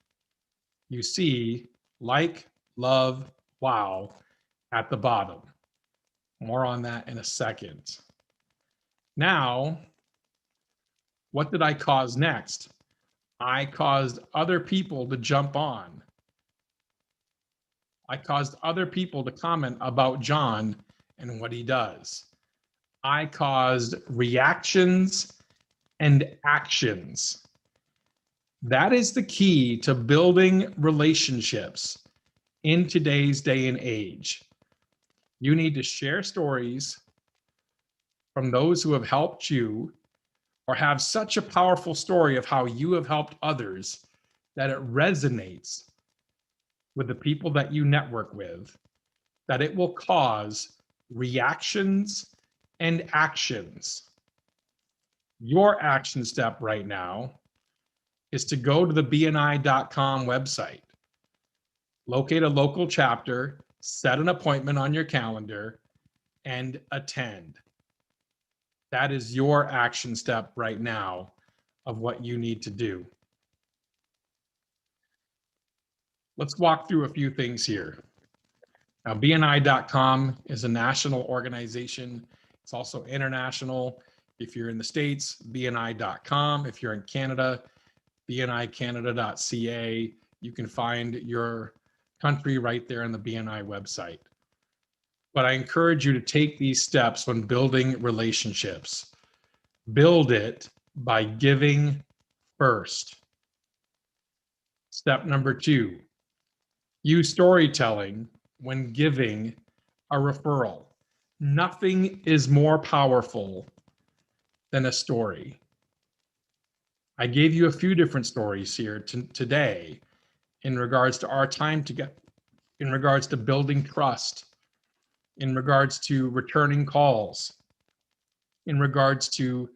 You see like, love, wow at the bottom. More on that in a second. Now, what did I cause next? I caused other people to jump on. I caused other people to comment about John and what he does. I caused reactions and actions. That is the key to building relationships in today's day and age. You need to share stories from those who have helped you or have such a powerful story of how you have helped others that it resonates with the people that you network with, that it will cause reactions and actions. Your action step right now is to go to the BNI.com website, locate a local chapter, set an appointment on your calendar, and attend. That is your action step right now of what you need to do. Let's walk through a few things here. Now, BNI.com is a national organization. It's also international. If you're in the States, BNI.com. If you're in Canada, BNICanada.ca. You can find your country right there on the BNI website. But I encourage you to take these steps when building relationships. Build it by giving first. Step number 2, use storytelling when giving a referral. Nothing is more powerful than a story. I gave you a few different stories here today in regards to our time together, in regards to building trust, in regards to returning calls, in regards to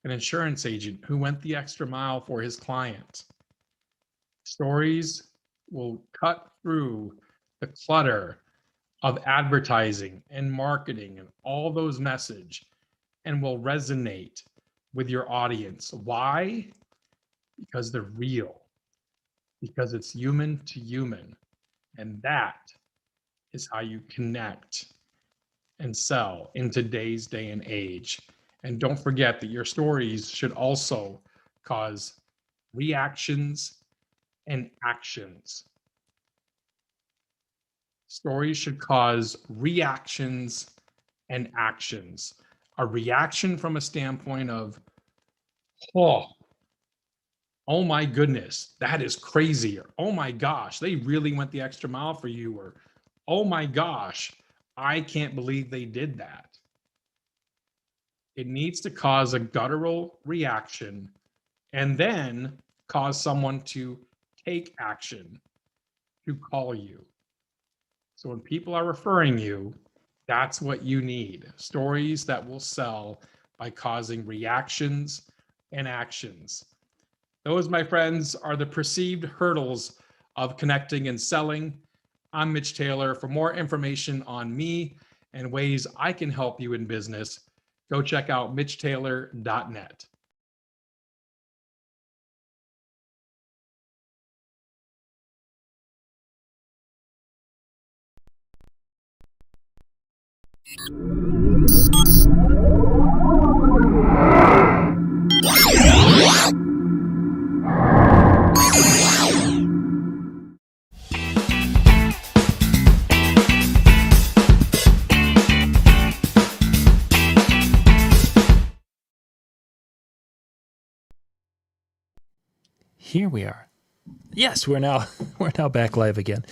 an insurance agent who went the extra mile for his client. Stories will cut through the clutter of advertising and marketing and all those messages and will resonate with your audience. Why? Because they're real, because it's human to human. And that is how you connect and sell in today's day and age. And don't forget that your stories should also cause reactions and actions. Stories should cause reactions and actions. A reaction from a standpoint of, oh my goodness, that is crazy. Or, oh my gosh, they really went the extra mile for you. Or, oh my gosh, I can't believe they did that. It needs to cause a guttural reaction and then cause someone to take action, to call you. So when people are referring you, That's what you need. Stories that will sell by causing reactions and actions. Those, my friends, are the perceived hurdles of connecting and selling. I'm Mitch Taylor. For more information on me and ways I can help you in business, go check out mitchtaylor.net. Here we are. Yes, we're now back live again.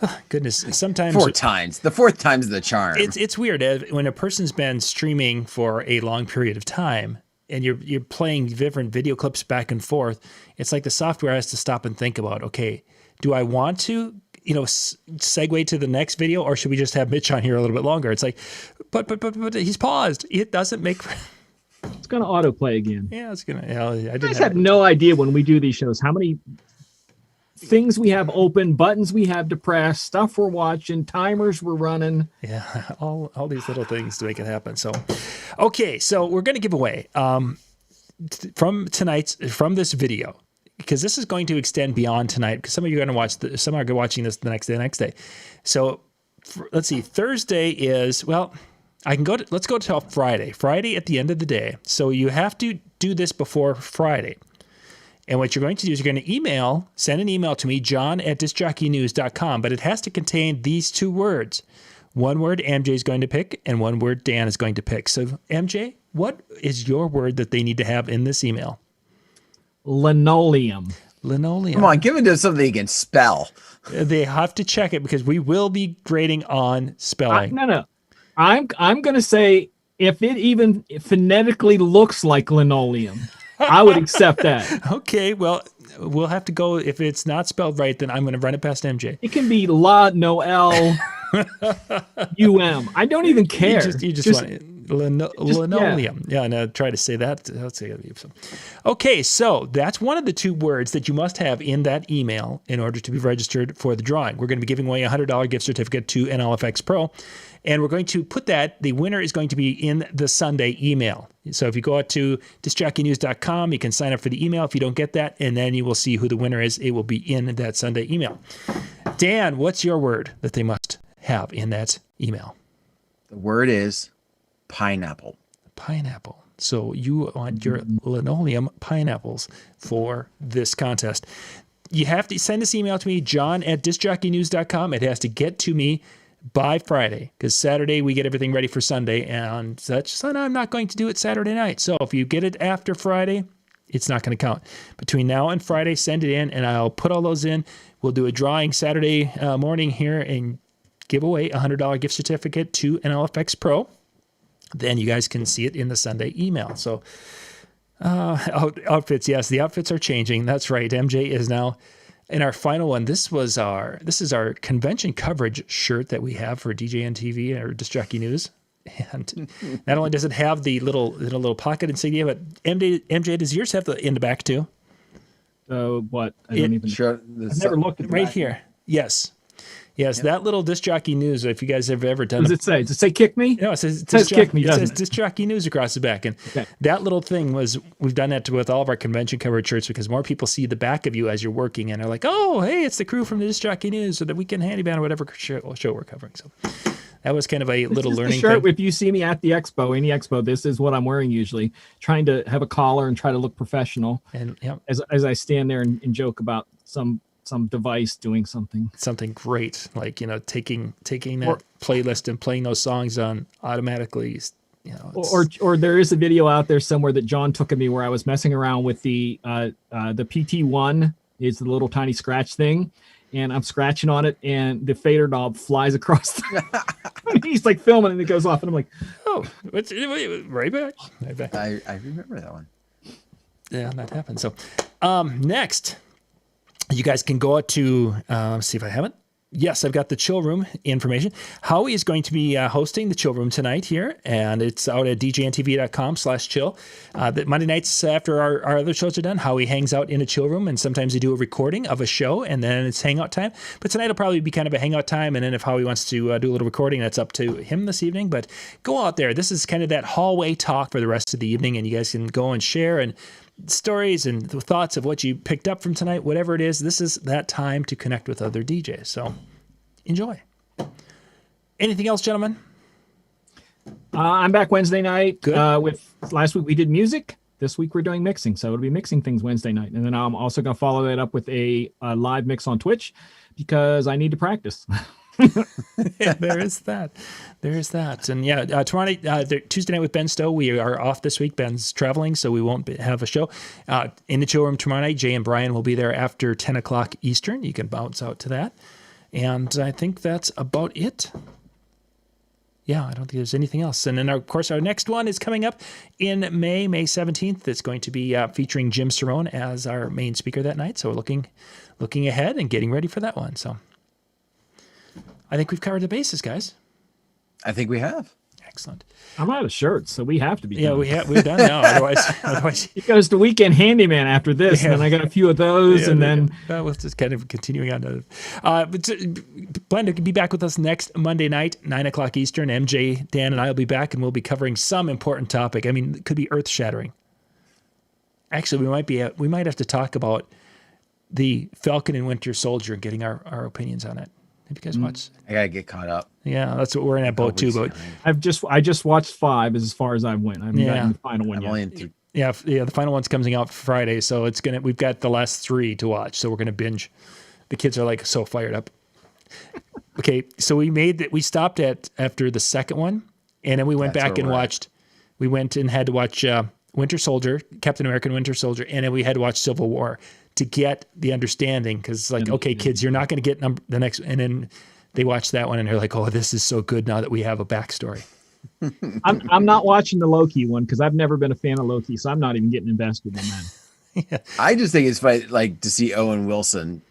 Oh, goodness, sometimes The fourth time's the charm. It's weird when a person's been streaming for a long period of time and you're playing different video clips back and forth. It's like the software has to stop and think about, okay, do I want to segue to the next video, or should we just have Mitch on here a little bit longer? It's like, but he's paused. It doesn't make. It's going to autoplay again. Yeah, it's going to. I guys have no idea when we do these shows how many things we have open, buttons we have to press, stuff we're watching, timers we're running. Yeah, all these little things to make it happen. So, okay, so we're going to give away from this video, because this is going to extend beyond tonight, because some of you are going to watch some are watching this the next day. So let's see, Thursday is, well, let's go to Friday at the end of the day. So you have to do this before Friday. And what you're going to do is you're going to send an email to me, john@discjockeynews.com, but it has to contain these two words. One word MJ is going to pick, and one word Dan is going to pick. So MJ, what is your word that they need to have in this email? Linoleum. Linoleum. Come on, give it to something you can spell. They have to check it, because we will be grading on spelling. No. I'm going to say, if it even phonetically looks like linoleum, I would accept that. Okay, well, we'll have to go. If it's not spelled right, then I'm going to run it past MJ. It can be La Noel UM. I don't even care. You just want it. Linoleum. Yeah, and try to say that. Let's see. Okay, so that's one of the two words that you must have in that email in order to be registered for the drawing. We're going to be giving away a $100 gift certificate to NLFX Pro. And we're going to put the winner is going to be in the Sunday email. So if you go out to discjockeynews.com, you can sign up for the email if you don't get that, and then you will see who the winner is. It will be in that Sunday email. Dan, what's your word that they must have in that email? The word is pineapple. Pineapple. So you want your linoleum pineapples for this contest. You have to send this email to me, john@discjockeynews.com. It has to get to me by Friday, because Saturday we get everything ready for Sunday and such. So I'm not going to do it Saturday night. So if you get it after Friday, it's not going to count. Between now and Friday, send it in, and I'll put all those in. We'll do a drawing Saturday morning here and give away a $100 gift certificate to NLFX Pro. Then you guys can see it in the Sunday email. So outfits, yes, the outfits are changing. That's right. MJ is now in our final one. This is our convention coverage shirt that we have for DJNTV or Disc Jockey News. And not only does it have the little pocket insignia, but MJ, does yours have the in the back too? What? I don't even. Sure. I've never looked at the right back. here. Yes. Yes, that little Disc Jockey News, if you guys have ever done it. Does it say? Does it say kick me? No, it says kick me, it doesn't says it? Disc Jockey News across the back. And Okay. that little thing we've done that with all of our convention coverage shirts, because more people see the back of you as you're working and are like, oh, hey, it's the crew from the Disc Jockey News, so that we can handy band whatever show we're covering. So that was kind of a little learning shirt, thing. if you see me at the expo, any expo, this is what I'm wearing usually, trying to have a collar and try to look professional. And as I stand there and joke about some device doing something great, like taking that playlist and playing those songs on automatically. Or there is a video out there somewhere that John took of me where I was messing around with the PT1 is the little tiny scratch thing, and I'm scratching on it, and the fader knob flies across. He's like filming, and it goes off, and I'm like, oh, right back. I remember that one. Yeah, that happened. So next, you guys can go out to, let's see if I have it. Yes, I've got the chill room information. Howie is going to be hosting the chill room tonight here, and it's out at djntv.com/chill. The Monday nights after our other shows are done, Howie hangs out in a chill room, and sometimes they do a recording of a show, and then it's hangout time. But tonight will probably be kind of a hangout time, and then if Howie wants to do a little recording, that's up to him this evening. But go out there. This is kind of that hallway talk for the rest of the evening, and you guys can go and share and stories and the thoughts of what you picked up from tonight, whatever it is. This is that time to connect with other DJs. So enjoy. Anything else, gentlemen? I'm back Wednesday night. Good. With last week we did music. This week we're doing mixing, so it'll be mixing things Wednesday night, and then I'm also going to follow that up with a live mix on Twitch because I need to practice. Yeah, there is that. And yeah, tomorrow night, Tuesday night with Ben Stowe, we are off this week. Ben's traveling, so we won't have a show. In the chill room tomorrow night, Jay and Brian will be there after 10 o'clock Eastern. You can bounce out to that. And I think that's about it. Yeah, I don't think there's anything else. And then, of course, our next one is coming up in May 17th. It's going to be featuring Jim Cerrone as our main speaker that night. So we're looking ahead and getting ready for that one. So I think we've covered the bases, guys. I think we have. Excellent. I'm out of shirts, so we have to be done. We're done now. Otherwise it goes to Weekend Handyman after this, and then I got a few of those, and then we'll just kind of continuing on to. Plan to be back with us next Monday night, 9 o'clock Eastern. MJ, Dan, and I will be back, and we'll be covering some important topic. I mean, it could be earth shattering. Actually, we might have to talk about the Falcon and Winter Soldier and getting our opinions on it. Have you guys watched? I gotta get caught up. Yeah, that's what we're in that boat too. But I just watched 5 as far as I went. I haven't gotten the final one yet. Yeah, the final one's coming out Friday, so we've got the last 3 to watch, so we're gonna binge. The kids are like so fired up. Okay, so we stopped after the second one, and then we went back and watched. We went and had to watch Winter Soldier, Captain America: Winter Soldier, and then we had to watch Civil War to get the understanding, because okay, kids, you're not going to get the next, and then they watch that one and they're like, oh, this is so good now that we have a backstory. I'm not watching the Loki one because I've never been a fan of Loki, so I'm not even getting invested in that. Yeah. I just think it's fun, like, to see Owen Wilson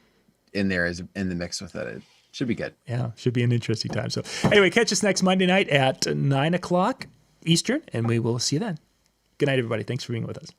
in there in the mix with it. It should be good. Yeah, should be an interesting time. So anyway, catch us next Monday night at 9 o'clock Eastern, and we will see you then. Good night, everybody. Thanks for being with us.